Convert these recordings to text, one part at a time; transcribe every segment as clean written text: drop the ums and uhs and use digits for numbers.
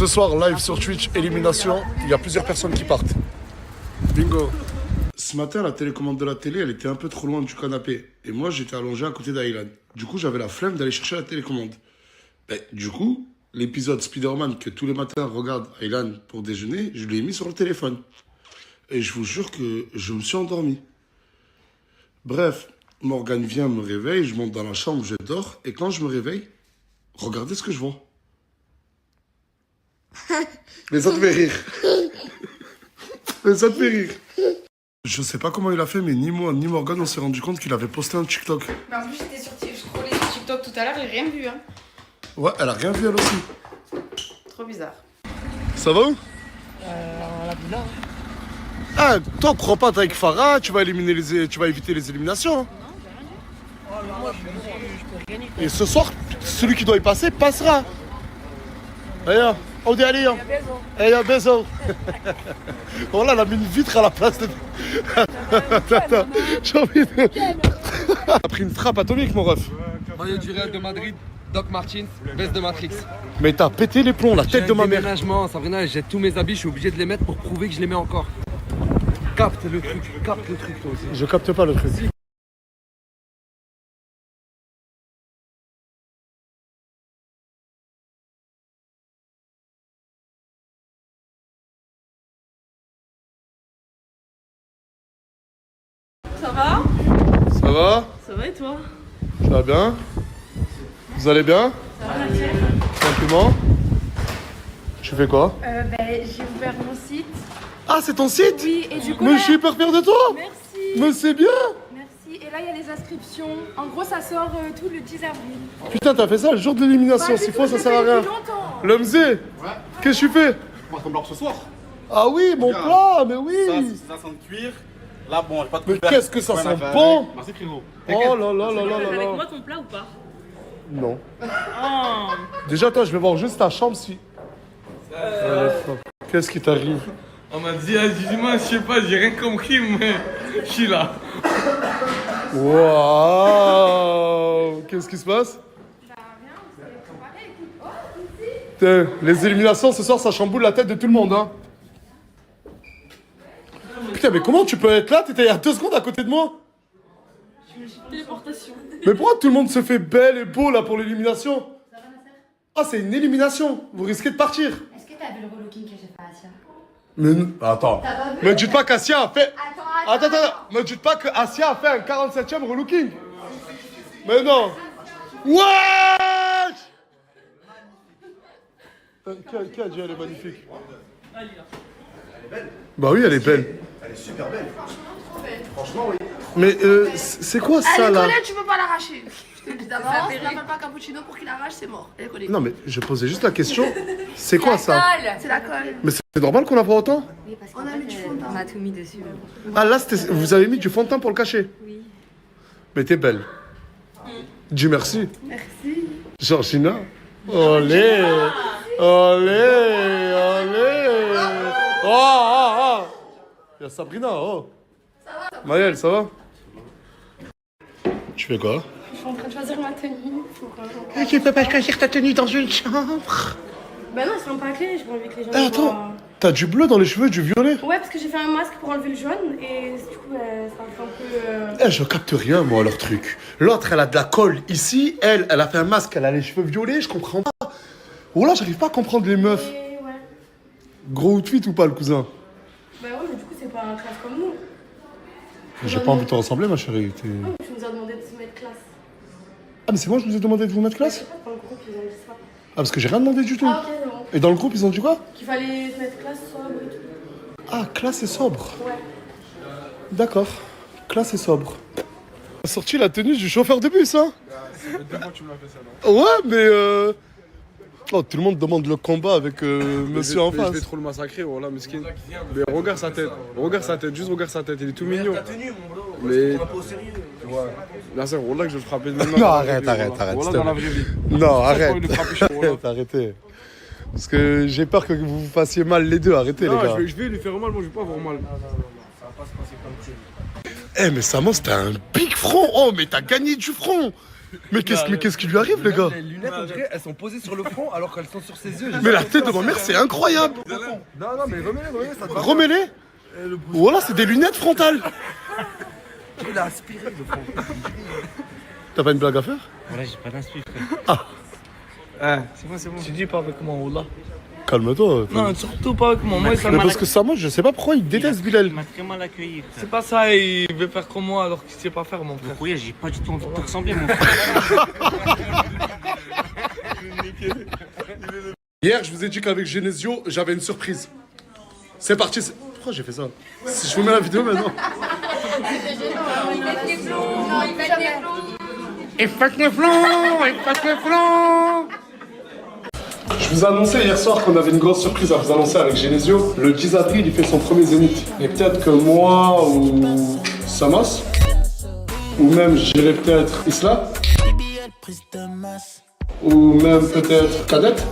Ce soir, live sur Twitch, élimination. Il y a plusieurs personnes qui partent. Bingo. Ce matin, la télécommande de la télé, elle était un peu trop loin du canapé. Et moi, j'étais allongé à côté d'Aylan. Du coup, j'avais la flemme d'aller chercher la télécommande. Du coup, l'épisode Spider-Man que tous les matins regarde Aylan pour déjeuner, je lui ai mis sur le téléphone. Et je vous jure que je me suis endormi. Bref, Morgane vient, me réveille, je monte dans la chambre, je dors. Et quand je me réveille, regardez ce que je vois. Mais ça te fait rire. Mais ça te fait rire. Je sais pas comment il a fait, mais ni moi, ni Morgane, on s'est rendu compte qu'il avait posté un TikTok. Mais en plus, je scrollais sur TikTok tout à l'heure, j'ai rien vu. Hein. Ouais, elle a rien vu elle aussi. Trop bizarre. Ça va où La villa. Ah, toi, crois pas, t'es avec Farah, tu vas éviter les éliminations. Hein. Non, mais moi, je peux rien y faire. Et ce soir, celui qui doit y passer, passera. D'ailleurs, on dit allez, hein. Et y'a Bezo. Oh là, elle a mis une vitre à la place de... Attends, j'ai envie de... T'as pris une frappe atomique, mon ref. Maillot du Real de Madrid, Doc Martins, veste de Matrix. Mais t'as pété les plombs, la tête de ma mère. Déménagement, Sabrina, j'ai tous mes habits, je suis obligé de les mettre pour prouver que je les mets encore. Capte le truc toi aussi. Je capte pas le truc. Ça va? Ça va? Ça va et toi? Ça va bien? Vous allez bien? Ça va, Mathieu? Tranquillement? Tu fais quoi? J'ai ouvert mon site. Ah, c'est ton site? Oui, et du coup. Mais là- je suis hyper fier de toi! Merci. Mais c'est bien! Merci. Et là, il y a les inscriptions. En gros, ça sort tout le 10 avril. Putain, t'as fait ça le jour de l'élimination, s'il faut, ça sert à rien. Le mzé, qu'est-ce que tu fais? Moi, comme l'or ce soir. Ah oui, mon Regarde. plat, mais Ça, oui! ça sent de cuir. Là, bon, j'ai pas de Mais couvert. qu'est-ce que ça Ouais, sent ma femme, bon! Merci, frérot. Oh là là là là là Avec là! moi ton plat ou pas? Non. Oh. Déjà, toi, je vais voir juste ta chambre si. Qu'est-ce qui t'arrive? On m'a dit, moi, je sais pas, j'ai rien compris, mais je suis là. Waouh! Qu'est-ce qui se passe? Putain, les éliminations ce soir, ça chamboule la tête de tout le monde, hein. Putain, mais comment tu peux être là? T'étais il y a 2 secondes à côté de moi. Téléportation. Mais pourquoi tout le monde se fait belle et beau là pour l'élimination? Ah, c'est une élimination. Vous risquez de partir. Est-ce que t'as vu le relooking que j'ai fait à Asia? Mais attends. T'as pas vu? Me dites pas qu'Asia a fait. Attends. Attends. Me dites pas qu'Asia a fait un 47e relooking. Mais non. Wesh! Qui a dit elle est magnifique? Bah oui, elle est belle. Elle est super belle. Franchement, oui. Mais c'est quoi ça là? Tu peux pas l'arracher. Je te le dis d'avance, n'appelle pas Cappuccino pour qu'il arrache, c'est mort. Elle est collée. Non mais je posais juste la question. C'est quoi ça? C'est la colle. Mais c'est normal qu'on la voit autant? Oui, parce On a mis du fond de teint. on a tout mis dessus. Ah là, vous avez mis du fond de teint pour le cacher? Oui. Mais t'es belle. Dis merci. Merci. Georgina. Olé. Olé. Olé. Oh. Il y a Sabrina, oh. Ça va? Maëlle, ça va? Tu fais quoi? Je suis en train de choisir ma tenue. Tu peux pas choisir ta tenue dans une chambre. Bah non, ils sont pas clés, j'ai pas envie que les gens. Eh, attends. T'as du bleu dans les cheveux, du violet? Ouais, parce que j'ai fait un masque pour enlever le jaune et du coup, ça fait un peu. Je capte rien, moi, leur truc. L'autre, elle a de la colle ici. Elle a fait un masque, elle a les cheveux violets, je comprends pas. Oh là, j'arrive pas à comprendre les meufs. Et ouais. Gros outfit ou pas, le cousin? Bah ouais, mais du coup, c'est pas un classe comme nous. J'ai pas envie de te ressembler, ma chérie. Tu nous as demandé de se mettre classe. Ah, mais c'est moi, je vous ai demandé de vous mettre Je classe? sais pas, dans le groupe, ils ont dit ça. Ah, parce que j'ai rien demandé du tout. Ah, ok, c'est bon. Et dans le groupe, ils ont dit quoi? Qu'il fallait se mettre classe sobre et tout. Ah, classe et sobre. Ouais. D'accord. Classe et sobre. T'as sorti la tenue du chauffeur de bus, hein? Deux fois, tu me l'as fait ça, non? Ouais, mais oh, tout le monde demande le combat avec monsieur en Je face. vais trop le massacrer, voilà, mesquin. Mais regarde sa tête, juste regarde sa tête, il est tout mignon. Mais. Ouais. Bien sûr, voilà que je vais le frapper de Non, arrête, Voilà s'il te dans la plaît. vraie vie. Non, Pas arrête. envie de le frapper, je suis voilà. Arrêtez. Parce que j'ai peur que vous vous fassiez mal les deux. Arrêtez, Non, les gars. je vais lui faire mal, moi je vais pas avoir mal. Ça va pas se passer comme prévu. Eh, mais Samos, t'as un big front. Oh, mais t'as gagné du front. Mais qu'est-ce qui lui arrive, les gars? Les lunettes, on dirait, elles sont posées sur le front alors qu'elles sont sur ses yeux. Mais la tête de ma mère, c'est incroyable. Non, mais remets-les, ça te va. Remets-les. Voilà, c'est des lunettes frontales. Il a aspiré le front. T'as pas une blague à faire? Voilà, j'ai pas d'inspi, frère. Ah. C'est bon. Tu dis pas avec moi, Wallah. Calme-toi. Non, surtout pas avec moi. Moi, ça Mais m'a parce que Samos, je sais pas pourquoi il déteste Bilal. Il m'a très mal accueilli, frère. C'est pas ça, il veut faire comme moi alors qu'il sait pas faire, mon frère. Oui, j'ai pas du tout envie de te ressembler, mon frère. Hier, je vous ai dit qu'avec Genesio, j'avais une surprise. C'est parti. Pourquoi j'ai fait ça? Si je vous mets la vidéo maintenant. Il passe le flanc, il passe le flanc. Je vous ai annoncé hier soir qu'on avait une grosse surprise à vous annoncer avec Genesio. Le 10 avril, il fait son premier zénith. Et peut-être que moi ou Samos, ou même j'irai peut-être Isla, ou même peut-être Cadette.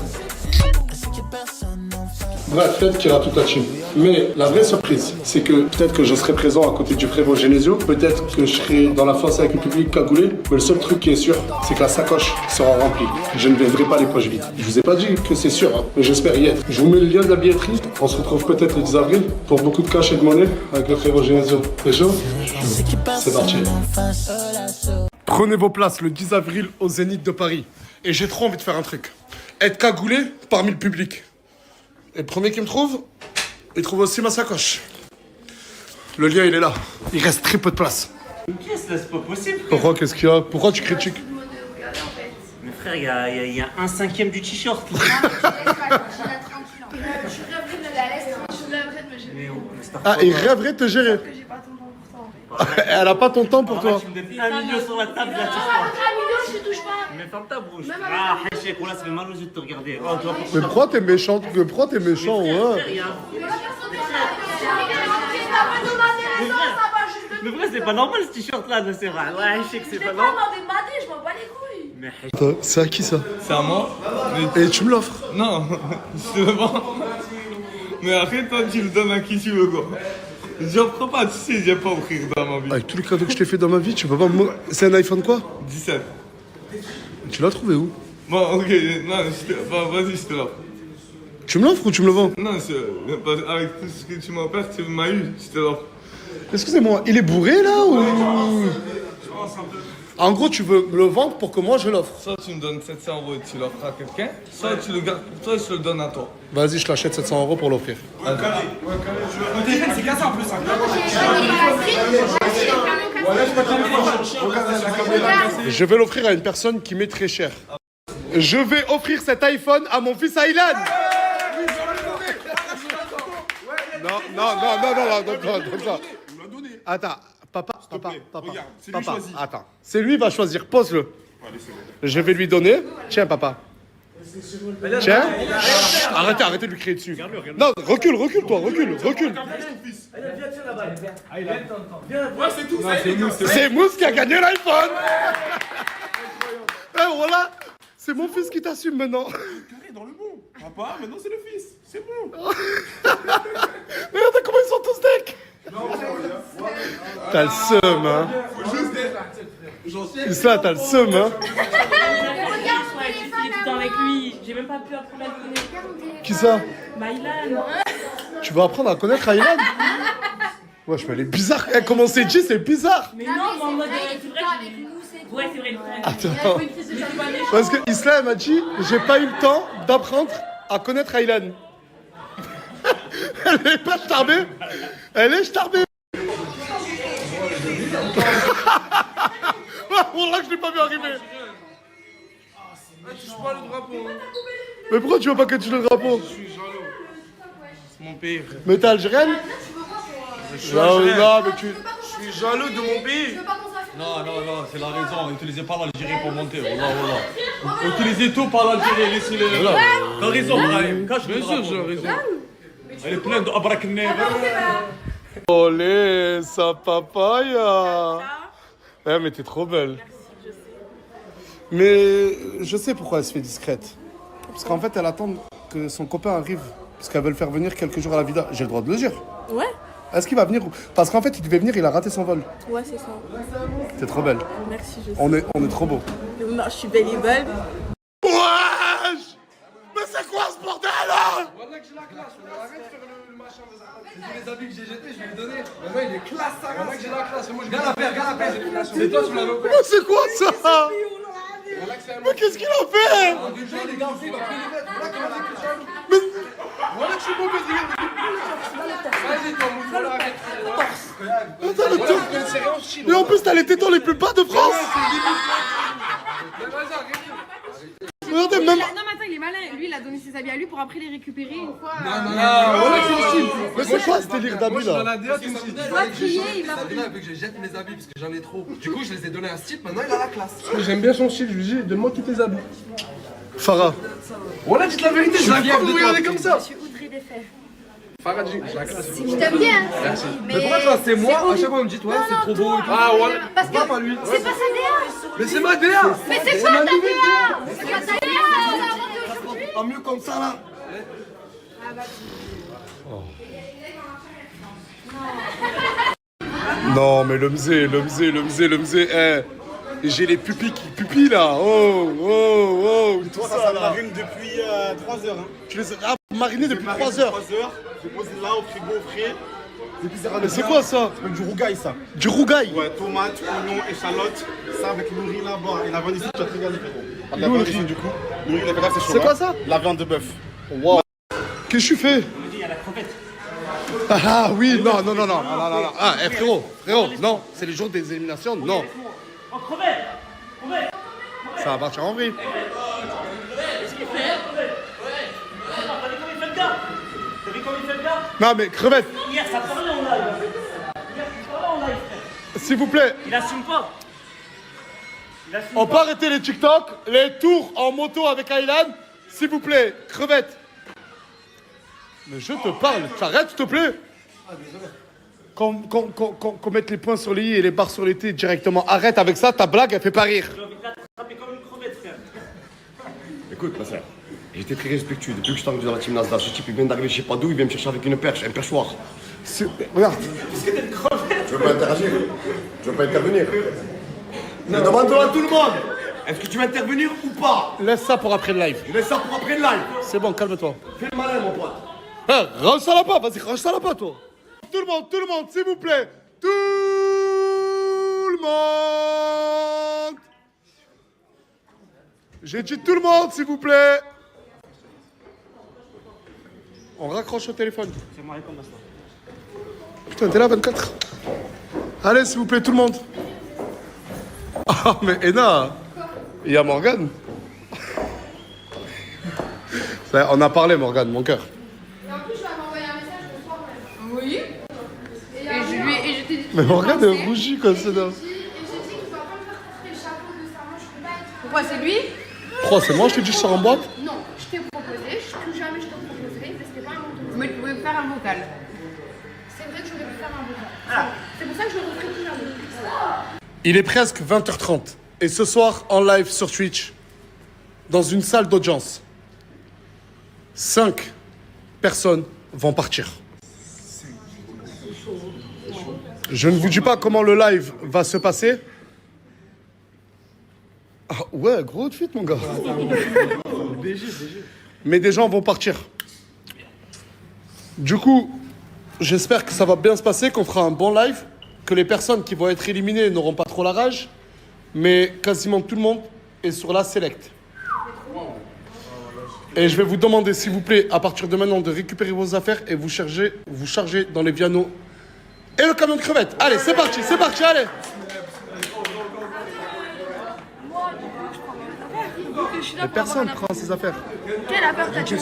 Bref, peut-être qu'il y aura toute la team. Mais la vraie surprise, c'est que peut-être que je serai présent à côté du frérot Genesio, peut-être que je serai dans la fosse avec le public cagoulé, mais le seul truc qui est sûr, c'est que la sacoche sera remplie. Je ne viendrai pas les poches vides. Je vous ai pas dit que c'est sûr, hein, mais j'espère y être. Je vous mets le lien de la billetterie. On se retrouve peut-être le 10 avril pour beaucoup de cash et de monnaie avec le frérot Genesio. C'est chaud? C'est parti. Prenez vos places le 10 avril au Zénith de Paris. Et j'ai trop envie de faire un truc. Être cagoulé parmi le public. Et le premier qui me trouve, il trouve aussi ma sacoche. Le lien, il est là. Il reste très peu de place. Qu'est-ce que c'est pas possible, frère. Pourquoi? Qu'est-ce qu'il y a? Pourquoi tu critiques? Mais frère, il y a un cinquième du t-shirt. Ah, il rêverait de te gérer. Elle a pas ton temps pour toi. Tu me donnes 1 million sur la table, là, tu mais ferme ta bouche. Ah, Hachek, voilà, ça fait mal aux yeux de te regarder. Oh, toi, Mais pourquoi t'es méchant? Pourquoi t'es méchant, ouais? Mais vrai, c'est pas normal ce t-shirt là, Nasser. Ouais, Hachek, c'est pas normal. je m'en bats les couilles. Mais Attends, c'est à qui ça? C'est à moi. Et tu me l'offres? Non, je te le vends. Mais après, toi, tu le donnes à qui tu veux, quoi. J'en prends pas, tu sais, j'aime pas offrir dans ma vie. Avec tous les cadeaux que je t'ai fait dans ma vie, tu peux pas me... C'est un iPhone quoi? 17. Tu l'as trouvé où? Bon, ok, non, vas-y, je te l'offre. Tu me l'offres ou tu me le vends? Non, avec tout ce que tu m'as offert, tu m'as eu, je te l'offre. Excusez-moi, il est bourré là ou... En gros, tu veux me le vendre pour que moi je l'offre. Soit tu me donnes 700 € et tu l'offres à quelqu'un, soit tu le gardes pour toi et je le donne à toi. Vas-y, je l'achète 700 € pour l'offrir. C'est cassé en plus. Je vais l'offrir à une personne qui m'est très chère. Je vais offrir cet iPhone à mon fils Aylan. Non, Attends, papa, attends. C'est lui qui va choisir, pose-le. Je vais lui donner. Tiens, papa. Tiens. Chut, arrêtez de lui crier dessus. Non, recule, toi, recule. C'est Mousse qui a gagné l'iPhone. Et voilà, c'est mon fils qui t'assume maintenant. Dans le bon. Papa, maintenant c'est le fils. C'est bon. Regarde comment ils sont tous decks. T'as le seum, hein. Ça, t'as le seum, hein. Dans avec lui, j'ai même pas pu apprendre à le connaître. Qui ça? Maïlan. Tu veux apprendre à connaître Aylan? Wesh, mais elle est bizarre. Eh, comment c'est dit, c'est bizarre. Mais non, moi en mode. C'est vrai que ouais, c'est vrai. Attends. Parce que Isla m'a dit, j'ai pas eu le temps d'apprendre à connaître Aylan. Elle est pas starbée. Elle est starbée. Wallah, je l'ai pas vu arriver. Touche pas le drapeau. Mais pourquoi tu veux pas que tu le drapeau? Je suis jaloux. C'est mon pays, frère. Mais t'es algérienne? Non, mais tu... Je suis jaloux de mon pays. Non, c'est la raison. N'utilisez pas l'Algérie pour monter. Voilà. Utilisez tout par l'Algérie. Laissez-les là. T'as raison, Brahim. Cache le drapeau. Bien sûr, j'ai raison. Elle est pleine d'abrakneb. Olé, sa papaya. Ouais, mais t'es trop belle. Mais je sais pourquoi elle se fait discrète. Parce qu'en fait, elle attend que son copain arrive. Parce qu'elle veut le faire venir quelques jours à la vida. J'ai le droit de le dire. Ouais. Est-ce qu'il va venir? Parce qu'en fait, il devait venir, il a raté son vol. Ouais, c'est ça. T'es trop belle. Merci, je sais. On est trop beau. Non, je suis available. Wesh! Mais c'est quoi ce bordel là? Voilà que j'ai la classe, arrête de faire le machin des arabes. C'est tous les habits que j'ai jetés, je vais lui donner. Maintenant il est classe, ça. Voilà que j'ai la classe. Moi, regarde la paire, c'est toi qui me l'avais offert. Mais c'est quoi ça? Mais qu'est-ce qu'il a fait? Déjà, il est garçons, il va plus les mettre. Voilà comment c'est que je suis. Voilà que je suis mauvais, regarde. Vas-y, toi, mon frère, arrête. Attends, le tour. Et en plus, t'as les tétons les plus bas de France. Vas-y, arrête. Regardez, même. Non, mais attends, il est malin. Lui, il a donné ses habits à lui pour après les récupérer une fois. Voilà que c'est le style. Mais c'est quoi ce délire d'habits là? Il doit crier, il va Sabina veut que je jette mes habits parce que j'en ai trop. Du coup, je les ai donnés un style, maintenant il a la classe. J'aime bien son style, je lui dis, donne-moi tous tes habits. Farah. Voilà, dites la vérité, je la crois que vous regardez comme ça. Je suis outré des faits. Farah, j'ai la classe. Je t'aime bien. Merci. Mais pourquoi quand c'est moi, à chaque fois on me dit, ouais, c'est trop beau et tout. Ah, ouais. Parce que pas lui. c'est pas sa DA. Mais c'est ma DA. Mais c'est pas ta DA. C'est pas ta DA. On l'a inventé aujourd'hui. En mieux comme ça là. Non mais le mzé, j'ai les pupilles là, tout ça là. marine depuis 3 heures. Hein. Tu les as marinés depuis 3 heures. 3 heures, je pose là au frigo au frais. Mais c'est quoi ça? C'est du rougail ça. Du rougail? Ouais, tomates, oignons, échalotes. Ça avec le riz là-bas. Et la viande ici, tu vas te régaler frérot. D'où le riz du coup? Le riz, c'est chaud. C'est quoi ça? La viande de bœuf. Wow. Qu'est-ce que tu fais? Il y a la crevette. Ah oui, non. Ah, frérot, non, c'est les jours des éliminations, non. Oh, crevette. Ça va partir en vrille. Qu'est-ce qu'il fait? T'as vu comment il fait le gars? Non mais crevette, Hier, ça parlait en live. Frère. s'il vous plaît, Il assume pas. on peut arrêter les TikTok, les tours en moto avec Aylan, s'il vous plaît, crevette. Mais je te parle, t'arrêtes s'il te plaît. Qu'on mette les points sur les i et les barres sur les t directement. Arrête avec ça, ta blague elle fait pas rire. J'ai envie de l'attraper comme une crevette, frère. Écoute, ma soeur, j'étais très respectueux depuis que je suis arrivé dans la team Nasdaq. Ce type, il vient d'arriver, je sais pas d'où, il vient me chercher avec une perche, un perchoir. Regarde. Tu veux pas interagir? Tu veux pas intervenir? Je demande à tout le monde. Est-ce que tu veux intervenir ou pas? Laisse ça pour après le live. Je laisse ça pour après le live. C'est bon, calme-toi. Fais le malin, mon pote. Range ça là-bas, vas-y, range ça là-bas, toi. Tout le monde, s'il vous plaît. Tout le monde. J'ai dit tout le monde, s'il vous plaît. On raccroche au téléphone. C'est moi, comme ça. Putain, t'es là, 24. Allez, s'il vous plaît, tout le monde. Ah, mais Ena, il y a Morgane. On a parlé, Morgane, mon cœur. Et en plus, je vais m'envoyer un message le soir même. Oui. Et je t'ai dit. Mais Morgane est rougie comme ça. Et j'ai dit qu'il doit pas me faire tatouer le chapeau de ça. Moi, je peux pas être. Pourquoi c'est lui? Oh, c'est moi, je te dis, je sors en boîte. Non, je t'ai proposé. Plus jamais je te proposerai. Mais c'était pas un bon Mais tu pouvais faire un vocal. C'est vrai que j'aurais pu faire un vocal. C'est pour ça que je le referai plus jamais. Il est presque 20h30. Et ce soir, en live sur Twitch, dans une salle d'audience, 5 personnes vont partir. Je ne vous dis pas comment le live va se passer. Ah ouais, gros outfit, mon gars. Mais des gens vont partir. Du coup, j'espère que ça va bien se passer, qu'on fera un bon live, que les personnes qui vont être éliminées n'auront pas trop la rage, mais quasiment tout le monde est sur la select. Et je vais vous demander, s'il vous plaît, à partir de maintenant, de récupérer vos affaires et vous charger dans les Viano et le camion de crevettes. Allez, c'est parti, allez. Mais personne ne prend ses affaires. Quelle affaire t'as tué?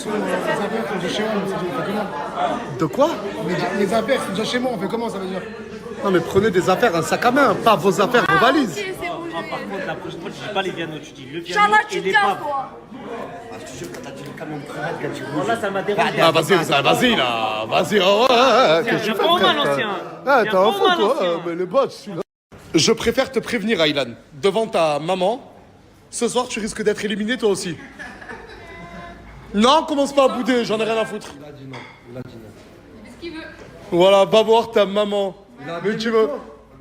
De quoi? Les affaires, c'est déjà chez moi, on fait comment, ça veut dire? Non mais prenez des affaires, un sac à main, pas vos affaires, vos valises. Ok, c'est bon, Ah, par contre, la prochaine fois, tu dis pas les Viano, tu dis le Viano Inch'Allah, et tu te les casses, paves. toi. Ah, je te jure, quand t'as dit le camion de crevettes, quand tu Bon, là, ça m'a dérangé. Ah vas-y là, vas-y, oh, qu'est-ce que tu fais, pas au mal, frère? ancien. Ah, Viens t'es pas un au fou, mal, toi, ancien. mais le bot, celui-là. Je préfère te prévenir, Aylan, devant ta maman, ce soir, tu risques d'être éliminé, toi aussi. Non, commence pas à bouder, j'en ai rien à foutre. Il a dit non, il a dit non. Il fait ce qu'il veut. Voilà, va voir ta maman. Mais tu veux...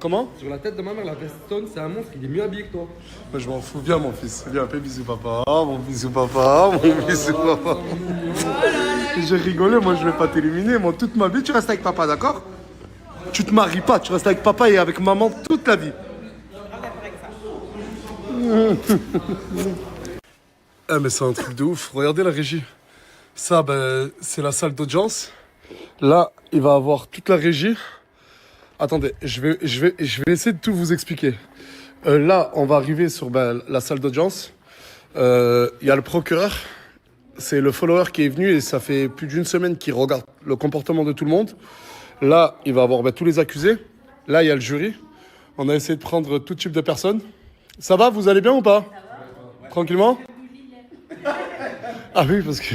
Comment? Sur la tête de ma mère, la Veston, c'est un monstre, il est mieux habillé que toi. Mais je m'en fous, viens mon fils. Viens, fais bisous papa, mon bisou papa, mon bisou papa. J'ai rigolé, moi je vais pas t'éliminer. Moi, toute ma vie, tu restes avec papa, d'accord? Tu te maries pas, tu restes avec papa et avec maman toute la vie. Ah mais c'est un truc de ouf, regardez la régie. Ça, ben, c'est la salle d'audience. Là, il va avoir toute la régie. Attendez, je vais essayer de tout vous expliquer. Là, on va arriver sur la salle d'audience. Il y a le procureur. C'est le follower qui est venu et ça fait plus d'une semaine qu'il regarde le comportement de tout le monde. Là, il va avoir tous les accusés. Là, il y a le jury. On a essayé de prendre tout type de personnes. Ça va, vous allez bien ou pas? Tranquillement? Ah oui, parce que...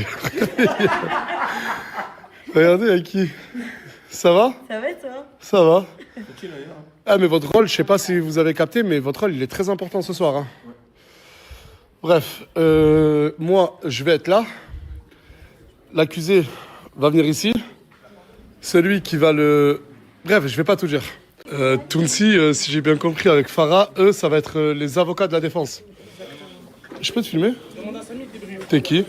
Regardez, avec qui? Ça va? Ça va, toi? Ça va. Ah, mais votre rôle, je sais pas si vous avez capté, mais votre rôle, il est très important ce soir. Hein. Bref, moi, je vais être là. L'accusé va venir ici. Celui qui va le... Bref, je vais pas tout dire. Tounsi, si j'ai bien compris, avec Farah, eux, ça va être les avocats de la défense. Je peux te filmer? T'es qui?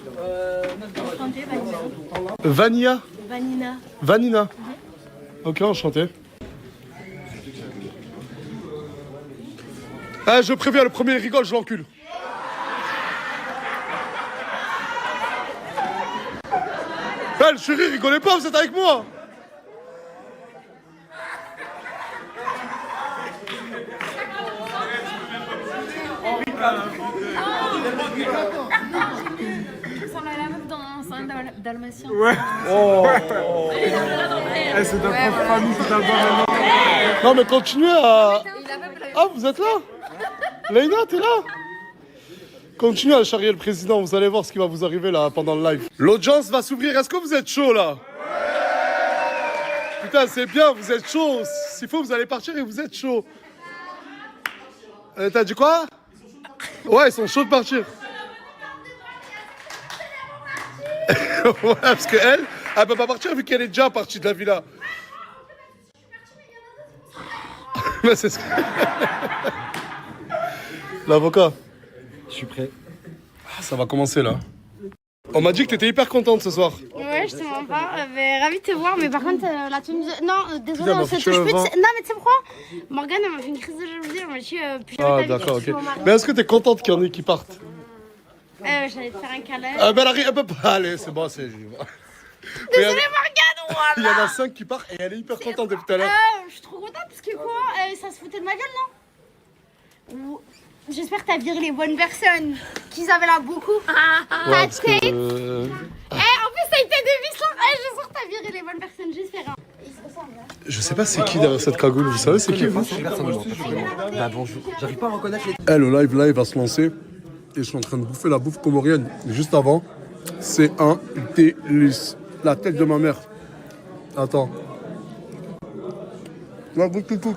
Vanilla. Vanina. Vanina. Ok, enchanté. Ah, je préviens, le premier rigole, je l'encule. Ah, le jury, rigolez pas, vous êtes avec moi. Dalmatien. Ouais. Oh. C'est de notre famille qui t'a le bon. Non, mais continuez à... Ah, vous êtes là? Leïna, t'es là? Continuez à charrier le président, vous allez voir ce qui va vous arriver là pendant le live. L'audience va s'ouvrir, est-ce que vous êtes chaud là? Putain, c'est bien, vous êtes chaud. S'il faut, vous allez partir et vous êtes chaud. T'as dit quoi? Ouais, ils sont chauds de partir. Ouais, parce qu'elle, elle peut pas partir vu qu'elle est déjà partie de la villa. Mais c'est ce que... L'avocat. Je suis prêt. Ah, ça va commencer là. On m'a dit que t'étais hyper contente ce soir. Ouais, je te mens pas. Ravi de te voir, mais par contre, la tenue. Non, désolé, Putain, on se touche plus. Non, mais tu sais pourquoi? Morgane, elle m'a fait une crise de jalousie. Elle m'a dit, plus jamais Ah, ta vie, d'accord, tu ok. es mon mari. Mais est-ce que t'es contente qu'il y en ait qui partent? J'allais te faire un câlin. Ah, ben elle peut pas. Allez, c'est bon, c'est. Désolé, Morgane, voilà. Il y en a 5 qui partent et elle est hyper contente depuis tout à l'heure. Je suis trop contente parce que quoi? Ça se foutait de ma gueule, non? J'espère que t'as viré les bonnes personnes. Qu'ils avaient là beaucoup. Ouais, parce que, en plus, ça a été de vice. Je sens que t'as viré les bonnes personnes. J'espère. Hein. Ils se ressemblent. Hein. Je sais pas c'est qui derrière cette cagoule. Vous savez c'est qui vous? Bah bonjour. J'arrive pas à reconnaître les... Eh, le live va se lancer. Et je suis en train de bouffer la bouffe comorienne. Juste avant, c'est un délice. La tête de ma mère. Attends. La bouffe tout.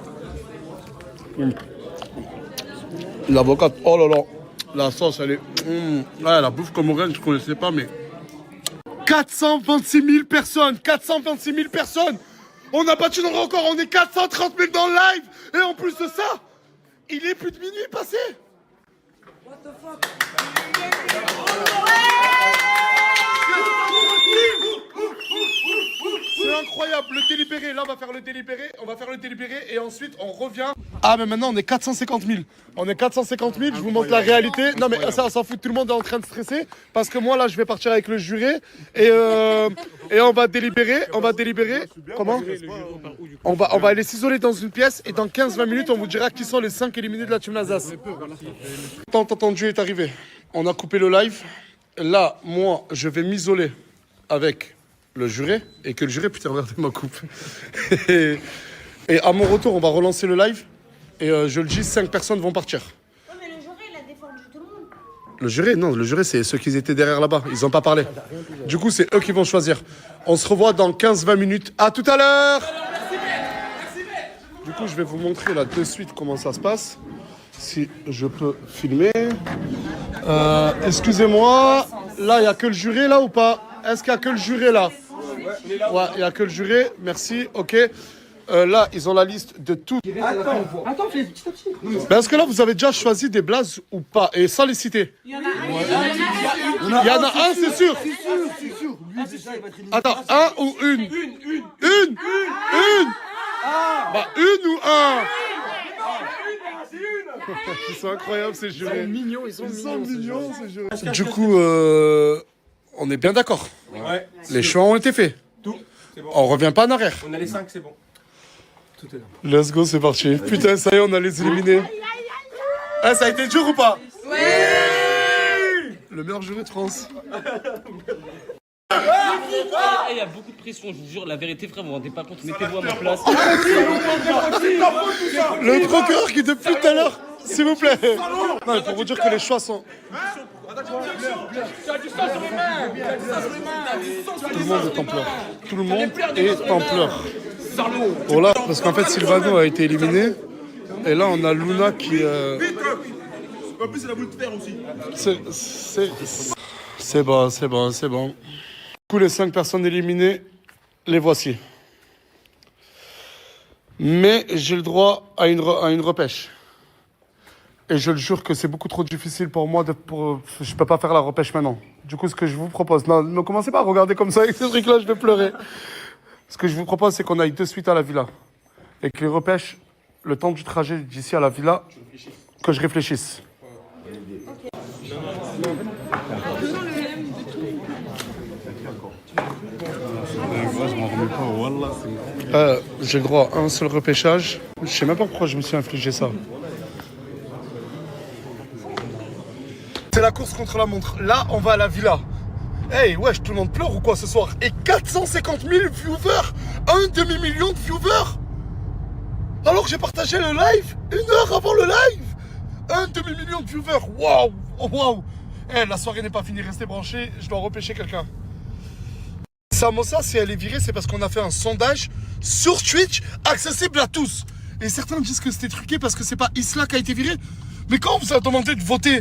L'avocate, oh là là. La sauce, elle est... Ouais, la bouffe comorienne, je connaissais pas, mais... 426 000 personnes. 426 000 personnes. On a battu notre record. On est 430 000 dans le live. Et en plus de ça, il est plus de minuit passé. What the fuck? C'est incroyable, le délibéré. Là, on va faire le délibéré. On va faire le délibéré et ensuite on revient. Ah, mais maintenant on est 450 000. On est 450 000. Je vous montre la réalité. Non, mais ça, on s'en fout. Tout le monde est en train de stresser parce que moi, là, je vais partir avec le juré et on va délibérer. On va délibérer. Comment? On va aller s'isoler dans une pièce et dans 15-20 minutes, on vous dira qui sont les 5 éliminés de la team Alsace. Tant attendu est arrivé. On a coupé le live. Là, moi, je vais m'isoler avec le juré et que le juré, putain, regardez ma coupe. et à mon retour, on va relancer le live et je le dis, 5 personnes vont partir. Ouais, mais le juré, il a défendu tout le monde. Le juré, non, le juré, c'est ceux qui étaient derrière là-bas. Ils n'ont pas parlé. Du coup, c'est eux qui vont choisir. On se revoit dans 15-20 minutes. À tout à l'heure. Du coup, je vais vous montrer là de suite comment ça se passe. Si je peux filmer. Excusez-moi. Là, il n'y a que le juré là ou pas? Est-ce qu'il n'y a que le juré là? Ouais, il n'y a que le juré. Merci. Ok. là, ils ont la liste de tout. Attends, fais petit à petit. Mais est-ce que là, vous avez déjà choisi des blazes ou pas? Et sans les citer. Il y en a un. Il y en a un, c'est sûr. Attends, un ou une? Une. Bah, une ou un? Ils sont incroyables, ces jurés. Ils sont mignons, ces jurés. Du coup, on est bien d'accord. Ouais. Les choix ont été faits. Tout. C'est bon. On revient pas en arrière. On a les 5, c'est bon. Tout est là. Let's go, c'est parti. Putain, ça y est, on a les éliminés. Ah, ça a été dur ou pas? Oui. Le meilleur juré de France. Il y a beaucoup de pression, je vous jure, la vérité, frère, vous vous rendez pas compte, mettez-vous à ma place. Le procureur qui depuis tout à l'heure, s'il vous plaît. Non, mais pour vous dire que les choix sont... Tout le monde est en pleurs. Tout le monde est en pleurs. Bon là, parce qu'en fait, Sylvano a été éliminé. Et là, on a Luna qui... En plus, il a voulu te faire aussi. C'est bon. Du coup, les 5 personnes éliminées, les voici. Mais j'ai le droit à une repêche. Et je le jure que c'est beaucoup trop difficile pour moi je peux pas faire la repêche maintenant. Du coup, ce que je vous propose... Non, ne commencez pas à regarder comme ça avec ce truc-là, je vais pleurer. Ce que je vous propose, c'est qu'on aille de suite à la villa. Et que les repêches, le temps du trajet d'ici à la villa, que je réfléchisse. J'ai le droit à un seul repêchage. Je sais même pas pourquoi je me suis infligé ça. C'est la course contre la montre. Là, on va à la villa. Hey, wesh, tout le monde pleure ou quoi ce soir? Et 450 000 viewers, un demi-million de viewers. Alors que j'ai partagé le live 1 heure avant le live. Un demi-million de viewers. Waouh, waouh. Hey, la soirée n'est pas finie, restez branchés. Je dois repêcher quelqu'un. Samosa, si elle est virée, c'est parce qu'on a fait un sondage sur Twitch accessible à tous. Et certains disent que c'était truqué parce que c'est pas Isla qui a été viré. Mais quand on vous a demandé de voter,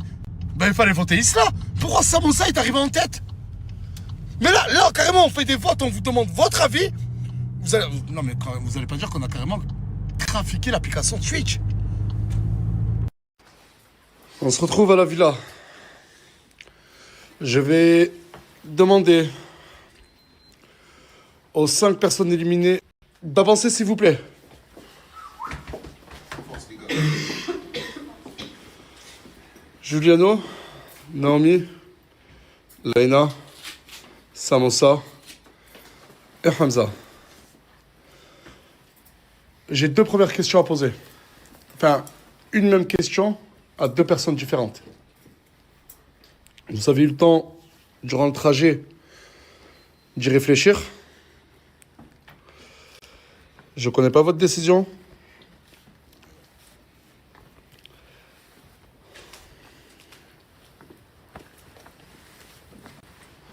ben il fallait voter Isla. Pourquoi Samosa est arrivé en tête? Mais là, carrément, on fait des votes, on vous demande votre avis. Non, mais vous allez pas dire qu'on a carrément trafiqué l'application Twitch. On se retrouve à la villa. Je vais demander aux 5 personnes éliminées d'avancer, s'il vous plaît. Juliano, Naomi, Laina, Samosa et Hamza. J'ai 2 premières questions à poser. Enfin, une même question à 2 personnes différentes. Vous avez eu le temps, durant le trajet, d'y réfléchir. Je ne connais pas votre décision.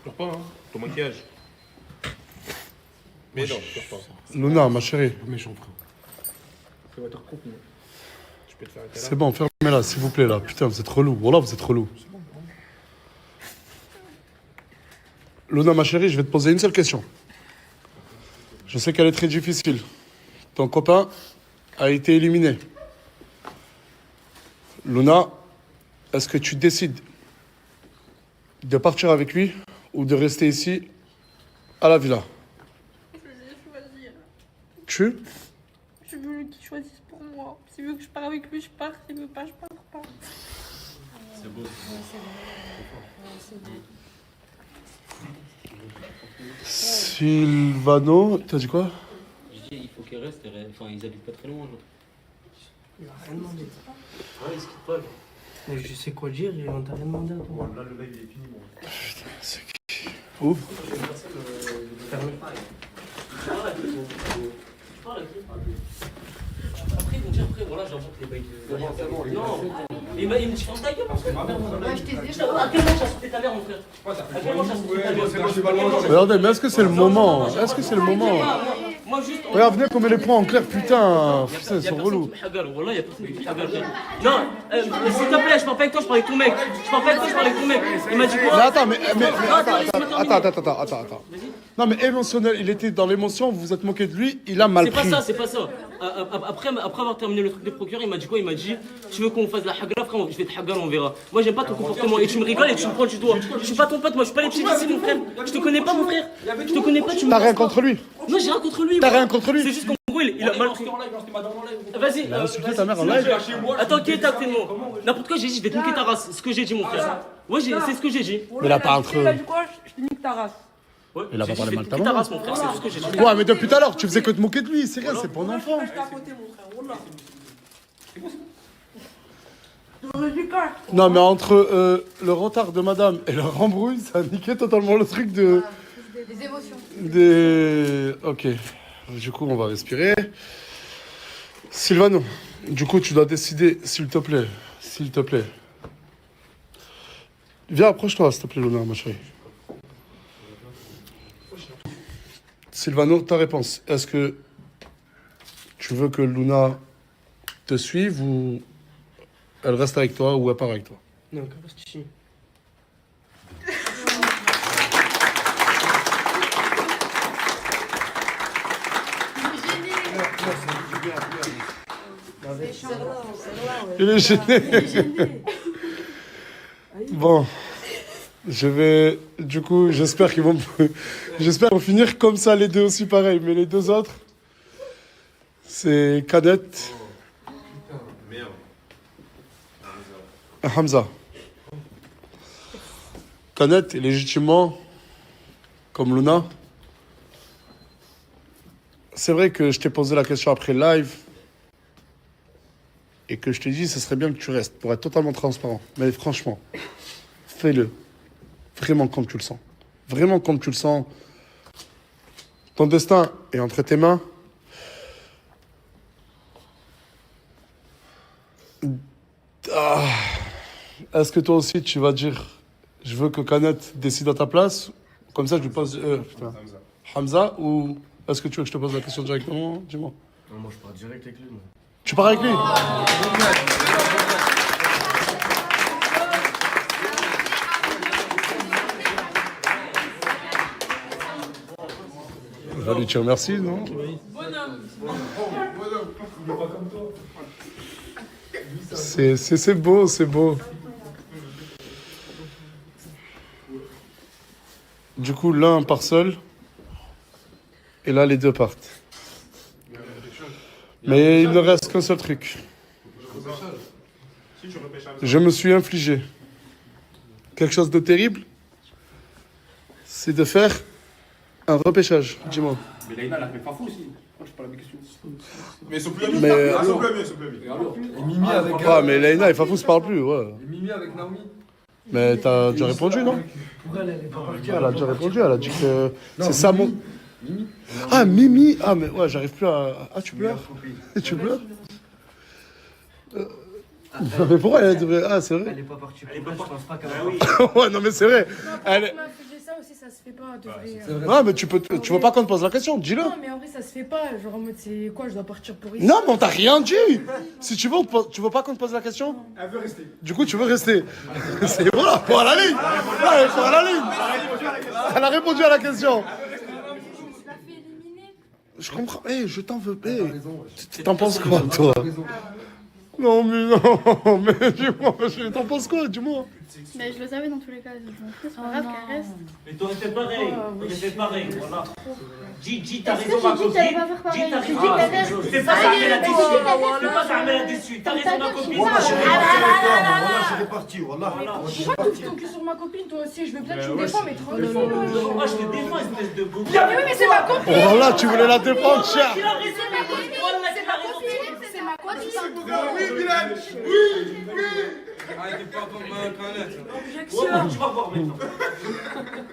Pleure pas, hein. Ton maquillage. Mais non, pleure pas. Luna, ma chérie. Méchant, frère. Ça va être contre moi. Je peux te faire un câlin. C'est bon, fermez-la, s'il vous plaît, là. Putain, vous êtes relou. Voilà, vous êtes relou. Luna, ma chérie, je vais te poser une seule question. Je sais qu'elle est très difficile. Ton copain a été éliminé. Luna, est-ce que tu décides de partir avec lui ou de rester ici à la villa? Je vais choisir. Je veux qu'il choisisse pour moi. S'il veut que je parte avec lui, je pars. S'il veut pas, je pars pas. C'est beau. Sylvano, t'as dit quoi? Je dis, il faut qu'elle reste, enfin, ils habitent pas très loin, genre. Il a rien demandé. Ouais, ils se quittent pas, genre. Mais je sais quoi dire, on t'a rien demandé à toi. Là, le live, il est fini, bon. Putain, c'est qui? Ouf. Après, ils vont dire, après, voilà, j'invente les bails de. Non, il me dit, ferme ta gueule, mon frère. Ouais, je t'ai dit. À quel moment t'as sauté ta mère, mon frère? À quel moment t'as sauté ta mère? Regardez, mais est-ce que c'est le moment? Est-ce que c'est le moment? Moi, Moi juste. Regarde, venez qu'on met les points en clair, putain. Putain, ils sont relous. Wallah, y'a personne qui me hagar. Non, s'il te plaît, je parle pas avec toi, je parle avec ton mec. Je parle pas avec toi, je parle avec ton mec. Il m'a dit quoi? Mais attends. Non, mais émotionnel, il était dans l'émotion, vous vous êtes moqué de lui, il a mal pris. C'est pas ça. Après avoir terminé le truc de procureur, il m'a dit quoi? Il m'a dit, tu veux qu'on fasse la hagra, frère? Je vais te hagar, on verra. Moi, j'aime pas ton comportement et tu me rigoles et tu me prends du doigt. Je suis pas ton pote, moi, je suis pas les petits ici, mon frère. Je te connais pas, mon frère. Je te connais pas, tu me. T'as rien contre lui? Non, j'ai rien contre lui. T'as rien contre lui? C'est juste qu'en gros, il a mal pris. Vas-y. Il a insulté ta mère en live? Attends, qui est tellement? N'importe quoi, j'ai dit, je vais te niquer ta race. C'est ce que j'ai dit, mon frère. Ouais, c'est ce que j'ai dit. Mais là, pas entre. Il a dit quoi? Je te nique ta race. Ouais, il a pas parlé mal de ta ta maman. race, mon frère, c'est tout ce que j'ai dit. Ouais, mais depuis tout à l'heure, tu faisais que te moquer de lui, c'est rien, c'est pour un enfant. J'étais à côté, mon frère. Wallah. Non, mais entre le retard de madame et leur embrouille, ça a niqué totalement le truc de. Des émotions. Ok. Du coup, on va respirer. Sylvano, du coup, tu dois décider, s'il te plaît. S'il te plaît. Viens, approche-toi, s'il te plaît, Luna, ma chérie. Sylvano, ta réponse. Est-ce que tu veux que Luna te suive ou elle reste avec toi ou elle part avec toi? Non, reste ici. Il est gêné. Bon, je vais. Du coup, j'espère qu'ils vont. J'espère qu'ils vont finir comme ça, les deux aussi pareil. Mais les deux autres, c'est Kadette et Hamza. Kadette est légitimement comme Luna. C'est vrai que je t'ai posé la question après le live. Et que je t'ai dit, ce serait bien que tu restes pour être totalement transparent. Mais franchement, fais-le. Vraiment comme tu le sens. Vraiment comme tu le sens. Ton destin est entre tes mains. Ah. Est-ce que toi aussi, tu vas dire, je veux que Kanette décide à ta place? Comme ça, je lui pose... Hamza, ou est-ce que tu veux que je te pose la question directement? Dis-moi. Non, moi je pars direct avec lui. Moi. Tu pars avec lui? Je vais lui dire merci, non? C'est beau, c'est beau. Du coup, l'un part seul, et là, les deux partent. Mais il ne reste qu'un seul truc. Je me suis infligé quelque chose de terrible, c'est de faire un repêchage. Dis-moi. Mais Laïna, elle a fait pas fou aussi. Moi, je parle la question. Mais ils sont plus amis. Ils sont plus amis. Et Mimi avec. Ah, mais Laïna et Fafou se parlent plus, ouais. Et Mimi avec Naomi. Mais t'as déjà répondu, non? Pour elle, elle est pas partie. Elle a déjà répondu, elle a dit que c'est ça mon. Ah, Mimi. Ah, mais ouais, j'arrive plus à. Ah, tu pleures? Tu pleures? Mais pourquoi elle devrait. Ah, c'est vrai. Elle est pas partie. Elle est pas partie. Je pense pas qu'elle Ouais, non, mais c'est vrai. Elle est. Ça aussi, ça se fait pas. Ah, mais tu veux pas qu'on te pose la question, dis-le. Non, mais en vrai, ça se fait pas. Genre en mode, c'est quoi, je dois partir pour ici. Non, mais on t'a rien dit. Si tu veux, tu veux pas qu'on te pose la question? Elle veut rester. Du coup, tu veux rester. C'est voilà, pour à la ligne. Ouais, pour à la ligne. Elle a répondu à la question. Je comprends. Je t'en veux. T'en penses quoi, toi? Non, mais non. Mais dis-moi, t'en penses quoi? Dis-moi. Mais je le savais dans tous les cas. C'est pas grave qu'elle reste. Mais t'aurais fait pareil. T'aurais fait pareil, voilà. Dis, t'as Est-ce raison, que ma j'ai dit que t'allais copine. pas faire pareil? Dis, t'as J'ai raison. dit que t'avais- Fais pas ça, mais la déçue. Fais pas ça, mais la déçue. T'as raison, ma copine. Wallah, je vais partir, wallah. Pourquoi tu fous ton cul sur ma copine, toi aussi? Je veux bien que tu me défends, mais trop. Moi, je te défends, espèce de beau. Mais oui, mais c'est ma copine! Voilà, tu voulais la défendre, cher. Il a raison, ma copine. Voilà, C'est ma copine! C'est ma copine! Oui, Bilal. Ah, t'es pas comme Kanette. Ouais, tu vas voir maintenant.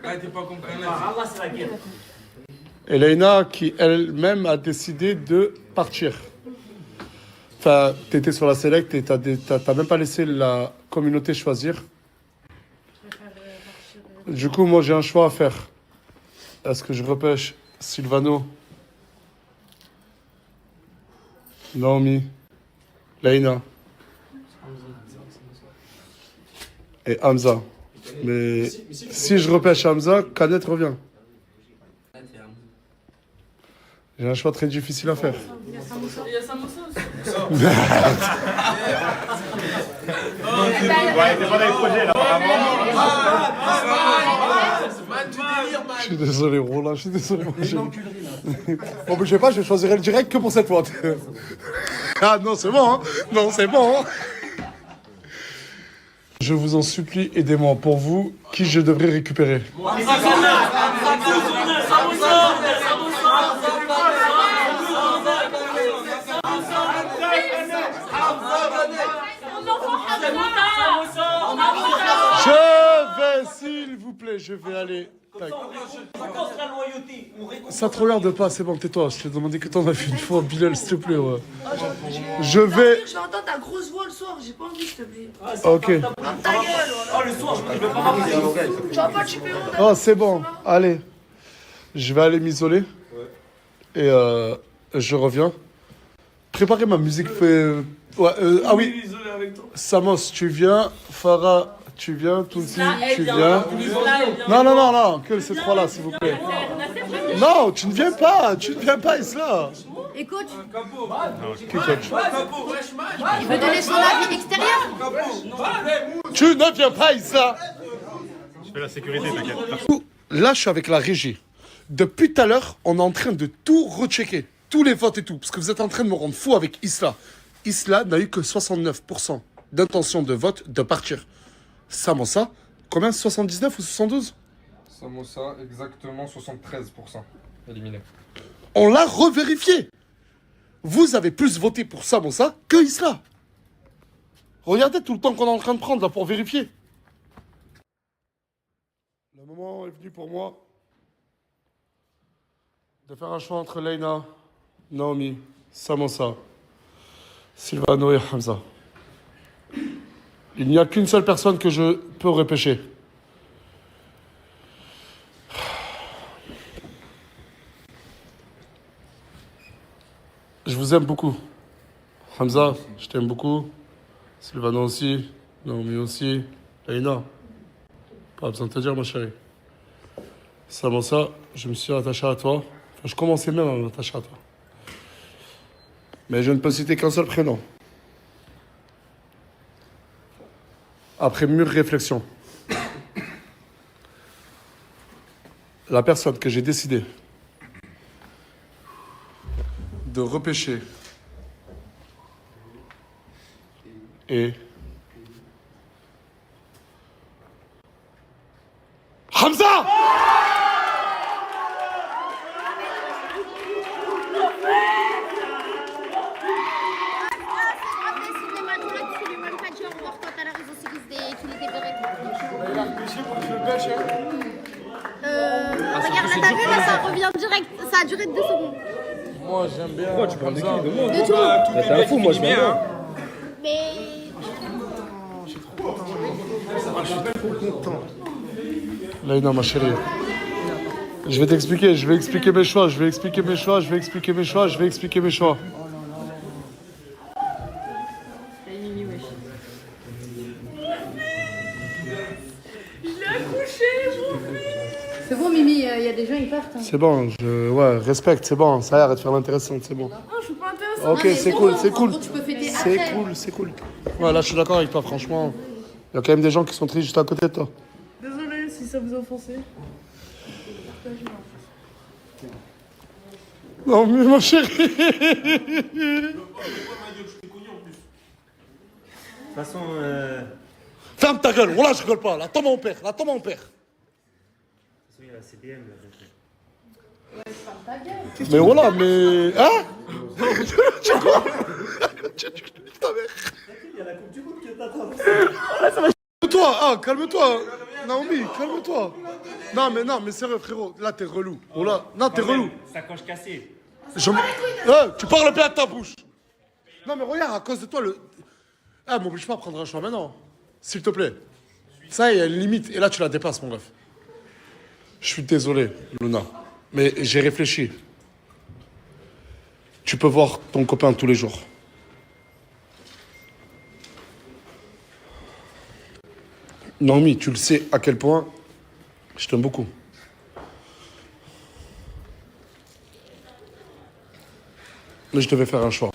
Ah, t'es pas comme Kanette. Allah, c'est la guerre. Elena, qui elle-même a décidé de partir. Enfin, t'étais sur la select et t'as même pas laissé la communauté choisir. Du coup, moi, j'ai un choix à faire. Est-ce que je repêche Sylvano Naomi, Laina et Hamza. Mais si je repêche Hamza, Canet revient. J'ai un choix très difficile à faire. Il y a Samoussa aussi. Je suis désolé, Roland, je suis désolé. Bon, je sais pas, je choisirai le direct que pour cette fois. Ah non, c'est bon, hein. Non, c'est bon. Hein. Je vous en supplie, aidez-moi. Pour vous, qui je devrais récupérer? Je vais, s'il vous plaît, je vais aller. Tac. Ça te regarde pas, c'est bon, tais-toi. Je t'ai demandé que t'en as fait une fois, Bilal, s'il te plaît. Ouais. Je vais. Je vais entendre ta grosse voix le soir, j'ai pas envie, s'il te plaît. Ok. Ta gueule. Oh, le soir, je vais pas m'appeler. Tu vas pas chipper mon. Oh, c'est bon. Allez. Je vais aller m'isoler. Et je reviens. Préparez ma musique. Ouais, ah oui. Samos, tu viens. Farah, tu viens. Tounsi, tu viens. Non, que ces trois-là, s'il vous plaît. Non, tu ne viens pas. Tu ne viens pas, Isla. Et coach, Qui coach? il veut donner son avis extérieur. Tu ne viens pas, Isla. Je fais la sécurité, t'inquiète. Là, je suis avec la régie. Depuis tout à l'heure, on est en train de tout rechecker. Tous les votes et tout. Parce que vous êtes en train de me rendre fou avec Isla. Isla n'a eu que 69% d'intention de vote de partir. Samosa, combien? 79 ou 72? Samosa, exactement 73% éliminé. On l'a revérifié. Vous avez plus voté pour Samosa que Isla. Regardez tout le temps qu'on est en train de prendre là pour vérifier. Le moment est venu pour moi de faire un choix entre Leïna, Naomi, Samosa, Silvano et Hamza. Il n'y a qu'une seule personne que je peux repêcher. Je vous aime beaucoup. Hamza, je t'aime beaucoup. Silvano aussi. Naomi aussi. Leïna. Pas besoin de te dire, ma chérie. Samosa, je me suis attaché à toi. Enfin, je commençais même à m'attacher à toi. Mais je ne peux citer qu'un seul prénom. Après mûre réflexion, la personne que j'ai décidé de repêcher est Hamza! Regarde, là, t'as vu, là, ça revient direct. Ça a duré 2 secondes. Moi, j'aime bien. Pourquoi tu parles de qui? De moi? De tout. Bah, t'es un fou, moi, je m'aime bien. Mais. Laïna, ma chérie. Je vais t'expliquer, je vais expliquer mes choix, je vais expliquer mes choix, je vais expliquer mes choix, je vais expliquer mes choix. C'est bon, Mimi, il y a des gens, ils partent. C'est bon, ouais, respecte, c'est bon, ça a l'air de faire l'intéressante, c'est bon. Non, je suis pas intéressante. Ok, c'est cool, c'est cool. Tu peux fêter C'est après. cool, c'est cool. Ouais, là, je suis d'accord avec toi, franchement. Il y a quand même des gens qui sont tristes juste à côté de toi. Désolé si ça vous a offensé. Non, mais ma chérie. De toute façon, Ferme ta gueule, voilà, je rigole pas. Là, attends mon père, là, attends mon père. il y a la CDM là. Mais voilà, mais. Hein? Tu crois? Ta mère. Il y a la Coupe du Monde qui est attendue. Calme-toi, ah, calme-toi. Naomi, calme-toi. Non, mais sérieux, frérot, là, t'es relou. Oh là, non, t'es relou. Sacoche cassée. Tu parles bien de ta bouche. Non, mais regarde, à cause de toi, m'oblige pas à prendre un choix maintenant. S'il te plaît. Ça, il y a une limite. Et là, tu la dépasses, mon ref. Je suis désolé, Luna. Mais j'ai réfléchi. Tu peux voir ton copain tous les jours. Naomi, tu le sais à quel point je t'aime beaucoup. Mais je devais faire un choix.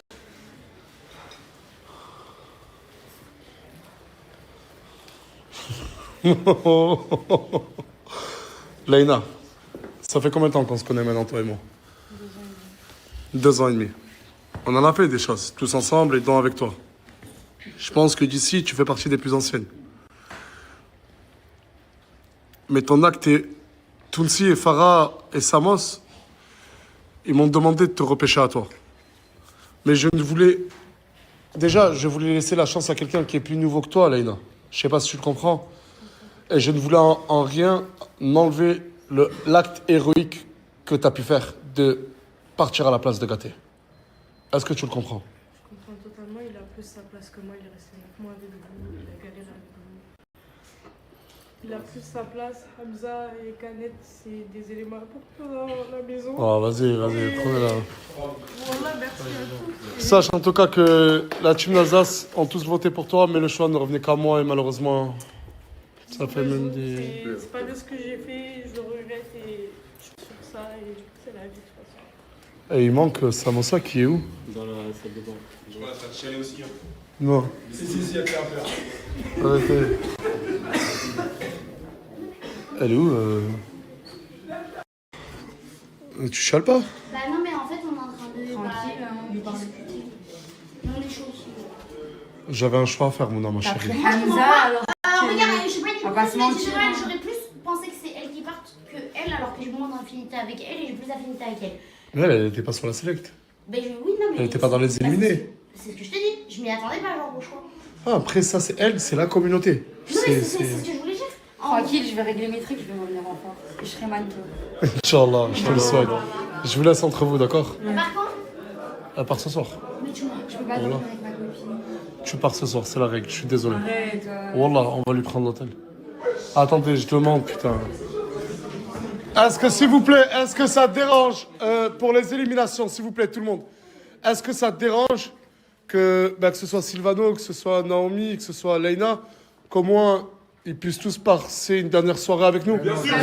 Laïna, ça fait combien de temps qu'on se connaît maintenant, toi et moi? 2 ans et demi. On en a fait des choses, tous ensemble et dont avec toi. Je pense que d'ici, tu fais partie des plus anciennes. Mais ton acte est... Tounsi et Farah et Samos, ils m'ont demandé de te repêcher à toi. Mais je ne voulais... Déjà, je voulais laisser la chance à quelqu'un qui est plus nouveau que toi, Laïna. Je sais pas si tu le comprends. Et je ne voulais en rien enlever l'acte héroïque que tu as pu faire de partir à la place de Gaté. Est-ce que tu le comprends? Je comprends totalement, il a plus sa place que moi, il est resté 9 mois avec vous, il a galéré avec vous. Il a plus sa place, Hamza et Kanet, c'est des éléments importants dans la maison. Oh, vas-y, prenez-la. Voilà, merci à tous. Sache en tout cas que la team d'Alsace ont tous voté pour toi, mais le choix ne revenait qu'à moi et malheureusement, ça fait même des... C'est pas de ce que j'ai fait, je le regrette et je suis sur ça et c'est la vie de toute façon. Et il manque Samosa qui est où? Dans la salle de bain. Je vois, ça te chialer aussi. Hein. Non. Si, elle fait un peu. Arrêtez. Elle est où Tu chiales pas? Bah non, mais en fait, on est en train de discuter. On est chaud aussi. J'avais un choix à faire, mon âme, ma chérie. Hamza, alors. Regarde, je sais pas, On va pas se mentir, hein. j'aurais plus pensé que c'est elle qui parte que elle, alors que j'ai moins d'affinité avec elle et j'ai plus d'affinité avec elle. Mais elle était pas sur la select. Ben oui, non, mais. Elle était pas dans les éliminés. C'est ce que je te dis, je m'y attendais pas, genre, au choix. Ah, après, ça, c'est elle, c'est la communauté. Non, mais c'est ce que je voulais dire. Tranquille, je vais régler mes trucs, je vais revenir en force. Et je serai mannequin. Inch'Allah, je te le souhaite. Je vous laisse entre vous, d'accord? Par contre, Elle part ce soir. mais tu m'as. Je peux pas Voilà. dormir avec ma copine. Tu pars ce soir, c'est la règle, je suis désolé. Arrête. Wallah, on va lui prendre l'hôtel. Attendez, je demande, putain. Est-ce que, s'il vous plaît, est-ce que ça te dérange pour les éliminations, s'il vous plaît, tout le monde? Est-ce que ça te dérange que ce soit Silvano, que ce soit Naomi, que ce soit Leïna, qu'au moins ils puissent tous passer une dernière soirée avec nous? Bien sûr.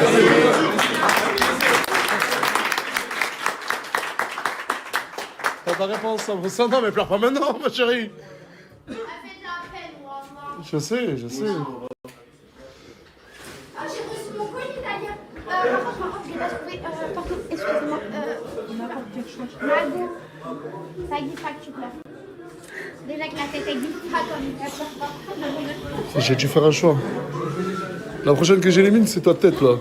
T'as ta réponse, ça? Non, mais pleure pas maintenant, ma chérie. Elle fait de la peine, moi. Je sais, je sais. Ah, j'ai reçu mon colis d'ailleurs. Par contre, je l'ai pas trouvé. Par contre, excusez-moi. N'importe quelque chose. Margot, ça glisse pas que tu pleures. Déjà que la tête elle glisse pas comme elle pleure pas. J'ai dû faire un choix. La prochaine que j'élimine, c'est ta tête, là.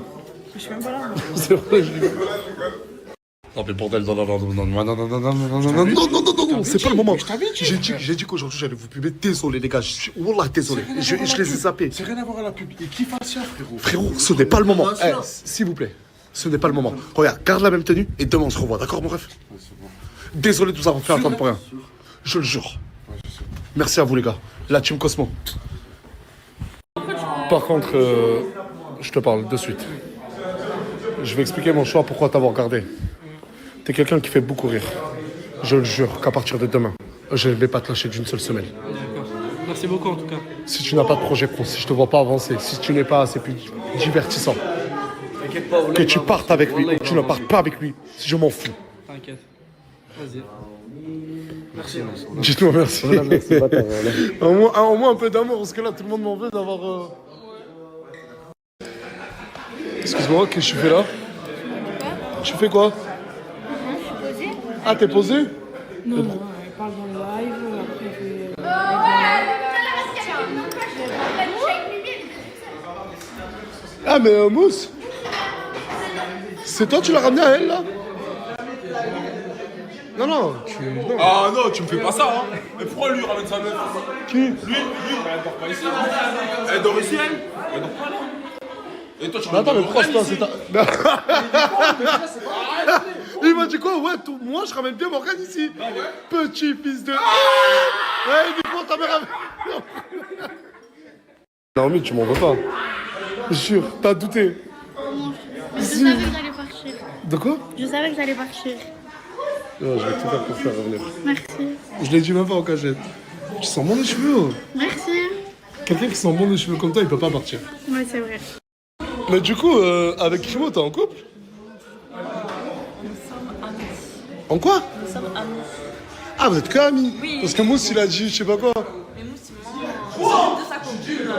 Je suis même pas là. C'est vrai, je rigole. Non, mais bordel, non, c'est pas le moment. J'ai dit qu'aujourd'hui, j'allais vous publier. Désolé, les gars. Wallah, désolé. Je les ai zappés. C'est rien à voir à la pub. Et qui fasse ça, frérot? Frérot, ce n'est pas le moment. S'il vous plaît, ce n'est pas le moment. Regarde, garde la même tenue et demain on se revoit, d'accord, mon ref? Désolé de vous avoir fait attendre pour rien. Je le jure. Merci à vous, les gars. La team Cosmo. Par contre, je te parle de suite. Je vais expliquer mon choix, pourquoi t'avoir gardé. T'es quelqu'un qui fait beaucoup rire. Je le jure qu'à partir de demain, je ne vais pas te lâcher d'une seule semelle. D'accord. Merci beaucoup en tout cas. Si tu n'as pas de projet pro, si je te vois pas avancer, si tu n'es pas assez plus divertissant, T'inquiète pas, que tu partes avec lui ou tu ne partes pas avec lui, si je m'en fous. T'inquiète. Vas-y. Merci. Dites-moi merci. Voilà, merci au moins un peu d'amour, parce que là tout le monde m'en veut d'avoir... Excuse-moi, qu'est-ce que tu fais là? Tu fais quoi? Je suis posée. Ah, t'es posé? Non, elle parle dans le live, après Ah, mais Mousse, c'est toi, tu l'as ramené à elle, là? Non, non, non. Ah non, tu me fais pas ça, hein. Mais pourquoi lui ramène sa meuf? Qui? Lui, elle dort pas ici. Elle dort ici, elle? Elle dort pas là. Et toi, tu Mais attends, mais ramènes pourquoi c'est ta... Il m'a dit quoi? Ouais, moi, je ramène bien Morgane ici. Petit fils de... Ouais, du coup, ta mère a... Naomi, tu m'en veux pas. Jure, t'as douté. Je savais que j'allais partir. De quoi? Je savais que j'allais partir. Non, je vais tout faire pour faire revenir. Merci. Je l'ai dit même pas en cachette. Tu sens bon les cheveux. Oh. Merci. Quelqu'un qui sent bon les cheveux comme toi, il peut pas partir. Ouais, c'est vrai. Mais du coup, avec Kimo, t'es en couple? En quoi? Nous sommes amis. Ah, vous êtes que amis? Oui. Parce que Mousse, il a dit je sais pas quoi. Mais Mousse, c'est vraiment de sa copine. Elle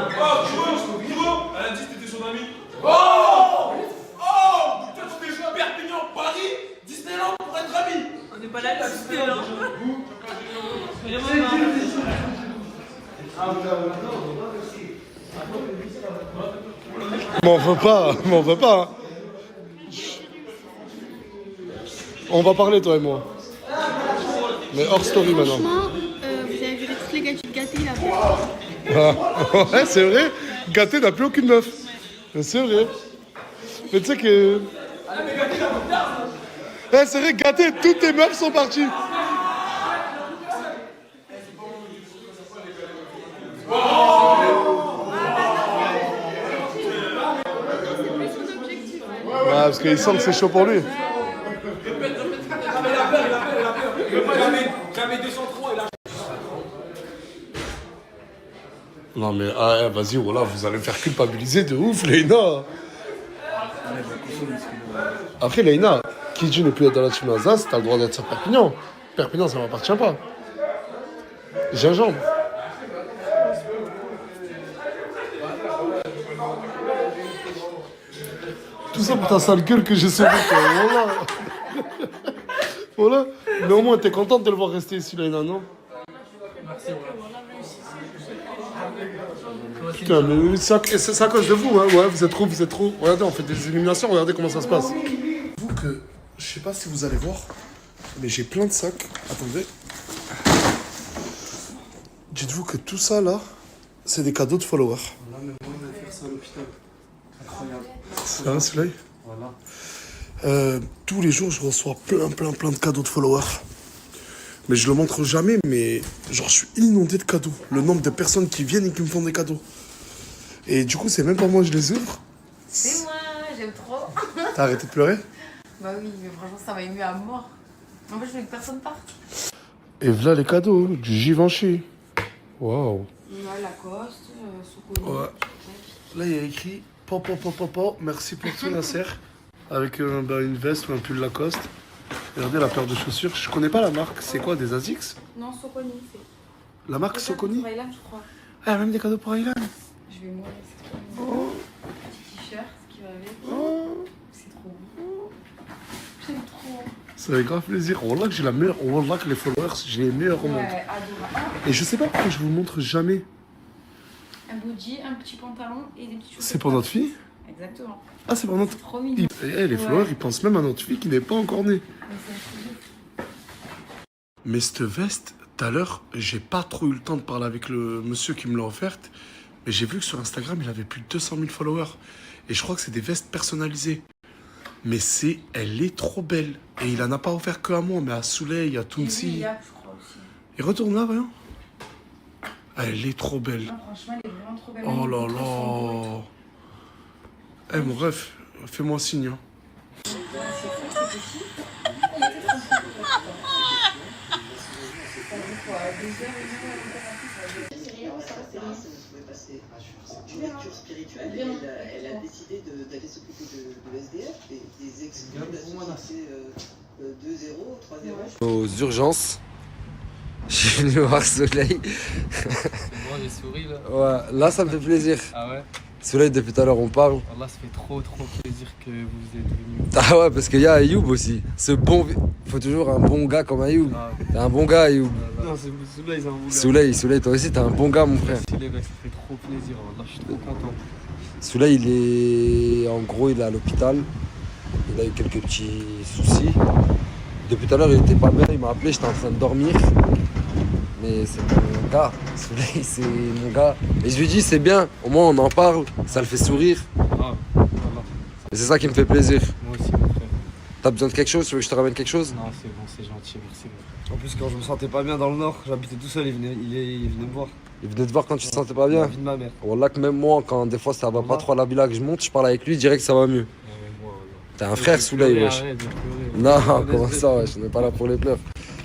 a dit que t'étais son ami. Oh! Toi, tu t'es joué à Perpignan, Paris, Disneyland pour être ami. On n'est pas là à Disneyland. M'en veux pas, m'en veux pas. Hein. On va parler, toi et moi. Mais hors story maintenant. Franchement, vous avez viré toutes les gâteaux de gâté, il a fait. Ah, ouais, c'est vrai. Gâté n'a plus aucune meuf. Mais c'est vrai. Mais tu sais que. Eh, c'est vrai, Gâté, toutes tes meufs sont parties. Ouais, parce qu'il sent que c'est chaud pour lui. Jamais 203 et là. Non mais ah, vas-y, voilà, vous allez me faire culpabiliser de ouf, Leïna. Après, Leïna, qui dit ne plus être dans la team Alsace, t'as le droit d'être sur Perpignan. Perpignan, ça m'appartient pas. Gingembre. Tout ça pour ta sale gueule que j'ai sauvée, quoi. Voilà. Voilà. Mais au moins, t'es contente de le voir rester ici, Leïna, non? Putain, mais c'est à cause de vous, hein. Ouais, vous êtes trop. Regardez, on fait des éliminations, regardez comment ça se passe. Vous que, je sais pas si vous allez voir, mais j'ai plein de sacs. Attendez. Dites-vous que tout ça là, c'est des cadeaux de followers. Là, même moi, je vais faire ça à l'hôpital. Incroyable. C'est un soleil. Voilà. Tous les jours, je reçois plein de cadeaux de followers. Mais je le montre jamais, mais genre, je suis inondé de cadeaux. Le nombre de personnes qui viennent et qui me font des cadeaux. Et du coup, c'est même pas moi, je les ouvre. C'est moi, j'aime trop. T'as arrêté de pleurer? Bah oui, mais franchement, ça m'a ému à mort. En fait, je voulais que personne parte. Et voilà les cadeaux, du Givenchy. Waouh. Ouais, Lacoste, Soconi. Ouais. Là, il y a écrit Papa, merci pour tout, Nasser. Avec une veste ou un pull Lacoste. Regardez la paire de chaussures. Je connais pas la marque. C'est quoi, des Asics? Non, Soconi, c'est. La marque C'est Soconi? pour Aylan, je crois. Ah, même des cadeaux pour Aylan. Je vais mourir, c'est trop mignon. Petit t-shirt qui va avec. C'est trop beau. J'aime trop. Ça fait grave plaisir. Wallah que j'ai la meilleure. Wallah que les followers, j'ai les meilleurs au monde. Ouais, adorable. Et je sais pas pourquoi je vous montre jamais. Un body, un petit pantalon et des petites chaussettes. C'est pour notre fille? Exactement. Ah, c'est pour notre. Trop mignon. Les followers, ils pensent même à notre fille qui n'est pas encore née. Mais cette veste, tout à l'heure, j'ai pas trop eu le temps de parler avec le monsieur qui me l'a offerte. Mais j'ai vu que sur Instagram, il avait plus de 200 000 followers. Et je crois que c'est des vestes personnalisées. Mais elle est trop belle. Et il en a pas offert que à moi, mais à Souley, à Tounsi. Je crois aussi. Et retourne là, voyons. Elle est trop belle. Non, franchement, elle est vraiment trop belle. Oh là là. Eh mon ref, fais-moi signe. Hein. Une lecture spirituelle, elle a décidé d'aller s'occuper de SDF, des exclus de la société 2-0, 3-0. Aux urgences, je suis venu voir Soleil. C'est bon, j'ai souri là. Ouais, là ça me fait plaisir. Ah ouais? Soleil, depuis tout à l'heure on parle. Allah, ça fait trop plaisir que vous êtes venu. Ah ouais, parce qu'il y a Ayoub aussi. Faut toujours un bon gars comme Ayoub. Ah. T'es un bon gars, Ayoub. Non, c'est Soleil, c'est un bon gars. Soleil, toi aussi, t'es un bon gars, mon frère. Merci les gars, ça fait trop plaisir. Allah, je suis trop content. Soleil, il est à l'hôpital. Il a eu quelques petits soucis. Depuis tout à l'heure, il était pas bien. Il m'a appelé, j'étais en train de dormir. Mais c'est mon gars. Soleil, c'est mon gars. Et je lui dis, c'est bien. Au moins, on en parle. Ça le fait sourire. Ah, voilà. Et c'est ça qui me fait plaisir. Moi aussi, mon frère. T'as besoin de quelque chose? Tu veux que je te ramène quelque chose? Non, c'est bon, c'est gentil, merci. En plus, quand je me sentais pas bien dans le nord, j'habitais tout seul, il venait me voir. Il venait te voir quand tu te sentais pas bien? La vie de ma mère. Wallah que même moi, quand des fois ça va pas trop à la villa que je monte, je parle avec lui, je dirais que ça va mieux. T'es un frère, Souley, wesh. Arrête de pleurer. Non, comment ça, wesh, on n'est pas là pour les pleurs.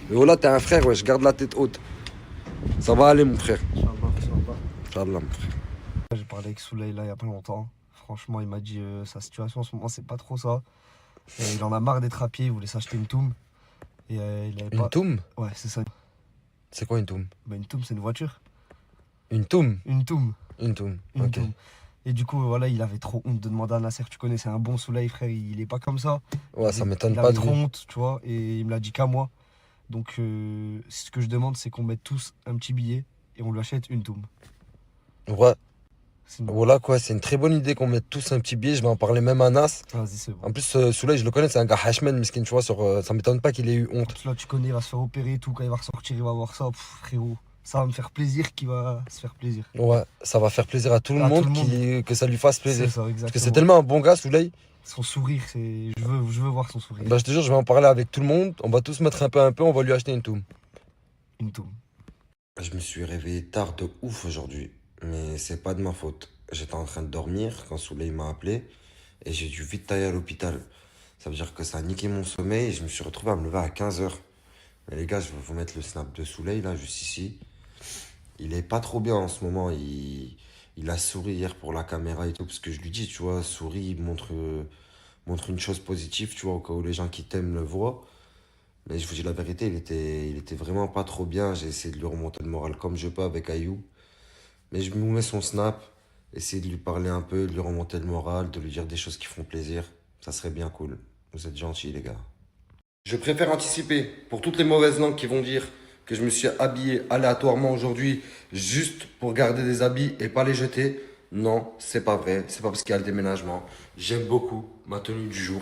Mais voilà, t'es un frère, wesh, garde la tête haute. Ça va aller, mon frère. Inch'Allah, mon frère. J'ai parlé avec Souley là il y a pas longtemps. Franchement, il m'a dit sa situation en ce moment, c'est pas trop ça. Il en a marre d'être à pied, il voulait s'acheter une toum. Et, il avait Une toum? Ouais, c'est ça. C'est quoi une toum? Bah, une toum, c'est une voiture. Une toum? Une toum. Une toum, Une ok. toum. Et du coup, voilà, il avait trop honte de demander à Nasser. Tu connais, c'est un bon Souley, frère, il est pas comme ça. Ouais, ça m'étonne il pas avait de trop lui. honte, tu vois, et il me l'a dit qu'à moi. Donc, ce que je demande, c'est qu'on mette tous un petit billet et on lui achète une toum. Ouais. Voilà quoi, c'est une très bonne idée qu'on mette tous un petit billet. Je vais en parler même à Nas. Vas-y, c'est bon. En plus, Souley, je le connais, c'est un gars hashman, miskin, tu vois. Ça m'étonne pas qu'il ait eu honte. Là, tu connais, il va se faire opérer et tout. Quand il va ressortir, il va voir ça. Pff, frérot, ça va me faire plaisir qu'il va se faire plaisir. Ouais, ça va faire plaisir à tout le monde, que ça lui fasse plaisir. C'est ça, Parce que exactement. c'est tellement un bon gars, Souley. Son sourire, c'est. Je veux voir son sourire. Bah, je te jure, je vais en parler avec tout le monde. On va tous mettre un peu, on va lui acheter une toum. Une toum. Je me suis réveillé tard de ouf aujourd'hui, mais c'est pas de ma faute. J'étais en train de dormir quand Souley m'a appelé et j'ai dû vite tailler à l'hôpital. Ça veut dire que ça a niqué mon sommeil et je me suis retrouvé à me lever à 15h. Mais les gars, je vais vous mettre le snap de Souley là, juste ici. Il est pas trop bien en ce moment. Il a souri hier pour la caméra et tout, parce que je lui dis, tu vois, souris, montre une chose positive, tu vois, au cas où les gens qui t'aiment le voient. Mais je vous dis la vérité, il était vraiment pas trop bien. J'ai essayé de lui remonter le moral comme je peux avec Ayou. Mais je vous mets son snap, essayer de lui parler un peu, de lui remonter le moral, de lui dire des choses qui font plaisir. Ça serait bien cool. Vous êtes gentils, les gars. Je préfère anticiper pour toutes les mauvaises langues qui vont dire que je me suis habillé aléatoirement aujourd'hui juste pour garder des habits et pas les jeter. Non, c'est pas vrai. C'est pas parce qu'il y a le déménagement. J'aime beaucoup ma tenue du jour.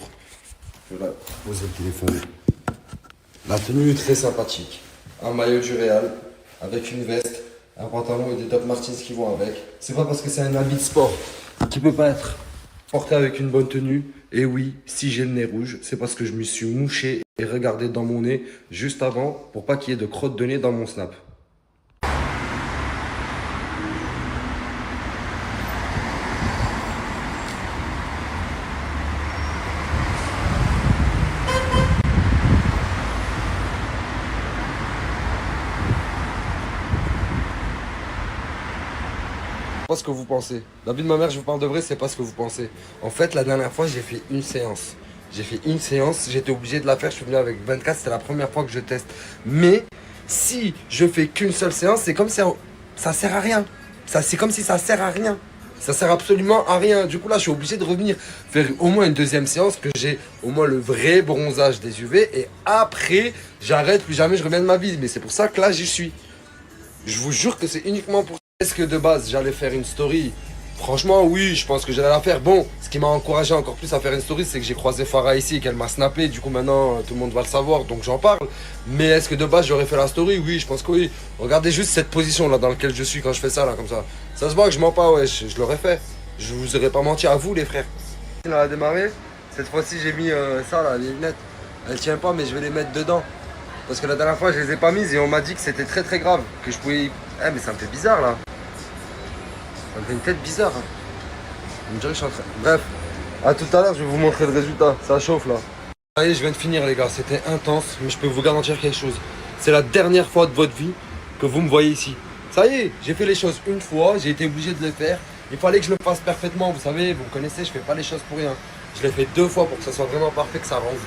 Je vais poser le téléphone. La tenue est très sympathique. Un maillot du Real avec une veste, un pantalon et des Doc Martens qui vont avec. C'est pas parce que c'est un habit de sport qui peut pas être porté avec une bonne tenue. Et oui, si j'ai le nez rouge, c'est parce que je me suis mouché et regardé dans mon nez juste avant pour pas qu'il y ait de crottes de nez dans mon snap. Pas ce que vous pensez. La vie de ma mère, je vous parle de vrai, c'est pas ce que vous pensez. En fait, la dernière fois, j'ai fait une séance. J'étais obligé de la faire, je suis venu avec 24, c'était la première fois que je teste. Mais si je fais qu'une seule séance, c'est comme si ça sert à rien. C'est comme si ça sert à rien. Ça sert absolument à rien. Du coup, là, je suis obligé de revenir faire au moins une deuxième séance, que j'ai au moins le vrai bronzage des UV. Et après, j'arrête, plus jamais je reviens de ma vie. Mais c'est pour ça que là, j'y suis. Je vous jure que c'est uniquement pour ça. Est-ce que de base, j'allais faire une story? Franchement, oui, je pense que j'allais la faire. Bon, ce qui m'a encouragé encore plus à faire une story, c'est que j'ai croisé Farah ici et qu'elle m'a snappé. Du coup, maintenant, tout le monde va le savoir, donc j'en parle. Mais est-ce que de base, j'aurais fait la story? Oui, je pense que oui. Regardez juste cette position-là dans laquelle je suis quand je fais ça, là, comme ça. Ça se voit que je mens pas, ouais, je l'aurais fait. Je vous aurais pas menti à vous, les frères. Elle a démarré. Cette fois-ci, j'ai mis ça, là, les lunettes. Elles tiennent pas, mais je vais les mettre dedans. Parce que la dernière fois, je les ai pas mises et on m'a dit que c'était très très grave. Que je pouvais... Eh, mais ça me fait bizarre, là. Ça me fait une tête bizarre. Hein. On me dirait que je suis en train... Bref, à tout à l'heure, je vais vous montrer le résultat. Ça chauffe, là. Ça y est, je viens de finir, les gars. C'était intense, mais je peux vous garantir quelque chose. C'est la dernière fois de votre vie que vous me voyez ici. Ça y est, j'ai fait les choses une fois, j'ai été obligé de le faire. Il fallait que je le fasse parfaitement. Vous savez, vous me connaissez, je fais pas les choses pour rien. Je l'ai fait 2 fois pour que ça soit vraiment parfait, que ça rende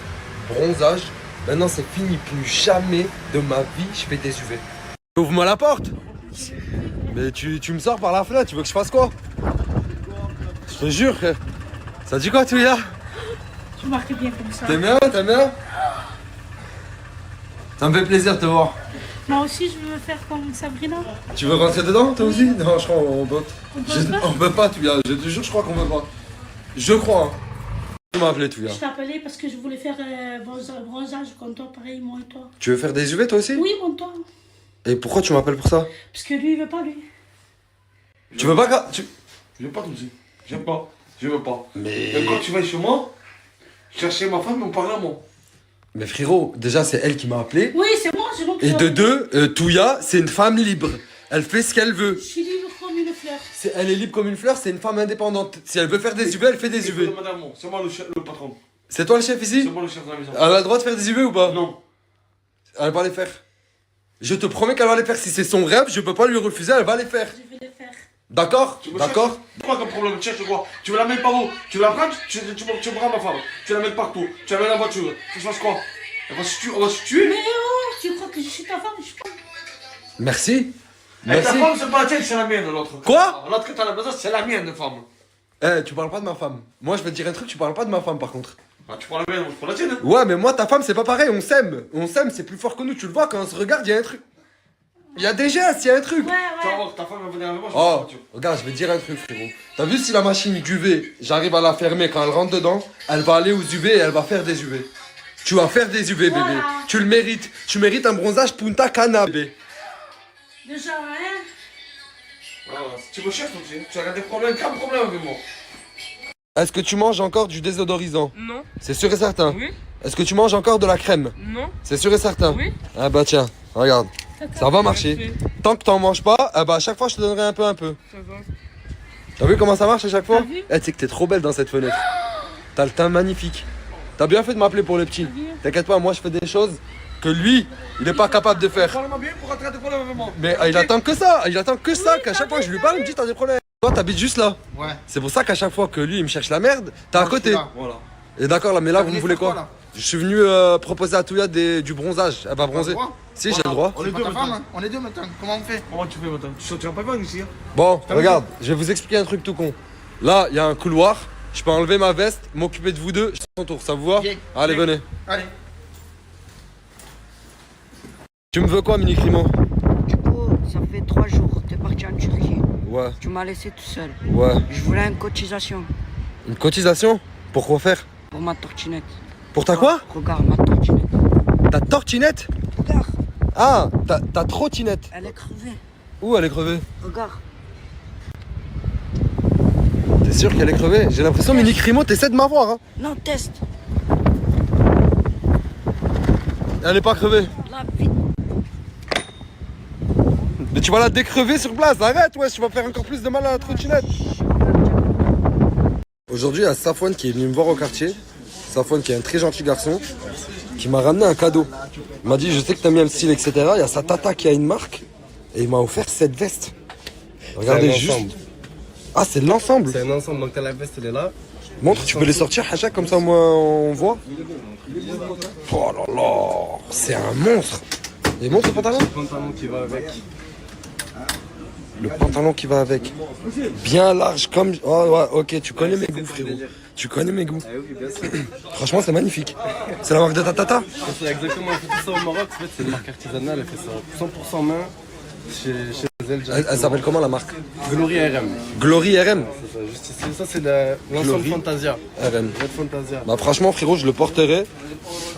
bronzage. Maintenant, c'est fini. Plus jamais de ma vie, je fais des UV. Ouvre-moi la porte. Mais tu me sors par la fenêtre, tu veux que je fasse quoi? Je te jure, frère. Ça dit quoi, Touya? Tu marques bien comme ça. T'aimes bien? T'aimes bien? Ça me fait plaisir de te voir. Moi aussi, je veux faire comme Sabrina. Tu veux rentrer dedans, toi aussi? Non, je crois qu'on peut. On peut pas, Touya. Je te jure, je crois qu'on peut pas. Je crois, hein. Tu m'as appelé, Touya. Je t'ai appelé parce que je voulais faire bronzage comme toi, pareil, moi et toi. Tu veux faire des UV, toi aussi? Oui, comme toi. Et pourquoi tu m'appelles pour ça? Parce que lui, il veut pas, lui. Tu veux pas Je veux pas, Touzi. J'aime pas. Je veux pas. Mais... Et quand tu vas chez moi, chercher ma femme et on parle à moi. Mais frérot, déjà, c'est elle qui m'a appelé. Oui, c'est moi, je Et de 2, Touya, c'est une femme libre. Elle fait ce qu'elle veut. Je suis libre comme une fleur. Elle est libre comme une fleur, c'est une femme indépendante. Si elle veut faire des UV, elle fait des UV. Madame, c'est moi le patron. C'est toi le chef ici? C'est moi le chef de la maison. Elle a le droit de faire des UV ou pas? Non. Elle va les faire. Je te promets qu'elle va les faire. Si c'est son rêve, je peux pas lui refuser, elle va les faire. Je vais les faire. D'accord? D'accord? Quoi comme problème? Cherche quoi? Tu veux la mettre par où? Tu veux la prendre? Tu prends ma femme. Tu la mets partout. Tu la mets dans la voiture. Tu fasses quoi? On va se tuer. Mais oh, tu crois que je suis ta femme? Je suis pas... Merci. Et Merci. ta femme, c'est pas la tienne, c'est la mienne, l'autre. Quoi? L'autre que t'as à la maison, c'est la mienne, femme. Eh, tu parles pas de ma femme. Moi, je vais te dire un truc, tu parles pas de ma femme par contre. Ah, tu prends la mienne, moi je prends la tienne. Hein. Ouais, mais moi, ta femme, c'est pas pareil, on s'aime. On s'aime, c'est plus fort que nous. Tu le vois, quand on se regarde, il y a un truc. Il y a des gestes, il y a un truc. Tu vas voir, ta femme va venir avec moi, je Oh, prends la voiture. regarde, je vais te dire un truc, frérot. T'as vu si la machine d'UV, j'arrive à la fermer quand elle rentre dedans, elle va aller aux UV et elle va faire des UV. Tu vas faire des UV, bébé. Tu le mérites. Tu mérites un bronzage Punta Cana, bébé. Déjà, hein? Voilà, si tu me cherches, tu as des problèmes, quel problème avec moi? Est-ce que tu manges encore du désodorisant? Non. C'est sûr et certain. Oui. Est-ce que tu manges encore de la crème? Non. C'est sûr et certain. Oui. Ah bah tiens, regarde. Ça va marcher. Tant que t'en manges pas, ah bah à chaque fois je te donnerai un peu. Ça va. T'as vu comment ça marche à chaque fois? T'as vu? Eh, tu sais que t'es trop belle dans cette fenêtre. T'as le teint magnifique. T'as bien fait de m'appeler pour le petit. T'inquiète pas, moi je fais des choses que lui, il est pas capable de faire. Parle-moi bien pour rentrer des problèmes avec moi. Mais il attend que ça, qu'à chaque fois que je lui parle, il me dit t'as des problèmes. Toi t'habites juste là. Ouais. C'est pour ça qu'à chaque fois que lui il me cherche la merde, t'es à côté. Voilà. Et d'accord là, mais là T'as vous me voulu voulez faire quoi, quoi? là? Je suis venu proposer à Touya du bronzage. Elle va bronzer. droit? Si, j'ai le droit. On est deux maintenant. Hein. On est deux maintenant. Comment on fait? Comment tu fais maintenant? Tu vas pas venir ici. Hein. Bon, regarde, je vais vous expliquer un truc tout con. Là, il y a un couloir. Je peux enlever ma veste, m'occuper de vous deux. Je suis à ton tour, ça vous va? Allez, venez. Allez. Tu me veux quoi, Mini Crimo? Du coup, ça fait 3 jours, t'es parti en Turquie. Ouais. Tu m'as laissé tout seul. Ouais. Je voulais une cotisation Une cotisation? Pour quoi faire? pour ma tortinette. Pour ta quoi? Regarde ma tortinette. Ta tortinette? Regarde, Ah, ta trottinette. elle est crevée. Où elle est crevée? Regarde. T'es sûr qu'elle est crevée? J'ai l'impression, Mini Crimo, t'essaies de m'avoir, hein. Non, teste. Elle est pas crevée. Là, vite. Mais tu vas la décrever sur place, arrête, ouais, tu vas faire encore plus de mal à la trottinette. Aujourd'hui, il y a Safwan qui est venu me voir au quartier. Safwan qui est un très gentil garçon, qui m'a ramené un cadeau. Il m'a dit, je sais que t'aimes bien le style, etc. Il y a sa tata qui a une marque, et il m'a offert cette veste. Regardez juste. Ah, c'est l'ensemble. C'est un ensemble, donc t'as la veste, elle est là. Montre, tu peux les sortir, Hacha, comme ça au moins on voit. Oh là là, c'est un monstre. Et montre le pantalon. Le pantalon qui va avec. Le pantalon qui va avec. Bien large comme... Oh ouais, ok, tu connais mes goûts, frérot. Tu connais mes goûts. Ah oui, bien sûr. Franchement, c'est magnifique. C'est la marque de ta tata? C'est exactement, elle fait tout ça au Maroc. En fait, c'est une marque artisanale, elle fait ça 100% main chez elle. Elle s'appelle comment la marque? Glory RM. Glory RM? C'est ça, juste ici. Ça, c'est l'ensemble Glory Fantasia. RM. Red Fantasia. Bah franchement, frérot, je le porterai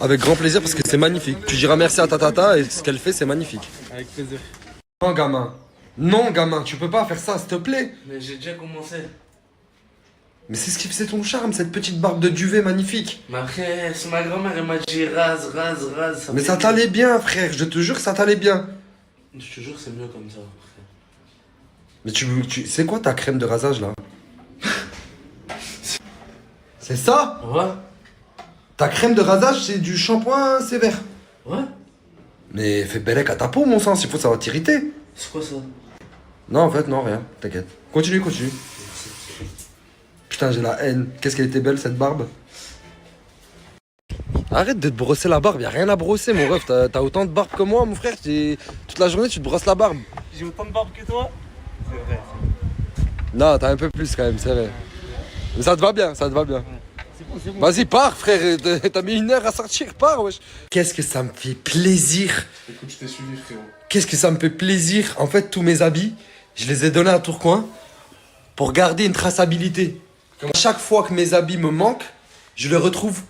avec grand plaisir parce que c'est magnifique. Tu diras merci à ta tata et ce qu'elle fait, c'est magnifique. Avec plaisir. Non, gamin. Non, gamin, tu peux pas faire ça, s'il te plaît. Mais j'ai déjà commencé. Mais c'est ce qui faisait ton charme, cette petite barbe de duvet magnifique. Mais après, c'est ma grand-mère, elle m'a dit rase. Mais ça t'allait bien, frère, je te jure que ça t'allait bien. Je te jure, c'est mieux comme ça, frère. Mais c'est quoi ta crème de rasage, là? C'est ça? Ouais. Ta crème de rasage, c'est du shampoing sévère. Ouais. Mais fais bellec à ta peau, mon sens, il faut ça va t'irriter. C'est quoi ça? Non, en fait, non, rien, t'inquiète. Continue. Putain, j'ai la haine. Qu'est-ce qu'elle était belle, cette barbe. Arrête de te brosser la barbe, y'a rien à brosser, mon ref. T'as autant de barbe que moi, mon frère. Toute la journée, tu te brosses la barbe. J'ai autant de barbe que toi? C'est vrai. Non, t'as un peu plus quand même, c'est vrai. Mais ça te va bien. Vas-y, pars, frère. T'as mis 1 heure à sortir, pars, wesh. Qu'est-ce que ça me fait plaisir. Écoute, je t'ai suivi, frérot. Qu'est-ce que ça me fait plaisir. En fait, tous mes habits, je les ai donnés à Tourcoing pour garder une traçabilité. Comme chaque fois que mes habits me manquent, je les retrouve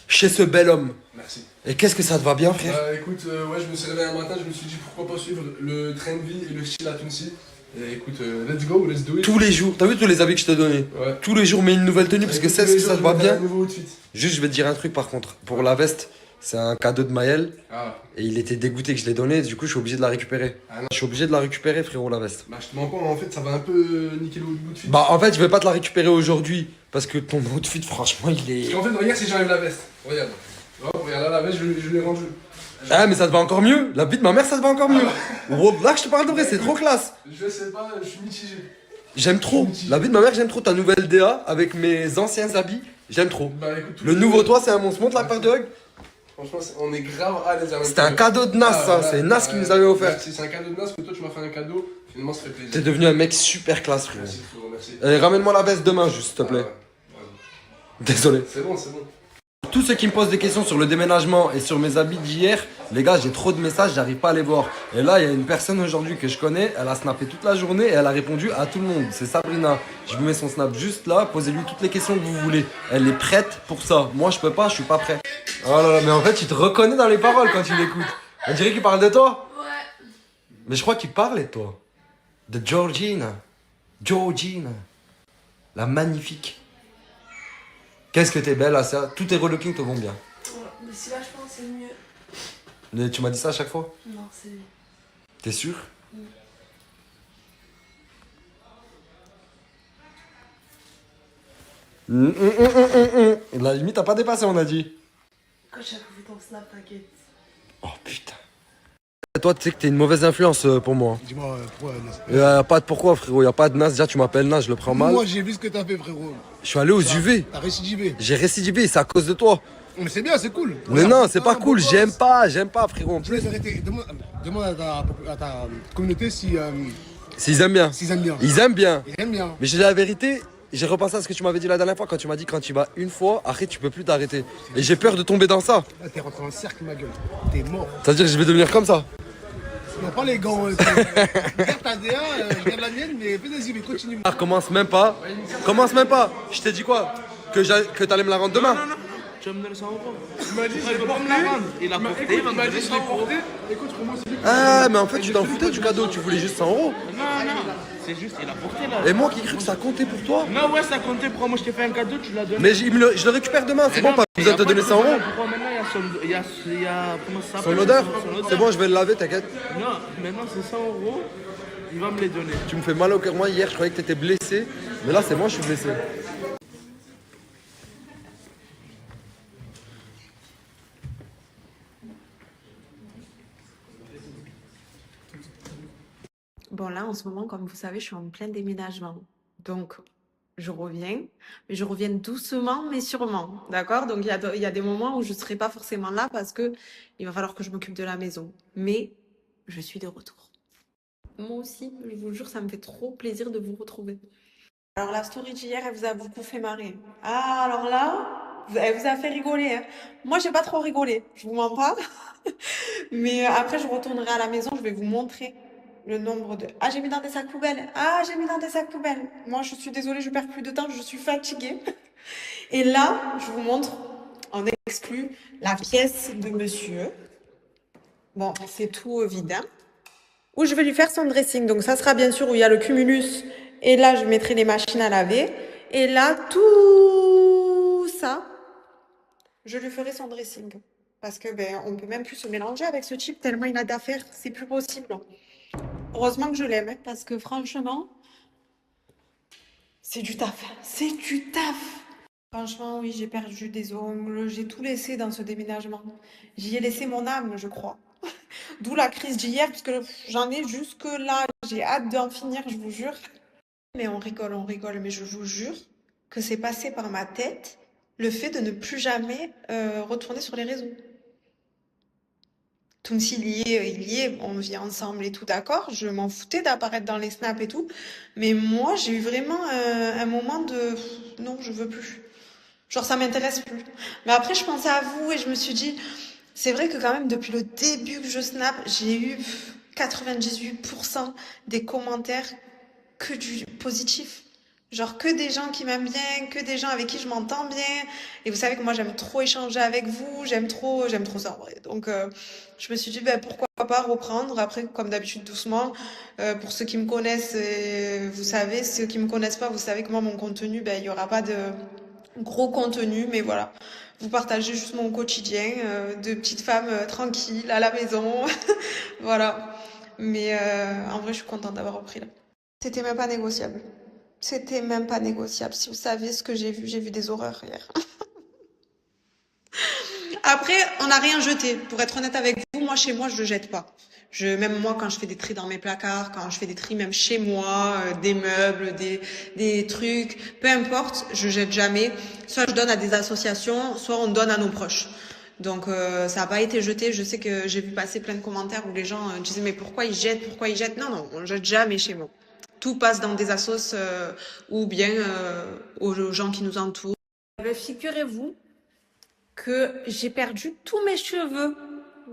chez ce bel homme. Merci. Et qu'est-ce que ça te va bien, frère? Écoute, ouais, je me suis réveillé un matin, je me suis dit pourquoi pas suivre le train de vie et le style à Tunisi. Et écoute, let's go, let's do it. Tous les jours, t'as vu tous les habits que je t'ai donnés? Ouais. Tous les jours, mets une nouvelle tenue parce que c'est ce que ça te va bien. Un nouveau outfit. Juste, je vais te dire un truc par contre. Pour la veste, C'est un cadeau de Maël. Ah. Et il était dégoûté que je l'ai donné, du coup je suis obligé de la récupérer. Ah non. Je suis obligé de la récupérer, frérot, la veste. Bah, je te mens pas, en fait, ça va un peu niquer le bout de fil. Bah, en fait, je vais pas te la récupérer aujourd'hui. Parce que ton outfit, franchement, il est. Parce qu'en fait, regarde si j'enlève la veste. Regarde. Hop, regarde là, la veste, je l'ai rendue. Ah, mais ça te va encore mieux. La vie de ma mère, ça te va encore mieux. Là, je te parle de vrai, c'est trop classe. Je sais pas, je suis mitigé. J'aime trop. La vie de ma mère, j'aime trop. Ta nouvelle DA avec mes anciens habits, j'aime trop. Bah, écoute, Le nouveau toi, c'est un monstre. Montre la paire de hug. Franchement, on est grave à l'aise avec. C'était un cadeau de Nas, ça. C'est Nas qui nous avait offert. C'est un cadeau de Nas que toi, tu m'as fait un cadeau. Finalement, ça fait plaisir. T'es devenu un mec super classe, frérot. Merci, frérot, merci. Ramène-moi la veste demain, juste, s'il te plaît. Désolé. C'est bon, c'est bon. Tous ceux qui me posent des questions sur le déménagement et sur mes habits d'hier, les gars, j'ai trop de messages, j'arrive pas à les voir. Et là, il y a une personne aujourd'hui que je connais, elle a snappé toute la journée et elle a répondu à tout le monde. C'est Sabrina. Je vous mets son snap juste là, posez-lui toutes les questions que vous voulez. Elle est prête pour ça. Moi, je peux pas, je suis pas prêt. Oh là là, mais en fait, tu te reconnais dans les paroles quand tu l'écoutes. On dirait qu'il parle de toi. Ouais. Mais je crois qu'il parlait de toi. De Georgina. Georgina. La magnifique. Qu'est-ce que t'es belle, Asia. Tous tes relooking te vont bien. Ouais, mais si là, je pense que c'est mieux. Mais tu m'as dit ça à chaque fois? Non, c'est. T'es sûr? La limite, t'as pas dépassé, on a dit. Quand j'ai trouvé ton snap, t'inquiète. Oh putain. Toi, tu sais que t'es une mauvaise influence pour moi. Dis-moi, pourquoi Pas de pourquoi, frérot. Y'a pas de Nas. Déjà, tu m'appelles Nas, je le prends mal. Moi, j'ai vu ce que t'as fait, frérot. Je suis allé aux UV. T'as récidivé. J'ai récidivé, c'est à cause de toi. Mais c'est bien, c'est cool. Mais non, c'est pas cool. J'aime pas, frérot. En Je laisse arrêter. Demande à ta communauté si. S'ils aiment bien. S'ils aiment bien. Ils aiment bien. Ils aiment bien. Mais je dis la vérité, j'ai repensé à ce que tu m'avais dit la dernière fois quand tu m'as dit quand tu vas une fois, après tu peux plus t'arrêter. Et j'ai peur de tomber dans ça. Là, t'es rentré dans le cercle, ma gueule. T'es mort. C'est-à-dire que je vais devenir comme ça. Non, pas les gants. Regarde ta DA, je regarde la mienne, mais fais des yeux, mais continue. Ah, commence même pas. Commence même pas. Je t'ai dit quoi? Que t'allais me la rendre demain. Tu vas me donner 100 euros. Il m'a dit, Il veut pas me la rendre. Il a porté, il va me donner 100 euros. Écoute, moi, c'est lui. Ah, mais en fait, tu t'en foutais du cadeau. Tu voulais juste 100 euros. Non, c'est juste, il a porté là. Et moi qui cru que ça comptait pour toi. Non, ouais, ça comptait pour moi. Je t'ai fait un cadeau, tu l'as donné. Mais je le récupère demain. C'est bon, pas besoin de te donner 100 euros. Pourquoi maintenant il y a comment ça Son s'appelle? odeur. C'est bon, je vais le laver, t'inquiète. Non, maintenant c'est 100 euros. Il va me les donner. Tu me fais mal au cœur. Moi, hier, je croyais que t'étais blessé. Mais là, c'est moi, je suis blessé. Bon, là, en ce moment, comme vous savez, je suis en plein déménagement. Donc, je reviens, mais je reviens doucement, mais sûrement. D'accord? Donc, il y a des moments où je ne serai pas forcément là parce que il va falloir que je m'occupe de la maison. Mais je suis de retour. Moi aussi, je vous jure, ça me fait trop plaisir de vous retrouver. Alors, la story d'hier, elle vous a beaucoup fait marrer. Ah, alors là, elle vous a fait rigoler, hein. Moi, j'ai pas trop rigolé, je vous mens pas. Mais après, je retournerai à la maison, je vais vous montrer le nombre de... Ah, j'ai mis dans des sacs poubelles. Ah, j'ai mis dans des sacs poubelles. Moi, je suis désolée, je perds plus de temps, je suis fatiguée. Et là, je vous montre en exclu la pièce de monsieur. Bon, c'est tout vide, hein. Où je vais lui faire son dressing. Donc, ça sera bien sûr où il y a le cumulus. Et là, je mettrai les machines à laver. Et là, tout ça, je lui ferai son dressing. Parce que, on peut même plus se mélanger avec ce type tellement il a d'affaires. C'est plus possible. Heureusement que je l'aime, hein, parce que franchement, c'est du taf. C'est du taf. Franchement, oui, j'ai perdu des ongles. J'ai tout laissé dans ce déménagement. J'y ai laissé mon âme, je crois. D'où la crise d'hier, parce que j'en ai jusque là. J'ai hâte d'en finir, je vous jure. Mais on rigole, mais je vous jure que c'est passé par ma tête le fait de ne plus jamais retourner sur les réseaux. Tounsi, il y est, on vit ensemble et tout, d'accord. Je m'en foutais d'apparaître dans les snaps et tout. Mais moi, j'ai eu vraiment un moment de... Non, je veux plus. Genre, ça m'intéresse plus. Mais après, je pensais à vous et je me suis dit... C'est vrai que quand même, depuis le début que je snap, j'ai eu 98% des commentaires que du positif. Genre que des gens qui m'aiment bien, que des gens avec qui je m'entends bien. Et vous savez que moi, j'aime trop échanger avec vous. J'aime trop ça, en vrai. Donc, je me suis dit, pourquoi pas reprendre. Après, comme d'habitude, doucement. Pour ceux qui me connaissent, vous savez. Ceux qui me connaissent pas, vous savez que moi, mon contenu, il y aura pas de gros contenu, mais voilà. Vous partagez juste mon quotidien de petite femme tranquille à la maison. Voilà. Mais en vrai, je suis contente d'avoir repris là. C'était même pas négociable. C'était même pas négociable. Si vous saviez ce que j'ai vu des horreurs hier. Après, on n'a rien jeté. Pour être honnête avec vous, moi, chez moi, je le jette pas. Même moi, quand je fais des tris dans mes placards, quand je fais des tris même chez moi, des meubles, des trucs, peu importe, je jette jamais. Soit je donne à des associations, soit on donne à nos proches. Donc, ça n'a pas été jeté. Je sais que j'ai vu passer plein de commentaires où les gens disaient mais pourquoi ils jettent, pourquoi ils jettent. Non, non, on jette jamais chez moi. Tout passe dans des assos ou bien aux gens qui nous entourent. Figurez-vous que j'ai perdu tous mes cheveux.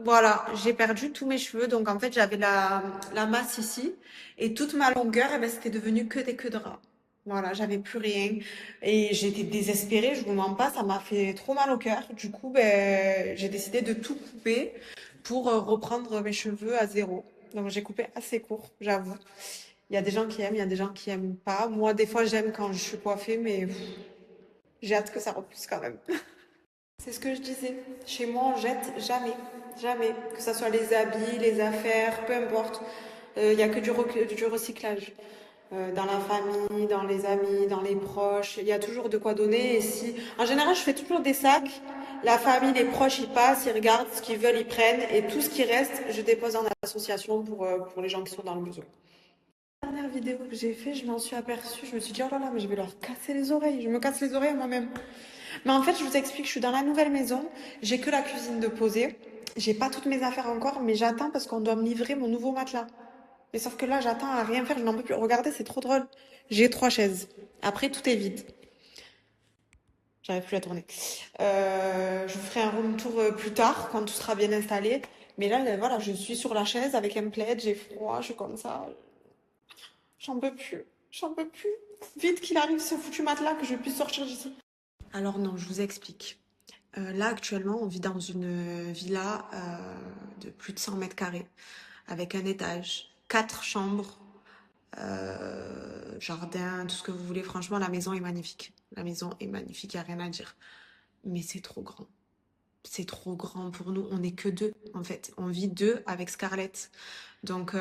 Voilà, j'ai perdu tous mes cheveux. Donc en fait, j'avais la masse ici et toute ma longueur, eh ben, c'était devenu que des queues de rat. Voilà, j'avais plus rien et j'étais désespérée, je vous mens pas, ça m'a fait trop mal au cœur. Du coup, ben, j'ai décidé de tout couper pour reprendre mes cheveux à zéro. Donc j'ai coupé assez court, j'avoue. Il y a des gens qui aiment, il y a des gens qui aiment pas. Moi, des fois, j'aime quand je suis coiffée, mais j'ai hâte que ça repousse quand même. C'est ce que je disais. Chez moi, on jette jamais. Jamais. Que ce soit les habits, les affaires, peu importe. Il n'y a que du recyclage. Dans la famille, dans les amis, dans les proches. Il y a toujours de quoi donner. Et si... En général, je fais toujours des sacs. La famille, les proches, ils passent, ils regardent ce qu'ils veulent, ils prennent. Et tout ce qui reste, je dépose en association pour les gens qui sont dans le besoin. La dernière vidéo que j'ai fait, je m'en suis aperçue. Je me suis dit, oh là là, mais je vais leur casser les oreilles. Je me casse les oreilles moi-même. Mais en fait, je vous explique, je suis dans la nouvelle maison. J'ai que la cuisine de poser. J'ai pas toutes mes affaires encore, mais j'attends parce qu'on doit me livrer mon nouveau matelas. Et sauf que là, j'attends à rien faire, je n'en peux plus. Regardez, c'est trop drôle. J'ai 3 chaises. Après, tout est vide. J'arrive plus à tourner. Je vous ferai un room tour plus tard, quand tout sera bien installé. Mais là, voilà, je suis sur la chaise avec un plaid, j'ai froid, je suis comme ça. J'en peux plus. J'en peux plus. Vite qu'il arrive ce foutu matelas, que je puisse sortir d'ici. Alors non, je vous explique. Là, actuellement, on vit dans une villa de plus de 100 mètres carrés, avec un étage, 4 chambres, jardin, tout ce que vous voulez. Franchement, la maison est magnifique. La maison est magnifique, il n'y a rien à dire. Mais c'est trop grand. C'est trop grand pour nous. On n'est que 2, en fait. On vit 2 avec Scarlett. Donc,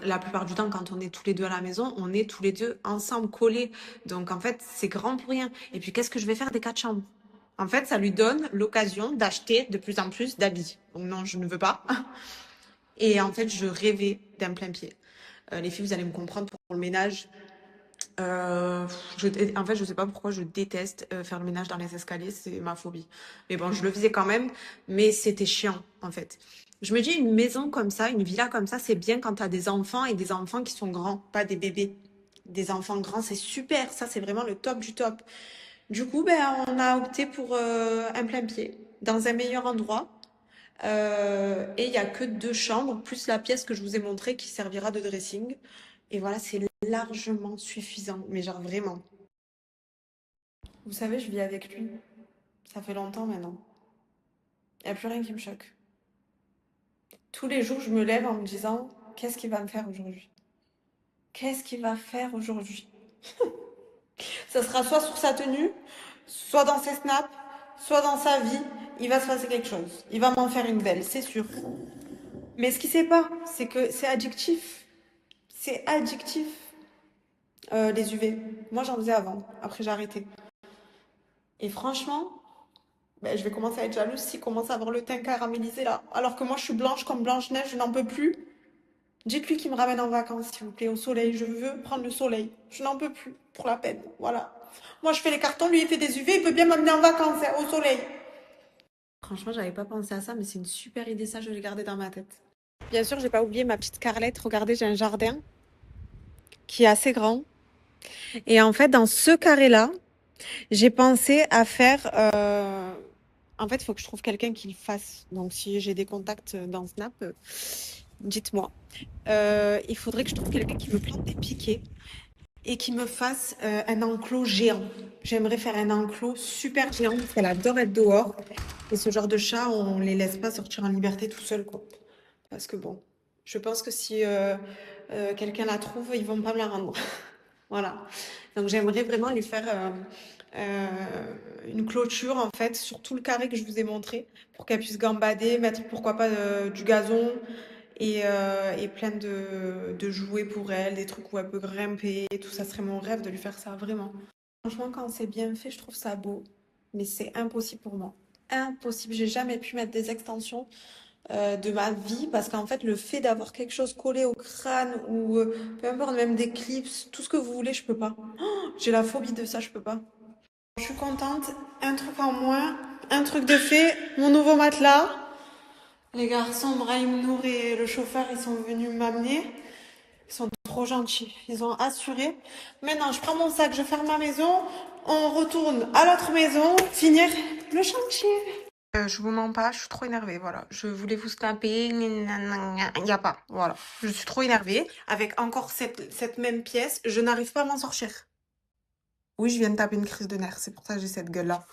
la plupart du temps, quand on est tous les 2 à la maison, on est tous les 2 ensemble, collés. Donc, en fait, c'est grand pour rien. Et puis, qu'est-ce que je vais faire des 4 chambres? En fait, ça lui donne l'occasion d'acheter de plus en plus d'habits. Donc, non, je ne veux pas. Et en fait, je rêvais d'un plein pied. Les filles, vous allez me comprendre pour le ménage. En fait, je sais pas pourquoi je déteste faire le ménage dans les escaliers, c'est ma phobie. Mais bon, je le faisais quand même, mais c'était chiant en fait. Je me dis, une maison comme ça, une villa comme ça, c'est bien quand tu as des enfants et des enfants qui sont grands, pas des bébés. Des enfants grands, c'est super, ça c'est vraiment le top du top. Du coup, ben, on a opté pour un plein pied, dans un meilleur endroit. Et il n'y a que 2 chambres, plus la pièce que je vous ai montrée qui servira de dressing. Et voilà, c'est largement suffisant, mais genre vraiment. Vous savez, je vis avec lui. Ça fait longtemps maintenant. Il n'y a plus rien qui me choque. Tous les jours, je me lève en me disant, qu'est-ce qu'il va me faire aujourd'hui? Qu'est-ce qu'il va faire aujourd'hui? Ça sera soit sur sa tenue, soit dans ses snaps, soit dans sa vie. Il va se passer quelque chose. Il va m'en faire une belle, c'est sûr. Mais ce qu'il sait pas, c'est que c'est addictif. C'est addictif. Les UV. Moi, j'en faisais avant. Après, j'ai arrêté. Et franchement, ben, je vais commencer à être jalouse s'il commence à avoir le teint caramélisé là. Alors que moi, je suis blanche comme Blanche-Neige, je n'en peux plus. Dites-lui qu'il me ramène en vacances, s'il vous plaît, au soleil. Je veux prendre le soleil. Je n'en peux plus, pour la peine. Voilà. Moi, je fais les cartons, lui, il fait des UV, il peut bien m'amener en vacances, hein, au soleil. Franchement, j'avais pas pensé à ça, mais c'est une super idée, ça, je vais le garder dans ma tête. Bien sûr, j'ai pas oublié ma petite Scarlett. Regardez, j'ai un jardin qui est assez grand. Et en fait, dans ce carré-là, j'ai pensé à faire... En fait, il faut que je trouve quelqu'un qui le fasse. Donc, si j'ai des contacts dans Snap, dites-moi. Il faudrait que je trouve quelqu'un qui me plante des piquets et qui me fasse un enclos géant. J'aimerais faire un enclos super géant parce qu'elle adore être dehors. Et ce genre de chat, on les laisse pas sortir en liberté tout seul, quoi. Parce que bon, je pense que si quelqu'un la trouve, ils vont pas me la rendre. Voilà. Donc j'aimerais vraiment lui faire une clôture en fait sur tout le carré que je vous ai montré pour qu'elle puisse gambader, mettre pourquoi pas du gazon et plein de jouets pour elle, des trucs où elle peut grimper, tout ça serait mon rêve de lui faire ça, vraiment. Franchement, quand c'est bien fait, je trouve ça beau, mais c'est impossible pour moi. Impossible, j'ai jamais pu mettre des extensions de ma vie parce qu'en fait, le fait d'avoir quelque chose collé au crâne ou peu importe, même des clips, tout ce que vous voulez, je peux pas. Oh, j'ai la phobie de ça, je peux pas. Je suis contente, un truc en moins, un truc de fait, mon nouveau matelas. Les garçons, Brahim Nour et le chauffeur, ils sont venus m'amener. Ils sont trop gentils, ils ont assuré. Maintenant, je prends mon sac, je ferme ma maison, on retourne à l'autre maison, finir le chantier. Je vous mens pas, je suis trop énervée, voilà. Je voulais vous snapper, il n'y a pas, voilà. Je suis trop énervée. Avec encore cette même pièce, je n'arrive pas à m'en sortir. Oui, je viens de taper une crise de nerfs, c'est pour ça que j'ai cette gueule-là.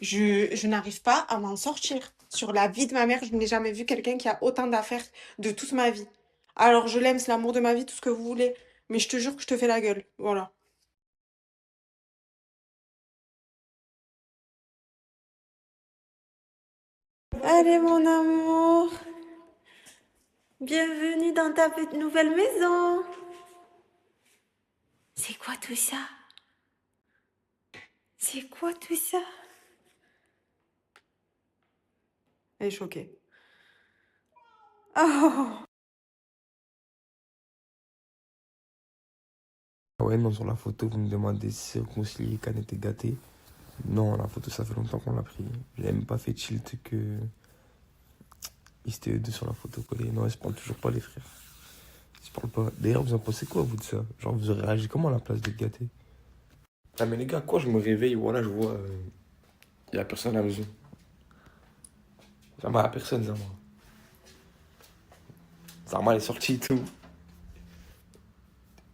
Je n'arrive pas à m'en sortir. Sur la vie de ma mère, je n'ai jamais vu quelqu'un qui a autant d'affaires de toute ma vie. Alors, je l'aime, c'est l'amour de ma vie, tout ce que vous voulez. Mais je te jure que je te fais la gueule, voilà. Allez, mon amour. Bienvenue dans ta nouvelle maison. C'est quoi tout ça? C'est quoi tout ça? Elle est choquée. Oh! Ouais, non, sur la photo, vous me demandez si c'est réconcilié, Canette et gâté. Non, la photo, ça fait longtemps qu'on l'a pris. J'ai même pas fait tilt que. Ils étaient eux deux sur la photo collée. Non, ils se parlent toujours pas, les frères. Ils se parlent pas. D'ailleurs, vous en pensez quoi, vous, de ça? Genre, vous aurez réagi comment à la place d'être gâté? Ah, mais les gars, quoi, je me réveille, voilà, je vois. Y a personne à la maison. Zama, y'a personne, Zama. Zama, elle est sortie et tout.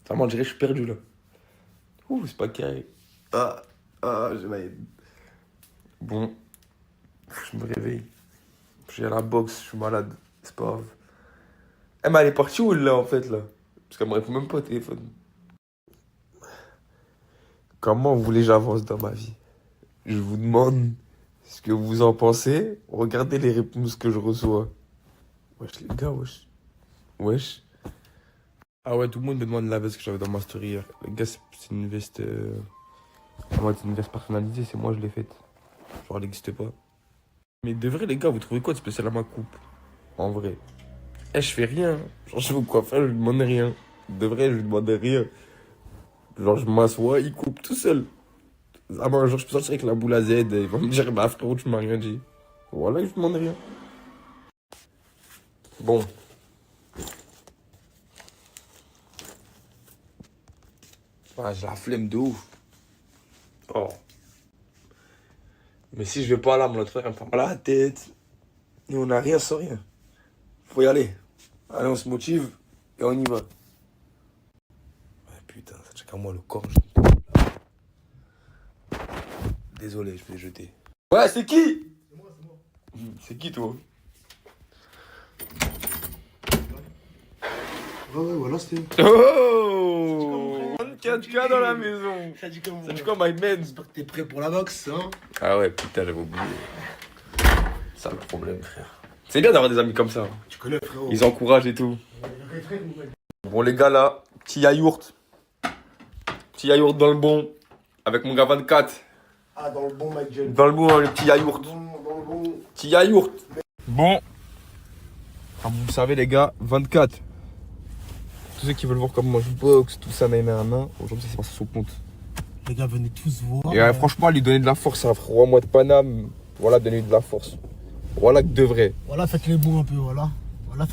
Zama, on dirait que je suis perdu, là. Ouh, c'est pas carré. J'ai la haine. Bon, je me réveille. J'ai la boxe, je suis malade. C'est pas grave. Eh, mais elle est partie où, là, en fait, là? Parce qu'elle me répond même pas au téléphone. Comment vous voulez que j'avance dans ma vie? Je vous demande ce que vous en pensez. Regardez les réponses que je reçois. Wesh, les gars, wesh. Wesh. Ah ouais, tout le monde me demande la veste que j'avais dans ma story hier. Les gars, c'est une veste... Moi, c'est une veste personnalisée, c'est moi, je l'ai faite. Genre, elle n'existe pas. Mais de vrai, les gars, vous trouvez quoi de spécial à ma coupe? En vrai. Eh, je fais rien. Genre, je sais pas quoi faire, je lui demande rien. De vrai, je lui demande rien. Genre, je m'assois, il coupe tout seul. Ah ben, genre, je peux sortir avec la boule à Z, il va me dire, bah frérot, tu m'as rien dit. Voilà, je lui demande rien. Bon. Ah, j'ai la flemme de ouf. Oh. Mais si je vais pas là, mon autre frère, il me prend la tête. Et on n'a rien sans rien. Faut y aller. Allez, on se motive et on y va. Ouais, putain, ça check à moi le corps. Désolé, je vais jeter. Ouais, c'est qui? C'est moi. C'est qui, toi? Ouais, voilà, c'était. Oh! 24K dans la maison. Ça dit comme Ça dit quoi, my man? J'espère que t'es prêt pour la boxe, hein? Ah ouais, putain, j'avais oublié. C'est ça le problème, frère. C'est bien d'avoir des amis comme ça. Tu connais, frérot. Ils encouragent et tout. Bon, les gars, là, petit yaourt. Petit yaourt dans le bon. Avec mon gars 24. Ah, dans le bon, Mike John. Dans le bon, le petit yaourt. Dans le bon. Petit yaourt. Bon. Comme vous savez, les gars, 24. Tous ceux qui veulent voir comment je boxe, tout ça, nanana. Aujourd'hui, c'est passé sur son compte. Les gars, venez tous voir. Et franchement, lui donner de la force, un frérot à moi de Paname. Voilà, donner de la force. Voilà que de vrai. Voilà, faites les bons un peu, voilà.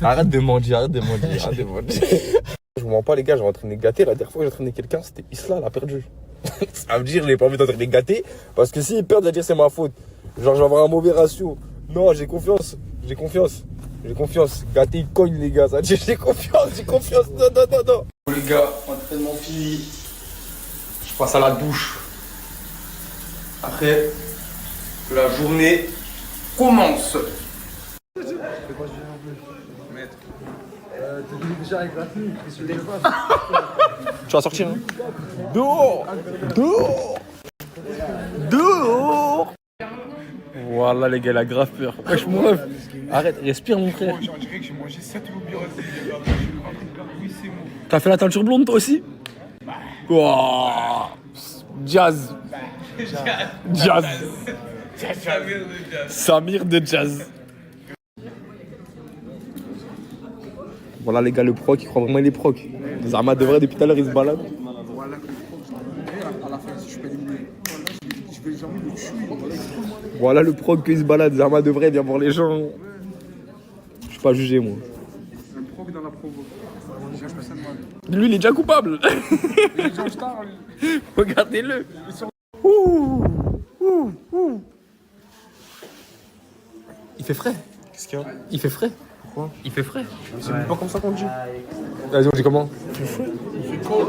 Arrête de mendier, arrête de mendier, arrête de mendier. Je vous mens pas, les gars, j'ai entraîné gâté. La dernière fois que j'ai entraîné quelqu'un, c'était Isla, elle a perdu. Ça veut dire, j'ai pas envie d'entraîner gâté. Parce que s'il perd, ça veut dire c'est ma faute. Genre, je vais avoir un mauvais ratio. Non, j'ai confiance. J'ai confiance. J'ai confiance. Gâté, il cogne, les gars. Ça veut dire, j'ai confiance. Non. Bon, les gars, entraînement fini. Je passe à la douche. Après, que la journée commence. Tu vas sortir, hein? Dehors. Wallah, les gars, il a grave peur. Wesh, mon ref. Arrête, respire, mon frère. On dirait que j'ai mangé 7 loubiras. Oui, c'est bon. T'as fait la teinture blonde, toi aussi? Wow. Jazz. Jazz. Samir de Jazz. Voilà, les gars, le proc, il croit vraiment il est proc. Zama de vrai, depuis tout à l'heure, il se balade. Voilà le proc qui se balade, Zama de vrai, viens voir les gens. Je suis pas jugé, moi. Un proc dans la provo. Lui, il est déjà coupable. Il est déjà en star, lui. Regardez-le. Il fait frais. Qu'est-ce qu'il y a? Il fait frais. Pourquoi? Il fait frais. C'est même pas comme ça qu'on dit. Vas-y, on dit comment? Il fait frais. Il fait cold.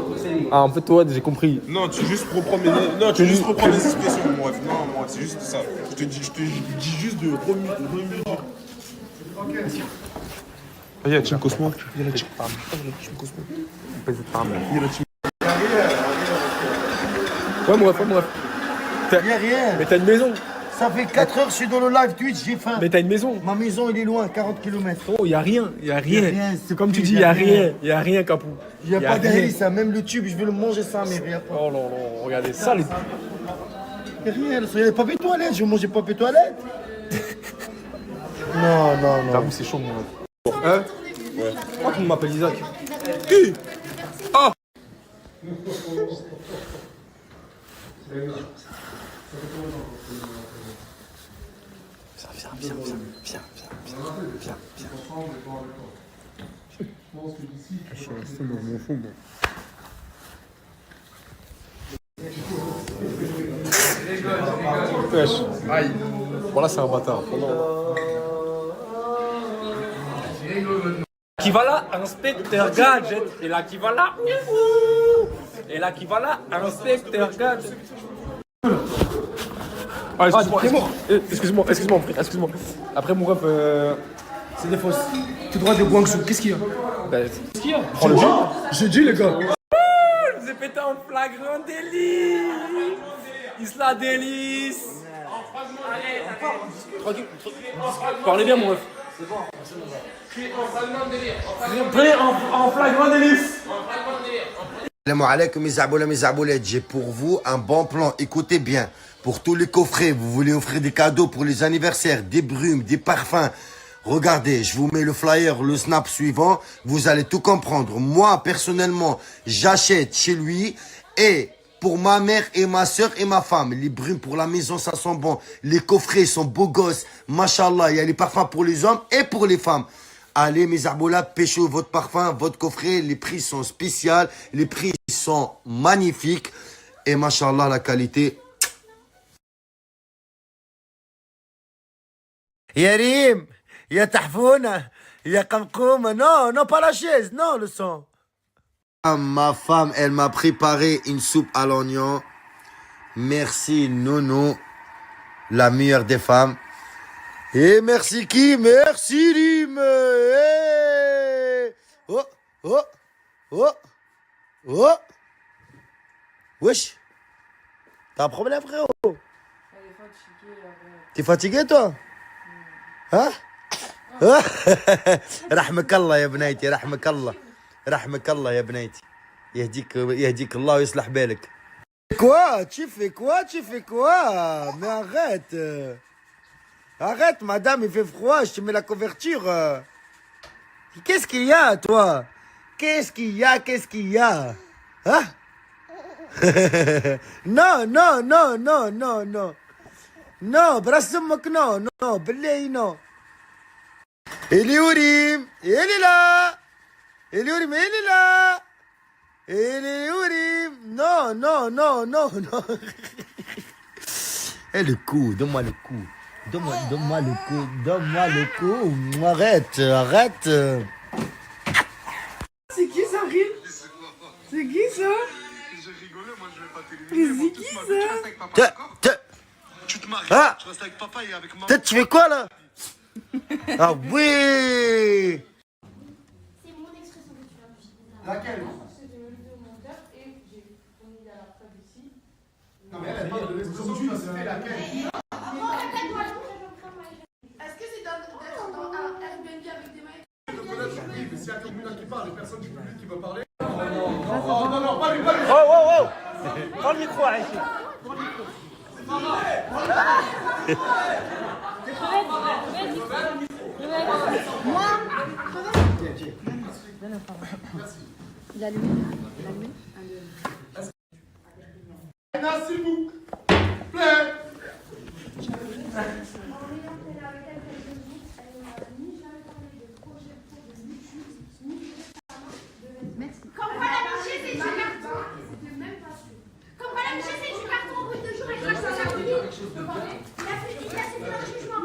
Ah, en fait, toi, j'ai compris. Non, tu juste reprends mes... Non, tu juste reprends les expressions, mon ref. Non, moi, c'est juste ça. Je te dis juste de remuer. Ah, il y a Team Cosmo. Il y a la Team Cosmo. Il y a la Team... Ouais, mon ref, ouais, mon ref. Y'a rien. Mais t'as une maison. Ça fait 4 heures, je suis dans le live Twitch, j'ai faim. Mais t'as une maison. Ma maison, elle est loin, 40 km. Oh, y'a rien. Y'a rien. rien, C'est comme tu dis, y'a rien. Y'a rien, Capou. Y'a pas d'hélice, ça. Même le tube, je vais le manger ça, mais rien pas. Oh non, non, regardez ça. Les... Y'a rien, il y a pas de toilette, je vais manger pas de toilette. Non, non, non. J'avoue, c'est chaud, mon ref. Hein? Ouais. Pourquoi tu m'appelles Isaac? Qui? Ah! Viens. Je suis resté dans mon fond, moi. Wesh. Aïe. Voilà, c'est un bâtard. Qui va là, inspecteur gadget. Et là, qui va là. Et là, qui va là, inspecteur gadget. Ah, excuse-moi, frère, excuse-moi. Après, mon ref, C'est des fausses. Tout droit de Guangzhou, qu'est-ce qu'il y a? Qu'est-ce qu'il y a? Prends le jeu. J'ai dit, les gars. Je vous ai pété en flagrant délit. Isla délice. Tranquille. Parlez bien, mon ref. C'est bon. Prêt en flagrant délice. Salam alaikum mes zaboulettes, j'ai pour vous un bon plan, écoutez bien. Pour tous les coffrets, vous voulez offrir des cadeaux pour les anniversaires, des brumes, des parfums. Regardez, je vous mets le flyer, le snap suivant, vous allez tout comprendre. Moi, personnellement, j'achète chez lui et pour ma mère et ma soeur et ma femme. Les brumes pour la maison, ça sent bon. Les coffrets sont beaux gosses, machallah. Il y a les parfums pour les hommes et pour les femmes. Allez, mes arboulas, pêchez votre parfum, votre coffret. Les prix sont spéciaux, les prix sont magnifiques. Et machallah, la qualité. Yarim, ya Tahfouna, ya Kamkoum. Non, non, pas la chaise, non, le son. Ma femme, elle m'a préparé une soupe à l'oignon. Merci, Nounou, la meilleure des femmes. Et merci qui? Merci, Rim. Oh, oh, oh, oh. Wesh. T'as un problème, frérot? T'es fatigué, toi? Hein? رحمك الله يا بنيتي رحمك الله رحمك الله يا بنيتي يهديك الله ويصلح بالك. Quoi? Tu fais quoi? Mais arrête madame, il fait froid, je te mets la couverture. Qu'est-ce qu'il y a, toi? Qu'est-ce qu'il y a? Hein? Non, برسمك non, بالله non. Eliorim, elle est là. Eliorim, non. Et le coup, donne-moi le coup. Donne-moi le coup. Arrête. C'est qui ça, Ril? C'est qui ça? J'ai rigolé, moi je vais pas Mais t'éliminer. c'est qui ça? Tu te maries, Ah. tu restes avec papa et avec maman. Peut-être tu fais quoi là? Ah oui. C'est mon expression que tu as. Laquelle? Non mais elle a pas de l'expression que tu fais laquelle? s'il y a quelqu'un qui parle, les personnes du public qui veulent parler. Oh, oh, oh. Prends le micro, Aïcha. Moi, il a allumé. S'il vous plaît. comme quoi l'amitié c'est du carton. Comme quoi l'amitié c'est du carton au bout de 2 jours et crache dans la rue. Il a fait un jugement.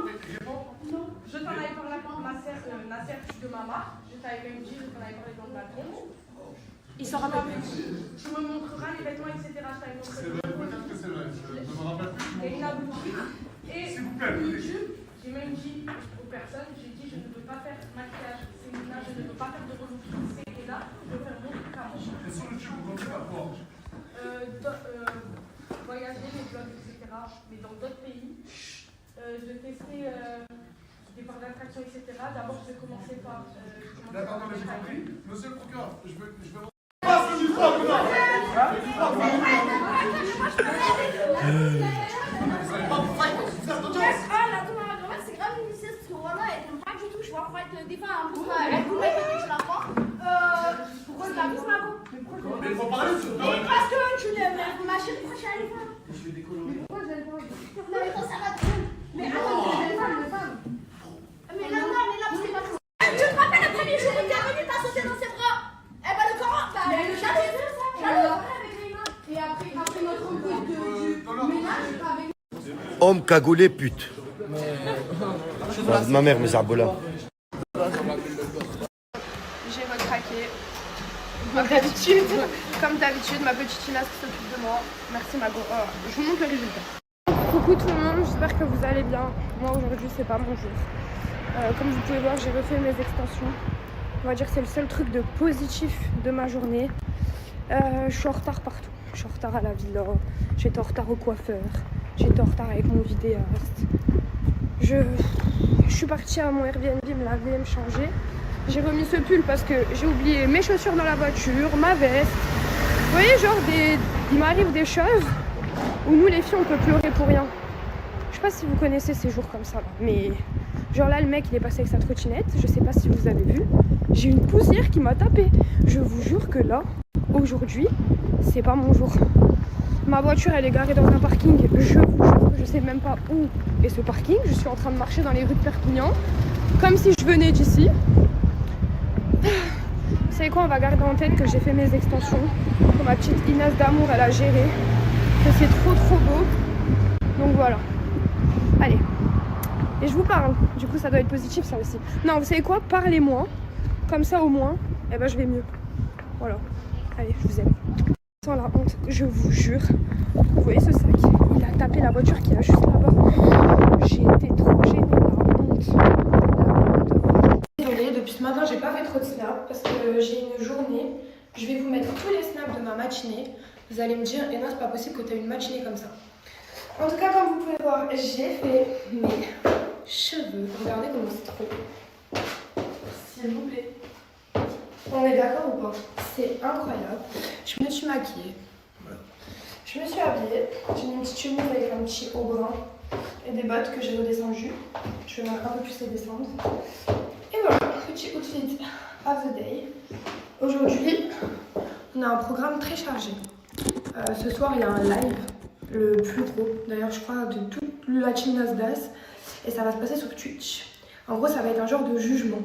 Non, je t'en avais parlé avec ma sœur, Nasser de Mama. Je t'avais même dit, je t'en avais parlé dans le balcon. Il s'en rappelle plus. Tu me montreras les vêtements, etc. Je t'avais montré. C'est vrai, peut-être que c'est vrai. Je ne me rappelle plus. Et il a bouti. Et s'il vous plaît, j'ai même dit aux personnes, j'ai dit je ne veux pas faire maquillage, c'est là, je ne veux pas faire de relooking, c'est là, je veux faire mon truc à moi. Et sur le tube, vous comptez pas quoi? Voyager, les blogs, etc. Mais dans d'autres pays, de tester des parcs d'attraction, etc. D'abord, je vais commencer par. D'accord, non, mais j'ai compris. Monsieur le procureur, je veux. Passe le micro, là. C'est grave initié parce que voilà, elle t'aime pas du tout. Je vois en fait, des fois, en plus, elle vous met que tu la vois. Pourquoi tu l'as vu, Mago? Mais il faut parler de mais parce que tu l'aimes, ma chérie, pourquoi je suis allée voir? Je vais décoller. Mais pourquoi je vais le voir? Non, mais quand ça va trop. Mais attends, je vais le voir, Mais là, non, mais là, c'est pas trop. Tu te rappelles le premier jour où t'es venu, t'as sauté dans ses bras? Eh ben, le Coran, bah, le chalet, et après notre embrouille du ménage, avec. Homme cagoulé, pute. Ma mère, mes arbolas. J'ai recraqué. Comme d'habitude, ma petite Inas qui s'occupe de moi. Merci Mago. Je vous montre le résultat. Coucou tout le monde, j'espère que vous allez bien. Moi aujourd'hui c'est pas mon jour. Comme vous pouvez voir, j'ai refait mes extensions. On va dire que c'est le seul truc de positif de ma journée. Je suis en retard partout. Je suis en retard à la villa, j'étais en retard au coiffeur, j'étais en retard avec mon vidéaste. Je suis partie à mon Airbnb me laver, me changer. J'ai remis ce pull parce que j'ai oublié mes chaussures dans la voiture, ma veste. Vous voyez, genre, il m'arrive des choses où nous les filles on peut pleurer pour rien. Je sais pas si vous connaissez ces jours comme ça, là. Mais genre là le mec il est passé avec sa trottinette, je sais pas si vous avez vu. J'ai une poussière qui m'a tapé. Je vous jure que là, aujourd'hui, c'est pas mon jour. Ma voiture elle est garée dans un parking, je vous jure que je sais même pas où est ce parking. Je suis en train de marcher dans les rues de Perpignan, comme si je venais d'ici. Vous savez quoi, on va garder en tête que j'ai fait mes extensions, que ma petite Inès d'amour elle a géré, que c'est trop beau. Donc voilà. Allez. Et je vous parle, du coup ça doit être positif ça aussi. Non, vous savez quoi, parlez-moi, comme ça au moins, eh ben je vais mieux. Voilà. Allez, je vous aime. Sans la honte, je vous jure. Vous voyez ce sac? Il a tapé la voiture qui est juste là-bas. J'ai été trop gênée, la honte. Désolée, depuis ce matin, j'ai pas fait trop de snaps parce que j'ai une journée. Je vais vous mettre tous les snaps de ma matinée. Vous allez me dire, et non, c'est pas possible que tu aies une matinée comme ça. En tout cas, comme vous pouvez voir, j'ai fait mes cheveux. Regardez comment c'est trop. S'il vous plaît. On est d'accord ou pas? C'est incroyable. Je me suis maquillée. Voilà. Je me suis habillée. J'ai mis une petite chemise avec un petit haut brun et des bottes que j'ai redescendues. Je vais un peu plus les descendre. Et voilà, petit outfit of the day. Aujourd'hui, on a un programme très chargé. Ce soir, il y a un live, le plus gros, d'ailleurs, je crois, de toute la team Nasdaq. Et ça va se passer sur Twitch. En gros, ça va être un genre de jugement.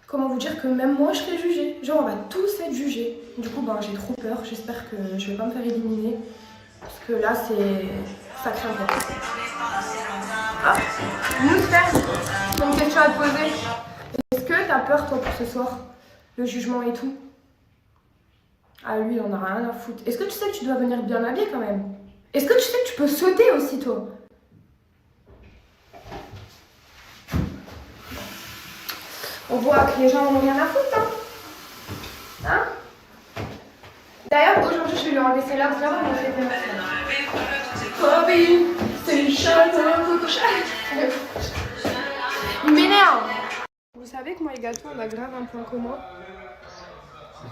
Comment vous dire que même moi je serai jugée. Genre on va tous être jugés. Du coup j'ai trop peur. J'espère que je vais pas me faire éliminer. Parce que là ça craint pas. Ah, Mousser, j'ai une question à te poser. Est-ce que t'as peur toi pour ce soir? Le jugement et tout? Ah lui il en a rien à foutre. Est-ce que tu sais que tu dois venir bien habillé quand même? Est-ce que tu sais que tu peux sauter aussi toi? On voit que les gens n'ont rien à foutre, hein? D'ailleurs, aujourd'hui, je vais lui enlever ses lèvres. Là, on fait Bobby, c'est une chatte, il m'énerve. Vous savez que moi et Gato, on a grave un point commun.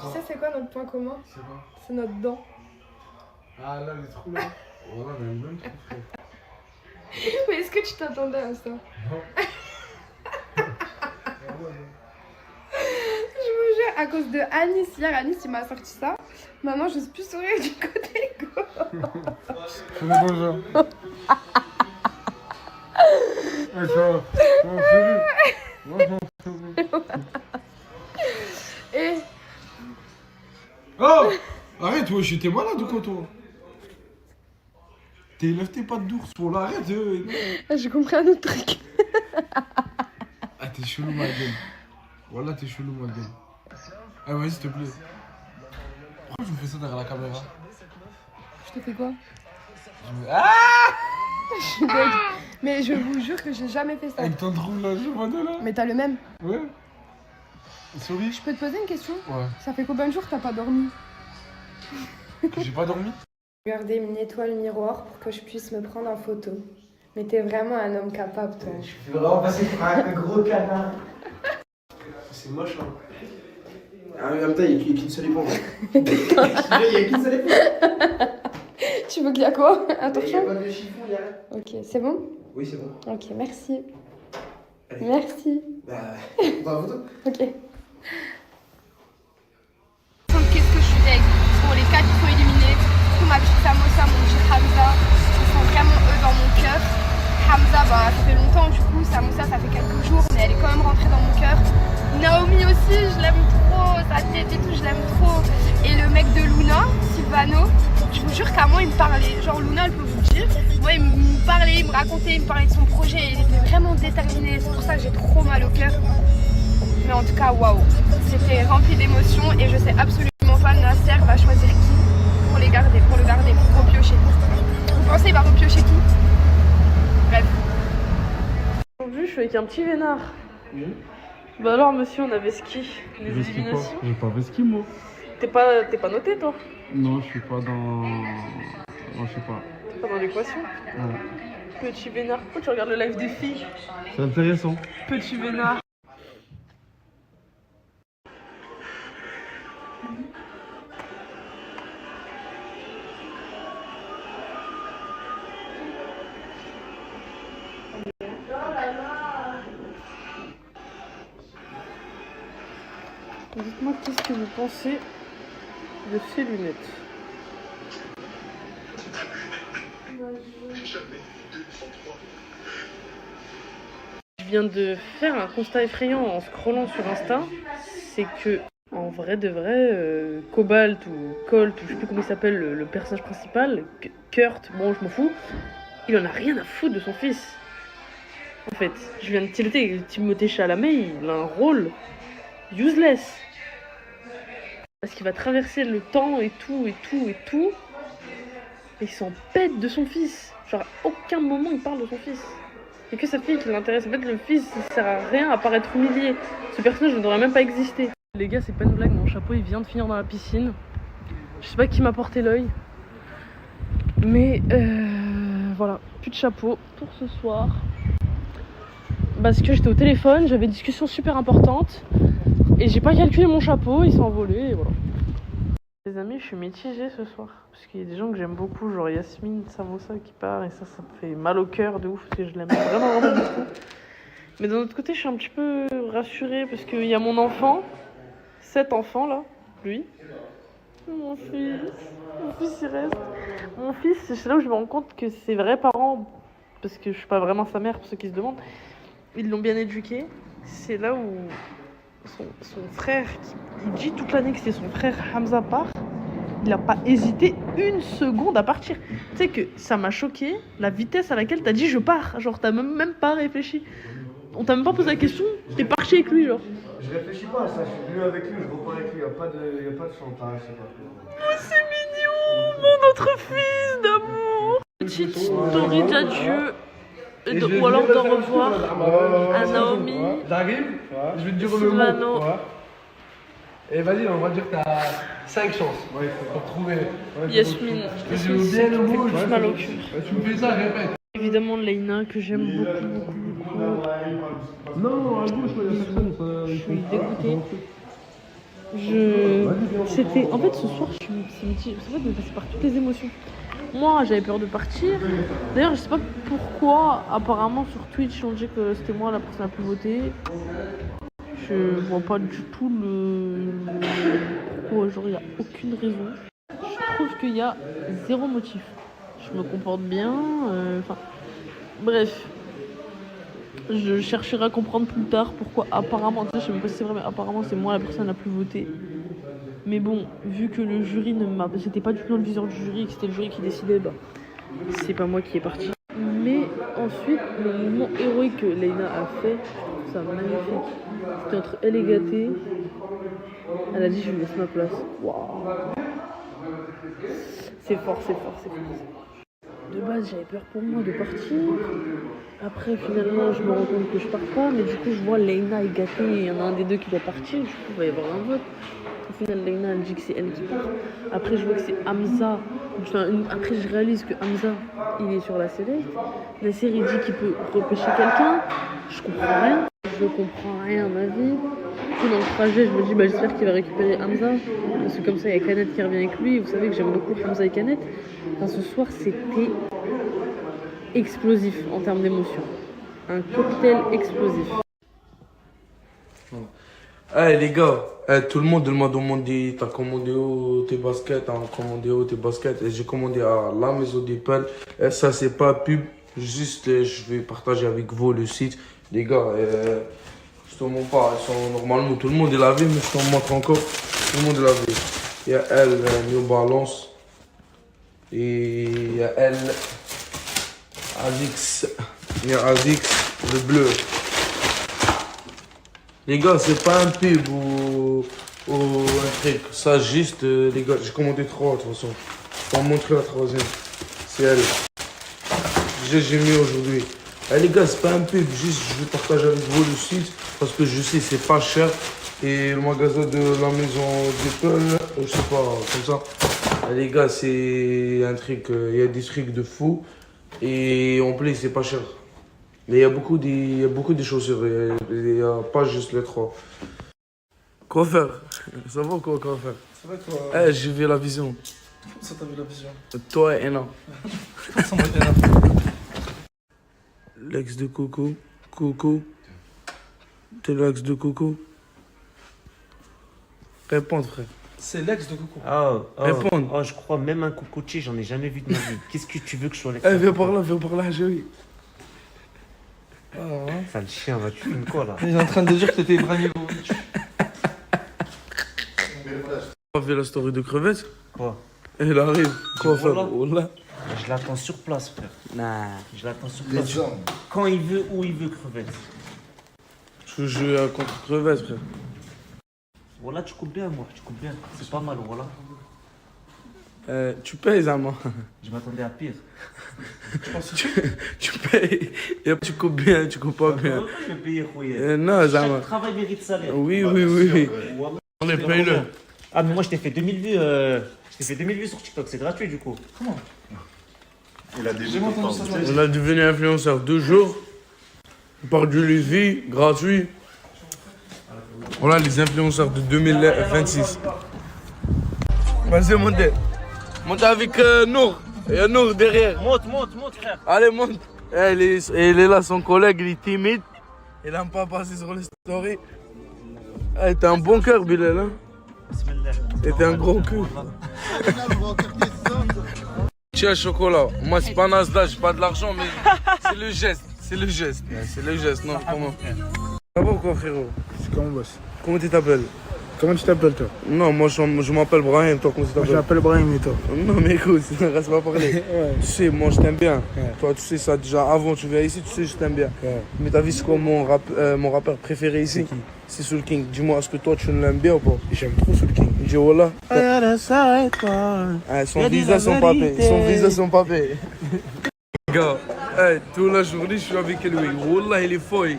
Tu sais c'est quoi notre point commun? C'est quoi? C'est notre dent. Ah là, les trous là. Oh là, mais même trou, frère. Mais est-ce que tu t'attendais à ça? Non. Je vous jure, à cause de Anis, hier Anis il m'a sorti ça. Maintenant je suis plus sourire du côté gauche. Fais le bonjour. Ah, ça va. Non, c'est lui. Et... Oh! Arrête, wesh, t'es malade ou quoi, toi? Lève tes pattes d'ours, pour là, arrête. J'ai compris un autre truc. Ah, t'es chelou, ma gueule. Voilà, t'es chelou, ma gueule. Ah, vas-y, s'il te plaît. Pourquoi je me fais ça derrière la caméra? Je te fais quoi? Ah! Je suis dead. Mais je vous jure que j'ai jamais fait ça. Avec ton trou là, je vois de là. Mais t'as le même. Ouais. Souris. Je peux te poser une question? Ouais. Ça fait combien de jours que t'as pas dormi? Que j'ai pas dormi? Regardez, il me nettoie le miroir pour que je puisse me prendre en photo. Mais t'es vraiment un homme capable, toi. Je suis vraiment passé pour un gros canard. C'est moche, hein. Ah, mais en même temps, il n'y a qu'une seule éponge. Il n'y a qu'une seule éponge. Tu veux qu'il y a quoi? Il n'y a Attention. pas de chiffon, il y a rien. Ok, c'est bon? Oui, c'est bon. Ok, merci. Allez. Merci. Bah, on va à la photo. Ok. Qu'est-ce que je suis deg pour les 4 qui sont éliminés, pour ma petite Samosa, mon petit Hamza, ils sont vraiment eux dans mon cœur. Hamza, bah ça fait longtemps du coup, Samosa ça fait quelques jours, mais elle est quand même rentrée dans mon cœur. Naomi aussi, je l'aime trop, sa tête et tout, je l'aime trop. Et le mec de Luna, Silvano, je vous jure qu'à moi il me parlait, genre Luna elle peut vous le dire, moi il me parlait, il me racontait, il me parlait de son projet, il était vraiment déterminé, c'est pour ça que j'ai trop mal au cœur. Mais en tout cas, waouh, c'était rempli d'émotions et je sais absolument pas Nasser va choisir qui pour le garder, pour repiocher. Vous pensez qu'il va repiocher qui? Bref. Aujourd'hui, je suis avec un petit vénard. Bah alors, monsieur, on a Veski, les éliminations. J'ai pas Veski, moi. T'es pas noté, toi? Non, je suis pas dans. Non, je sais pas. T'es pas dans l'équation? Ouais. Petit vénard. Pourquoi tu regardes le live des filles? C'est intéressant. Petit vénard. Dites-moi qu'est-ce que vous pensez de ces lunettes. Je viens de faire un constat effrayant en scrollant sur Insta, c'est que en vrai de vrai, Cobalt ou Colt ou je sais plus comment il s'appelle le personnage principal, Kurt, bon je m'en fous, il en a rien à foutre de son fils. En fait, je viens de tilter Timothée Chalamet, il a un rôle useless. Parce qu'il va traverser le temps et tout. Et il s'en pète de son fils. Genre, à aucun moment il parle de son fils. Il y a que sa fille qui l'intéresse. En fait, le fils, il sert à rien à part être humilié. Ce personnage ne devrait même pas exister. Les gars, c'est pas une blague, mon chapeau il vient de finir dans la piscine. Je sais pas qui m'a porté l'œil. Mais voilà, plus de chapeau pour ce soir. Parce que j'étais au téléphone, j'avais une discussion super importante. Et j'ai pas calculé mon chapeau, il s'est envolé et voilà. Les amis, je suis mitigée ce soir. Parce qu'il y a des gens que j'aime beaucoup, genre Yasmine, Samosa qui part. Et ça me fait mal au cœur de ouf parce que je l'aime vraiment beaucoup. Mais d'un autre côté, je suis un petit peu rassurée parce qu'il y a mon enfant, cet enfant là, lui. Mon fils il reste. Mon fils, c'est là où je me rends compte que ses vrais parents, parce que je suis pas vraiment sa mère pour ceux qui se demandent, ils l'ont bien éduqué. C'est là où son frère, il dit toute l'année que c'était son frère Hamza part, il a pas hésité une seconde à partir. Tu sais que ça m'a choqué la vitesse à laquelle t'as dit je pars. Genre t'as même pas réfléchi. On t'a même pas posé la question, t'es parti avec lui genre. Je réfléchis pas à ça, je suis venu avec lui, je repars avec lui, y a pas de chantage, c'est pas. Oh c'est mignon, mon autre fils d'amour. Petite story d'adieu. Ou alors d'au revoir à Naomi. J'arrive, je vais te dire le Silvano. mot. Et vas-y, on va dire que t'as 5 chances pour trouver. Yasmine. Je veux bien le mot, mal au cœur. Tu me fais ça, répète. Évidemment Leïna que j'aime beaucoup. Non, à gauche, il y a personne. Je suis dégoûtée. En fait, ce soir, c'est vrai de passer par toutes les émotions. Moi, j'avais peur de partir. D'ailleurs, je sais pas pourquoi, apparemment, sur Twitch, on dit que c'était moi la personne la plus votée. Je vois pas du tout pourquoi, genre, il n'y a aucune raison. Je trouve qu'il y a zéro motif. Je me comporte bien, bref. Je chercherai à comprendre plus tard pourquoi apparemment, tu sais, je sais même pas si c'est vrai, mais apparemment c'est moi la personne la plus votée. Mais bon, vu que le jury c'était pas du tout dans le viseur du jury, que c'était le jury qui décidait, bah c'est pas moi qui est parti. Mais ensuite, le mouvement héroïque que Leïna a fait, je trouve ça magnifique. C'était entre elle et Gaté. Elle a dit je lui laisse ma place. Waouh. C'est fort, c'est fort, c'est fort. De base, j'avais peur pour moi de partir. Après, finalement, je me rends compte que je pars pas. Mais du coup, je vois Leïna et Gaté. Il y en a un des deux qui doit partir. Du coup, il va y avoir un vote. Au final, Leïna, elle dit que c'est elle qui part. Après, je vois que c'est Hamza. Après, je réalise que Hamza, il est sur la select. Nasser, il dit qu'il peut repêcher quelqu'un. Je comprends rien. Je comprends rien à ma vie. Du coup, dans le trajet, je me dis, j'espère qu'il va récupérer Hamza. Parce que comme ça, il y a Canet qui revient avec lui. Vous savez que j'aime beaucoup Hamza et Canet. Enfin, ce soir, c'était explosif en termes d'émotion. Un cocktail explosif. Hey les gars, tout le monde m'a demandé, t'as commandé où tes baskets, et j'ai commandé à la maison des pelles. Et ça c'est pas pub, juste je vais partager avec vous le site. Les gars, je te montre pas, ils sont normalement, tout le monde est lavé, mais je t'en montre encore, tout le monde est lavé. Il y a elle, New Balance, et il y a elle, Azix, il y a Azix, le bleu. Les gars, c'est pas un pub ou un truc. Ça, juste, les gars, j'ai commandé 3 de toute façon. Je vais vous montrer la troisième. C'est elle. J'ai mis aujourd'hui. Les gars, c'est pas un pub. Juste, je vais partager avec vous le site. Parce que je sais, c'est pas cher. Et le magasin de la maison d'Apple, je sais pas, comme ça. Les gars, c'est un truc. Il y a des trucs de fou. Et en plus, c'est pas cher. Mais il y a beaucoup de chaussures, il n'y a pas juste les 3. Quoi faire? Ça va ou quoi faire? Ça va toi? Eh, j'ai vu la vision. Comment ça t'as vu la vision? Toi et Ena. Ça m'a été là. L'ex de Coco. Coco. T'es l'ex de Coco. Répondre, frère. C'est l'ex de Coco. Répondre. Oh, je crois même un cocotier, j'en ai jamais vu de ma vie. Qu'est-ce que tu veux que je sois l'ex? Eh, viens par là, Joey. Sale chien, va tu filmes quoi là? Il est en train de dire que t'étais Ibrahimovic. Tu as vu la story de Crevette? Quoi? Elle arrive. Quoi faire? Wallah. Je l'attends sur place, frère. Nah, je l'attends sur place. Quand il veut, où il veut, Crevette. Je joue contre Crevette, frère. Voilà, tu coupes bien, moi. Tu coupes bien. C'est pas mal, voilà. Tu payes, Zama. Je m'attendais à pire. Tu payes. Et tu coupes bien, tu coupes pas bien. Je vais payer, Khouya. Non, Zama. Chaque travail mérite salaire. Oui. On est paye-le. Ah, mais moi, je t'ai fait 2000 vues. Je t'ai fait 2000 vues sur TikTok. C'est gratuit, du coup. Comment? Il a déjà On a devenu influenceur 2 jours. On part du Lévis, gratuit. Voilà les influenceurs de 2026. Vas-y, montez. Monte avec Nour. Il y a Nour derrière. Monte, frère. Allez, monte. Elle est là, son collègue, il est timide. Il n'aime pas passer sur les stories. T'as un bon cœur, Bilal. Hein? Et t'es un gros cul. Tiens, chocolat. Moi, c'est pas Nasdaq, j'ai pas de l'argent, mais c'est le geste. C'est le geste, non, comment? Ça va ou quoi, frérot? C'est comment, boss? Comment tu t'appelles? Comment tu t'appelles, toi? Non, moi je m'appelle Brahim, toi comment tu t'appelles? Moi, je m'appelle Brahim, et toi? Non, mais écoute, reste pas parler. Ouais. Tu sais, moi je t'aime bien. Ouais. Toi, tu sais ça déjà avant, tu viens ici, tu sais, je t'aime bien. Ouais. Mais t'as vu c'est quoi mon rappeur préféré ici? C'est Soul King. Dis-moi, est-ce que toi tu l'aimes bien ou pas? J'aime trop Soul King. Dis voilà. Son visage, son papier. Son visage, son papier. Gars, toute la journée je suis avec lui. Wallah, il est fouille.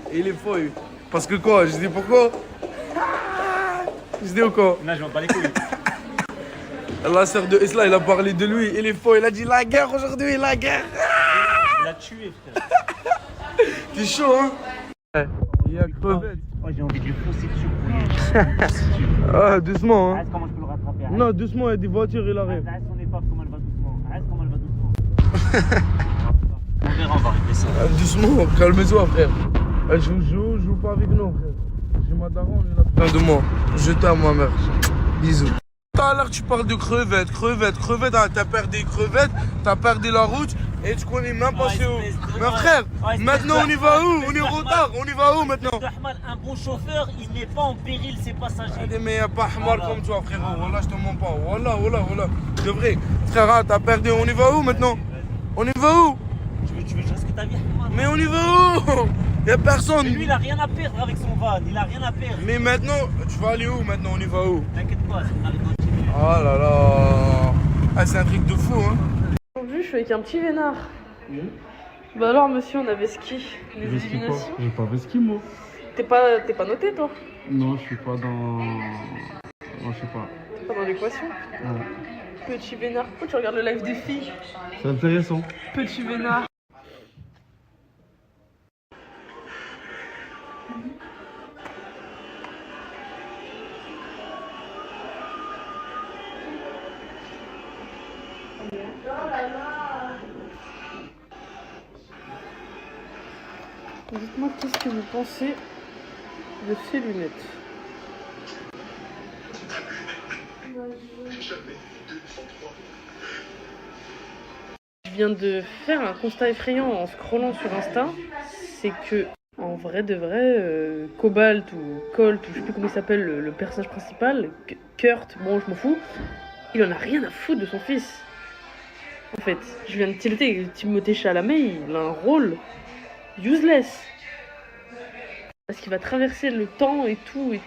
Parce que quoi? Je dis pourquoi? Je dis ou quoi? Non, je m'en bats les couilles. La sœur de Isla, il a parlé de lui. Il est faux. Il a dit la guerre aujourd'hui, la guerre. Il l'a tué, frère. Tu T'es chaud, hein? Il y a crevette. Oh, j'ai envie de lui foncer dessus. Ah, doucement, hein. Arrête comment je peux le rattraper. Arrête. Non, doucement, il y a des voitures, il arrive. Arrête son épave, comment elle va doucement. Arrête comment elle va doucement. On verra, on va régler ça. Doucement, calme-toi, frère. Joue pas avec nous, frère. J'ai ma daronne, elle a besoin de moi. Je t'aime, ma mère. Bisous. Tout à l'heure, tu parles de crevettes. Ah, t'as perdu des crevettes, t'as perdu la route et tu connais même pas c'est où. Mais frère, maintenant on y va où? On est en retard, on y va où maintenant? Un bon chauffeur, il met pas en péril ses passagers. Mais y'a pas mal comme toi, frérot. Voilà, je te mens pas. Voilà. De vrai. Frère, t'as perdu. On y va où maintenant? On y va où? Tu veux que je risque ta vie? Mais on y va où? Y'a personne. Mais lui, il a rien à perdre avec son van. Il a rien à perdre. Mais maintenant, tu vas aller où maintenant? On y va où? T'inquiète pas, c'est avec notre. Oh là là. Ah, c'est un truc de fou, hein. Aujourd'hui, je suis avec un petit vénard. Bah alors, monsieur, on avait ski. Les éliminations. J'ai pas fait ski, moi. T'es pas noté, toi? Non, je suis pas dans. Non, je sais pas. T'es pas dans l'équation? Ouais. Petit vénard. Pourquoi tu regardes le live des filles? C'est intéressant. Petit vénard. Dites-moi qu'est-ce que vous pensez de ces lunettes. Je viens de faire un constat effrayant en scrollant sur Insta, c'est que en vrai de vrai, Cobalt ou Colt, ou je sais plus comment il s'appelle le personnage principal, Kurt, bon je m'en fous, il en a rien à foutre de son fils. En fait, je viens de tilter, Timothée Chalamet, il a un rôle useless. Parce qu'il va traverser le temps et tout. Et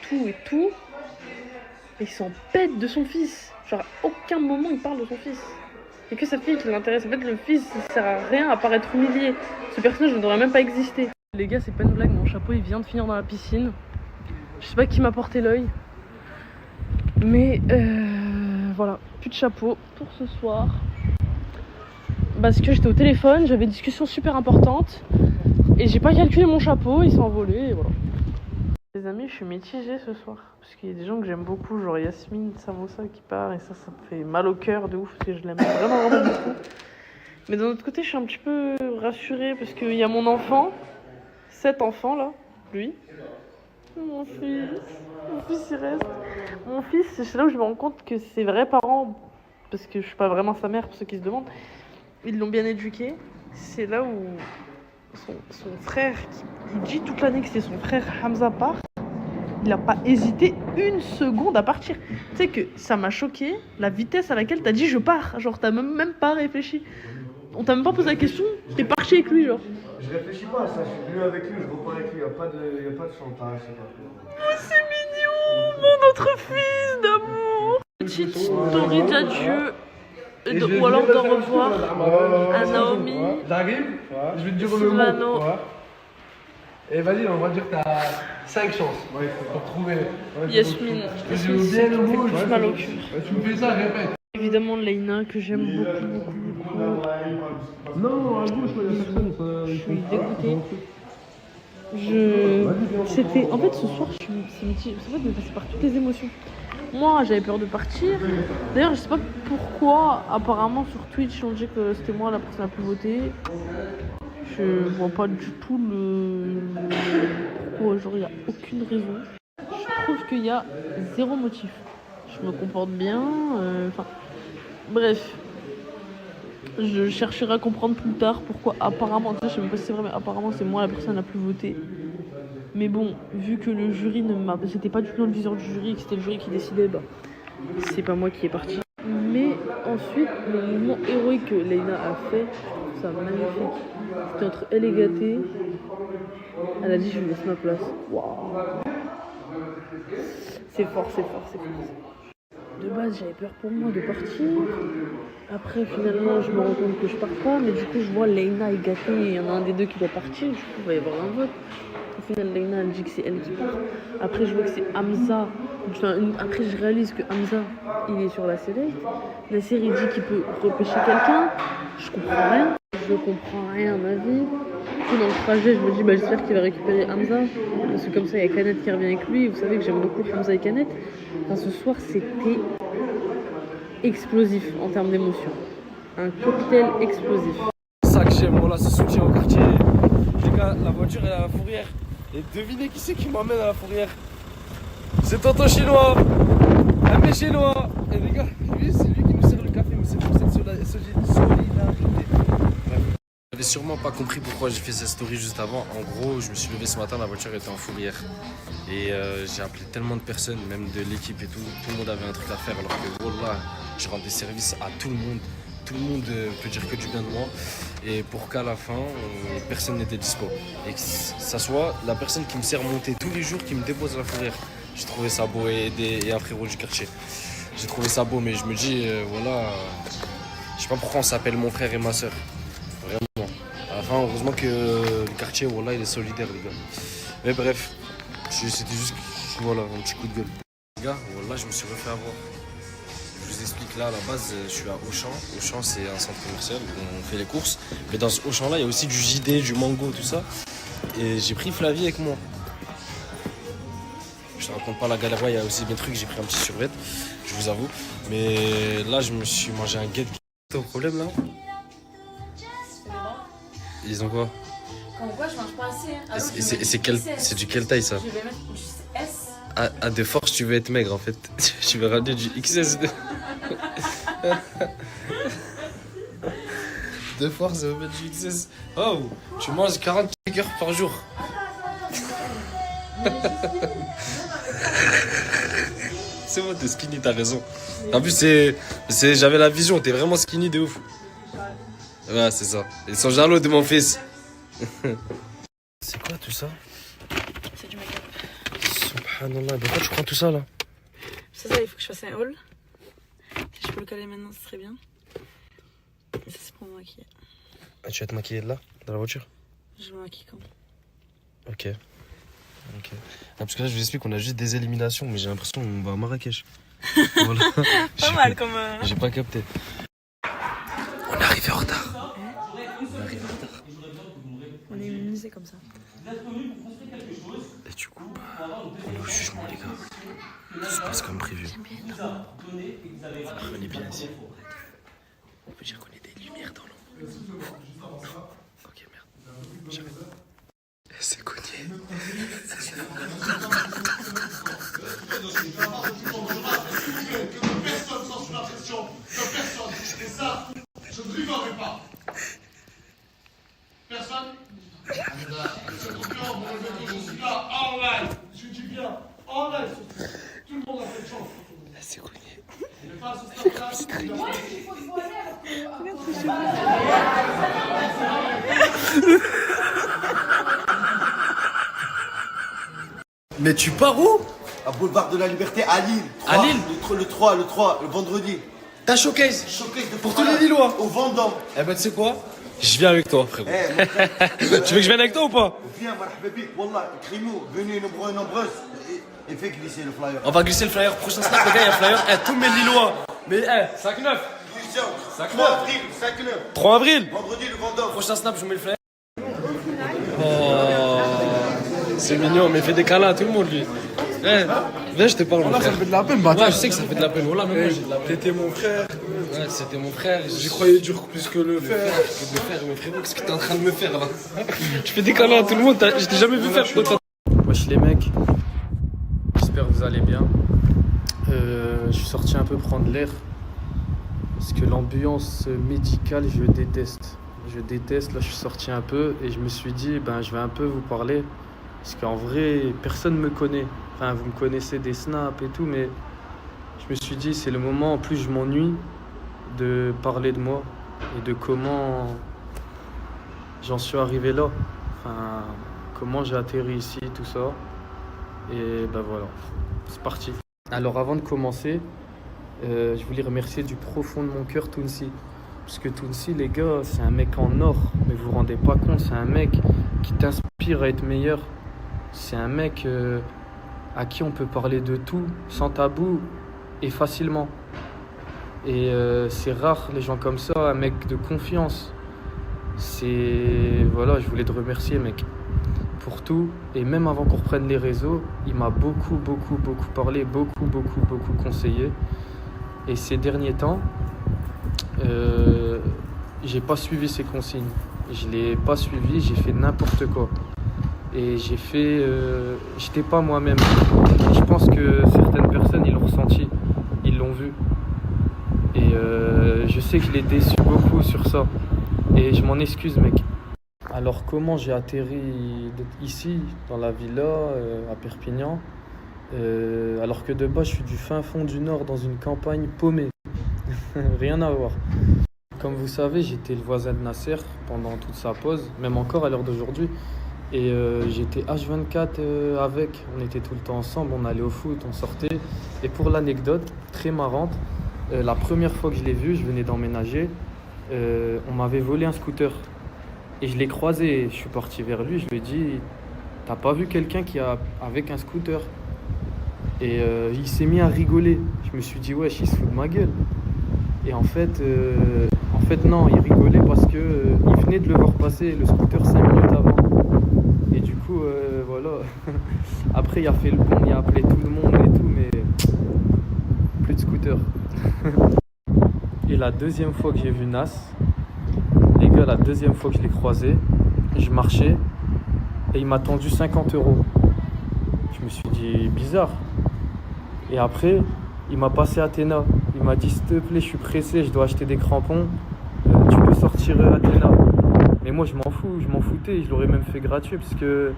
il s'en pète de son fils. Genre, à aucun moment il parle de son fils. Il n'y a que sa fille qui l'intéresse. En fait, le fils, il sert à rien à part être humilié. Ce personnage ne devrait même pas exister. Les gars, c'est pas une blague, mon chapeau il vient de finir dans la piscine. Je sais pas qui m'a porté l'œil. Mais voilà, plus de chapeau pour ce soir. Parce que j'étais au téléphone, j'avais une discussion super importante. Et j'ai pas calculé mon chapeau, il s'est envolé et voilà. Les amis, je suis mitigée ce soir. Parce qu'il y a des gens que j'aime beaucoup, genre Yasmine Samosa qui part. Et ça me fait mal au cœur de ouf parce que je l'aime vraiment beaucoup. Mais d'un autre côté, je suis un petit peu rassurée parce qu'il y a mon enfant. Cet enfant là, lui. Mon fils il reste. Mon fils, c'est là où je me rends compte que ses vrais parents, parce que je suis pas vraiment sa mère pour ceux qui se demandent, ils l'ont bien éduqué. C'est là où son frère, il dit toute l'année que c'est son frère Hamza part, il a pas hésité une seconde à partir. Tu sais que ça m'a choqué la vitesse à laquelle t'as dit je pars. Genre t'as même pas réfléchi. On t'a même pas posé la question, t'es parti avec lui genre. Je réfléchis pas à ça, je suis venu avec lui, je repars avec lui, y a pas de chantage. Oh c'est mignon, mon autre fils d'amour. Petite story d'adieu. Ou alors d'au revoir à Naomi. J'arrive, je vais te dire le Silvano. mot. Et vas-y, on va dire que t'as 5 chances pour trouver. Yasmine, J'ai oublié le mot. je mal au cul. Tu me fais ça, répète. Évidemment Leïna que j'aime beaucoup. Non, à gauche, il y a personne. Je suis dégoûtée. C'était... En fait ce soir c'est mitigé. C'est vrai de passer par toutes les émotions. Moi j'avais peur de partir. D'ailleurs je sais pas pourquoi. Apparemment sur Twitch on dit que c'était moi la personne la plus votée. Je vois pas du tout le pourquoi. Genre il y a aucune raison. Je trouve qu'il y a zéro motif. Je me comporte bien. Enfin bref. Je chercherai à comprendre plus tard pourquoi apparemment, tu sais, je sais même pas si c'est vrai, mais apparemment c'est moi la personne la plus votée. Mais bon, vu que le jury ne m'a... J'étais pas du tout dans le viseur du jury, que c'était le jury qui décidait, bah c'est pas moi qui est parti. Mais ensuite, le mouvement héroïque que Leïna a fait, je trouve ça magnifique. C'était entre elle et Gaté. Elle a dit je lui laisse ma place. Waouh. C'est fort. De base, j'avais peur pour moi de partir. Après, finalement, je me rends compte que je pars pas. Mais du coup, je vois Leïna et Gaté. Il y en a un des deux qui doit partir. Du coup, il va y avoir un vote. Au final, Leïna, elle dit que c'est elle qui part. Après, je vois que c'est Hamza. Après, je réalise que Hamza, il est sur la select. Nasser, il dit qu'il peut repêcher quelqu'un. Je comprends rien. Je comprends rien à ma vie. coup, dans le trajet, je me dis, bah, j'espère qu'il va récupérer Hamza. Parce que comme ça, il y a Canet qui revient avec lui. Vous savez que j'aime beaucoup Hamza et Canet. Enfin, ce soir, c'était explosif en termes d'émotion. Un cocktail explosif. C'est ça que j'aime, voilà, ce soutien au quartier. Les gars, la voiture elle est à la fourrière. Et devinez qui c'est qui m'emmène à la fourrière? C'est tonton chinois, un mec chinois. Et les gars, lui, c'est lui qui nous sert le café, mais c'est pour cette solidarité. Vous n'avez sûrement pas compris pourquoi j'ai fait cette story juste avant. En gros, je me suis levé ce matin, la voiture était en fourrière. Et j'ai appelé tellement de personnes, même de l'équipe et tout. Tout le monde avait un truc à faire, alors que voilà, je rends des services à tout le monde. Tout le monde peut dire que du bien de moi. Et pour qu'à la fin, personne n'était dispo. Et que ça soit la personne qui me sert monter tous les jours, qui me dépose à la fourrière. J'ai trouvé ça beau et un frérot du quartier. J'ai trouvé ça beau, mais je me dis, voilà, je sais pas pourquoi on s'appelle mon frère et ma soeur. Vraiment. À la fin, heureusement que le quartier, voilà, il est solidaire, les gars. Mais bref, c'était juste, voilà, un petit coup de gueule. Les gars, voilà, je me suis refait avoir. Je vous explique, là, à la base, je suis à Auchan. Auchan, c'est un centre commercial où on fait les courses. Mais dans ce Auchan-là, il y a aussi du JD, du Mango, tout ça. Et j'ai pris Flavie avec moi. Je te raconte pas la galère, il y a aussi des trucs, j'ai pris un petit survêt, je vous avoue. Mais là, je me suis mangé un guet. T'as un problème, là? Ils ont quoi? Comme quoi, je mange pas assez. C'est du quelle taille, ça? Je vais mettre juste S. Ah, de force, tu veux être maigre, en fait. Tu veux ramener du XS. De force, ça veut mettre du XS. Oh, tu manges 40 heures par jour. C'est bon, t'es skinny, t'as raison. En plus, j'avais la vision, t'es vraiment skinny de ouf. Ouais, c'est ça. Ils sont jaloux de mon fils. C'est quoi tout ça? C'est du make-up. Subhanallah, pourquoi tu prends tout ça là? C'est ça, il faut que je fasse un haul. Si je peux le caler maintenant, ce serait bien. Et ça, c'est pour me maquiller. Ah, tu vas te maquiller là, dans la voiture? Je me maquille quand? Ok. Ok. Ah, parce que là, je vous explique qu'on a juste des éliminations, mais j'ai l'impression qu'on va à Marrakech. Voilà. Pas mal comme. J'ai pas capté. On est arrivé en retard. On est arrivé en retard. On est immunisé comme ça. Et du coup, on est au jugement, les gars. Tout se passe comme prévu. On est bien ici. On peut dire qu'on est des lumières dans l'ombre. Ok, merde. J'arrête. C'est cogné. Personne sans sous la pression de personne. Et ça, je ne rigolerai pas. Personne? Je suis là, en live. Je dis bien, en live. Tout le monde a fait de chance. C'est cogné. Mais pas à ce stade-là. Moi, il faut se voiler Mais tu pars où? À Boulevard de la Liberté, à Lille. À Lille? Le 3, le vendredi. T'as showcase? Showcase de pour tous les Lillois? Au Vendôme. Eh ben, tu sais quoi? Je viens avec toi, frérot. Tu veux que je vienne avec toi ou pas? Viens, marhababi. Wallah, écris-nous. Venez nombreux et nombreuses. Et fais glisser le flyer. On va glisser le flyer. Prochain snap, les gars, il y a un flyer. Eh, tous mes Lillois. Mais, 5-9. 3 avril. Vendredi, le Vendôme. Prochain snap, je vous mets le flyer. Oh, c'est mignon, mais il fait des câlins à tout le monde, lui. Eh, viens, je te parle, mon frère. Ça me fait de la peine, bâtard. Ouais, je sais que ça fait de la peine. Voilà, même moi, j'ai de la peine. T'étais mon frère. Ouais, c'était mon frère. J'y croyais dur plus que le fer. Mais frérot, qu'est-ce que t'es en train de me faire là? Tu fais des câlins à tout le monde, je t'ai jamais vu faire autant. Wesh les mecs, j'espère que vous allez bien. Je suis sorti un peu prendre l'air parce que l'ambiance médicale, je déteste. Je déteste, là je suis sorti un peu et je me suis dit, ben je vais un peu vous parler parce qu'en vrai, personne me connaît. Enfin, vous me connaissez des snaps et tout, mais je me suis dit, c'est le moment, en plus je m'ennuie de parler de moi et de comment j'en suis arrivé là. Enfin, comment j'ai atterri ici, tout ça. Et ben voilà, c'est parti. Alors avant de commencer, je voulais remercier du profond de mon cœur Tounsi. Parce que Tounsi, les gars, c'est un mec en or. Mais vous vous rendez pas compte, c'est un mec qui t'inspire à être meilleur. C'est un mec à qui on peut parler de tout, sans tabou et facilement. Et c'est rare les gens comme ça, un mec de confiance. Voilà, je voulais te remercier, mec, pour tout. Et même avant qu'on reprenne les réseaux, il m'a beaucoup parlé, beaucoup conseillé. Et ces derniers temps, j'ai pas suivi ses consignes. Je l'ai pas suivi, j'ai fait n'importe quoi. Et j'étais pas moi-même. Je pense que certaines personnes, ils l'ont ressenti, ils l'ont vu. Et je sais que je l'ai déçu beaucoup sur ça. Et je m'en excuse, mec. Alors, comment j'ai atterri ici, dans la villa, à Perpignan, alors que de base, je suis du fin fond du Nord, dans une campagne paumée. Rien à voir. Comme vous savez, j'étais le voisin de Nasser pendant toute sa pause, même encore à l'heure d'aujourd'hui. Et j'étais H24 avec, on était tout le temps ensemble, on allait au foot, on sortait. Et pour l'anecdote, très marrante, la première fois que je l'ai vu, je venais d'emménager, on m'avait volé un scooter. Et je l'ai croisé, je suis parti vers lui, je lui ai dit « T'as pas vu quelqu'un avec un scooter ?» Et il s'est mis à rigoler. Je me suis dit « Wesh, il se fout de ma gueule. » Et en fait, non, il rigolait parce que il venait de le voir passer, le scooter, 5 minutes avant. Et du coup, voilà. Après, il a fait le bon, il a appelé tout le monde et tout, mais plus de scooter. Et la deuxième fois que j'ai vu Nas, les gars, la deuxième fois que je l'ai croisé, je marchais et il m'a tendu 50 €. Je me suis dit, bizarre. Et après, il m'a passé Athéna. Il m'a dit, s'il te plaît, je suis pressé, je dois acheter des crampons. Tu peux sortir Athéna. Mais moi, je m'en foutais. Je l'aurais même fait gratuit parce que...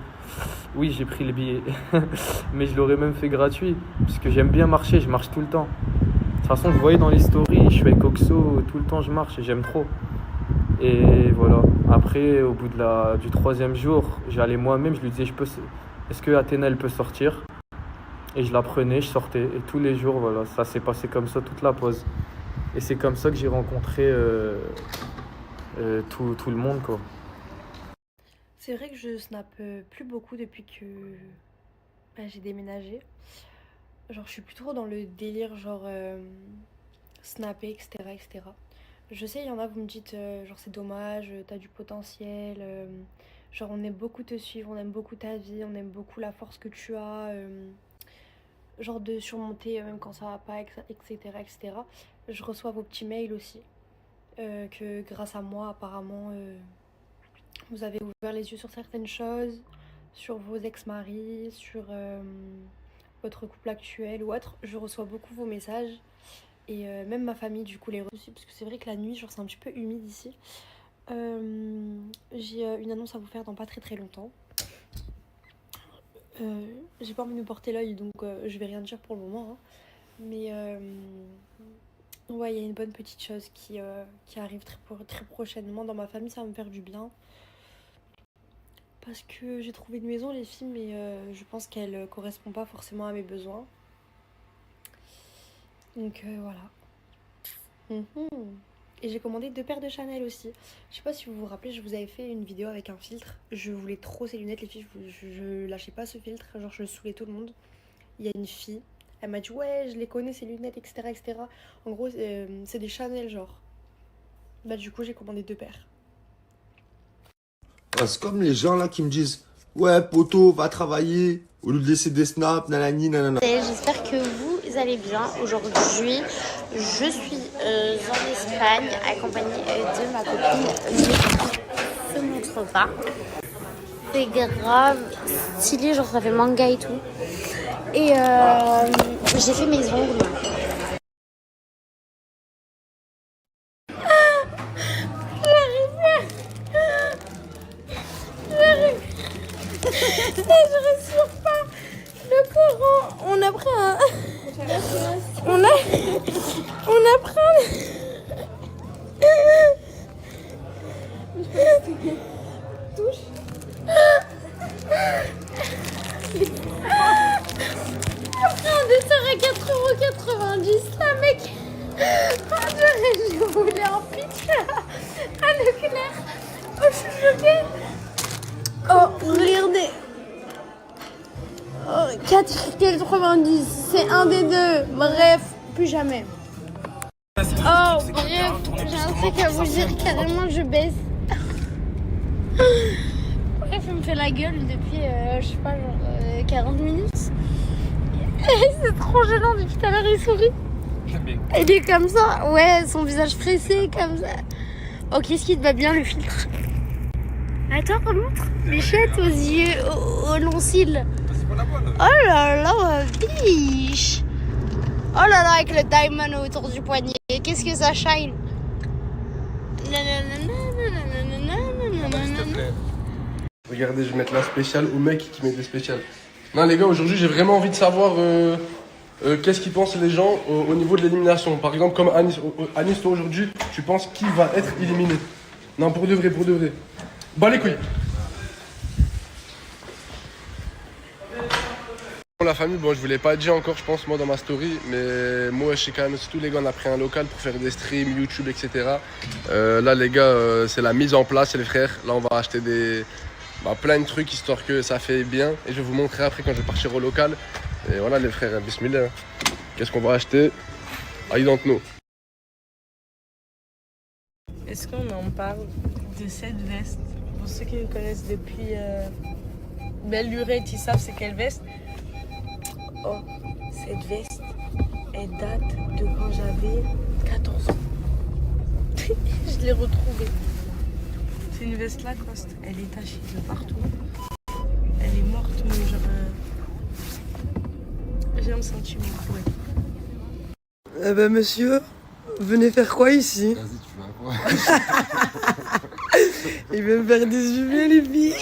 Oui, j'ai pris le billet. Mais je l'aurais même fait gratuit parce que j'aime bien marcher, je marche tout le temps. De toute façon, vous voyez dans les stories, je suis avec Oxo, tout le temps je marche et j'aime trop. Et voilà. Après, au bout du 3e jour, j'allais moi-même, je lui disais, est-ce que Athéna, elle peut sortir ? Et je la prenais, je sortais. Et tous les jours, voilà, ça s'est passé comme ça toute la pause. Et c'est comme ça que j'ai rencontré tout le monde, quoi. C'est vrai que je snappe plus beaucoup depuis que j'ai déménagé. Genre, je suis plus trop dans le délire, genre snapper, etc. Je sais, il y en a, vous me dites, genre c'est dommage, t'as du potentiel, genre on aime beaucoup te suivre, on aime beaucoup ta vie, on aime beaucoup la force que tu as, genre de surmonter même quand ça va pas, etc. Je reçois vos petits mails aussi, que grâce à moi, apparemment, vous avez ouvert les yeux sur certaines choses, sur vos ex-maris, sur votre couple actuel ou autre. Je reçois beaucoup vos messages. Et même ma famille, du coup, les reçoit parce que c'est vrai que la nuit, genre, c'est un petit peu humide ici. J'ai une annonce à vous faire dans pas très longtemps. J'ai pas envie de me porter l'œil, donc je vais rien dire pour le moment. Hein. Mais ouais, il y a une bonne petite chose qui arrive très prochainement. Dans ma famille, ça va me faire du bien. Parce que j'ai trouvé une maison, les filles, mais je pense qu'elle correspond pas forcément à mes besoins. Donc voilà. Et j'ai commandé 2 paires de Chanel aussi. Je sais pas si vous vous rappelez, je vous avais fait une vidéo avec un filtre. Je voulais trop ces lunettes, les filles. Je lâchais pas ce filtre. Genre, je saoulais tout le monde. Il y a une fille. Elle m'a dit, ouais, je les connais, ces lunettes, etc. En gros, c'est des Chanel, genre. Bah, du coup, j'ai commandé 2 paires. C'est comme les gens là qui me disent, ouais, poto, va travailler, au lieu de laisser des snaps, nanani, nanana. J'espère que vous allez bien. Aujourd'hui, je suis en Espagne, accompagnée de ma copine, mais qui ne se montre pas. C'est grave stylé, genre ça fait manga et tout. Et j'ai fait mes ongles. Je respire pas. Le Coran, on apprend. On apprend. Touche. Après un dessert à 4,90 €, là, mec. Je voulais en pique à Leclerc. Oh, je suis choquée. Oh, regardez. Oh, 4,90 €, c'est un des deux. Bref, plus jamais. Oh, bref, j'ai un truc à vous dire. Carrément, je baisse. Bref, il me fait la gueule depuis, je sais pas, genre 40 minutes. C'est trop gênant, depuis tout à l'heure il sourit. Il est comme ça, ouais, son visage pressé comme ça. Oh, qu'est-ce qui te va bien le filtre? Attends, montre les chettes aux yeux, aux longs cils. Oh là là, ma biche. Oh là là, avec le diamond autour du poignet. Qu'est-ce que ça shine. Regardez, je vais mettre la spéciale au mec qui met des spéciales. Non les gars, aujourd'hui j'ai vraiment envie de savoir qu'est-ce qu'ils pensent les gens au niveau de l'élimination. Par exemple, comme Anis, toi aujourd'hui, tu penses qui va être éliminé? Non, pour de vrai, pour de vrai. Bah les couilles. La famille, bon je vous l'ai pas dit encore je pense moi dans ma story, mais moi chez KMS tous les gars on a pris un local pour faire des streams, YouTube, etc. Là les gars c'est la mise en place les frères, là on va acheter plein de trucs histoire que ça fait bien et je vais vous montrer après quand je vais partir au local. Et voilà les frères, bismillah. Qu'est-ce qu'on va acheter? I don't know. Est-ce qu'on en parle de cette veste? Pour ceux qui me connaissent depuis belle lurette, ils savent c'est quelle veste. Oh, cette veste, elle date de quand j'avais 14 ans. Je l'ai retrouvée. C'est une veste Lacoste. Elle est tachée de partout. Elle est morte, mais genre... j'ai un sentiment, ouais. Eh ben monsieur, venez faire quoi ici? Vas-y, tu fais quoi? Il veut me faire des jumelles les filles.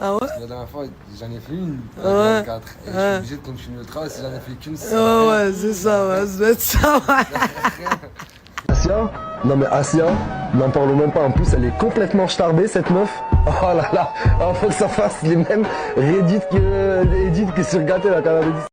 Ah ouais? La dernière fois, j'en ai fait une, ouais. 24. Et je suis obligé de continuer le travail si j'en ai fait qu'une. Ouais, c'est ça, ouais, ça doit être ça, ouais. Asia? Non mais Asia, n'en parlons même pas. En plus, elle est complètement starbée cette meuf. Oh là là, faut que ça fasse les mêmes Reddit que sur Gâté, la cannabis.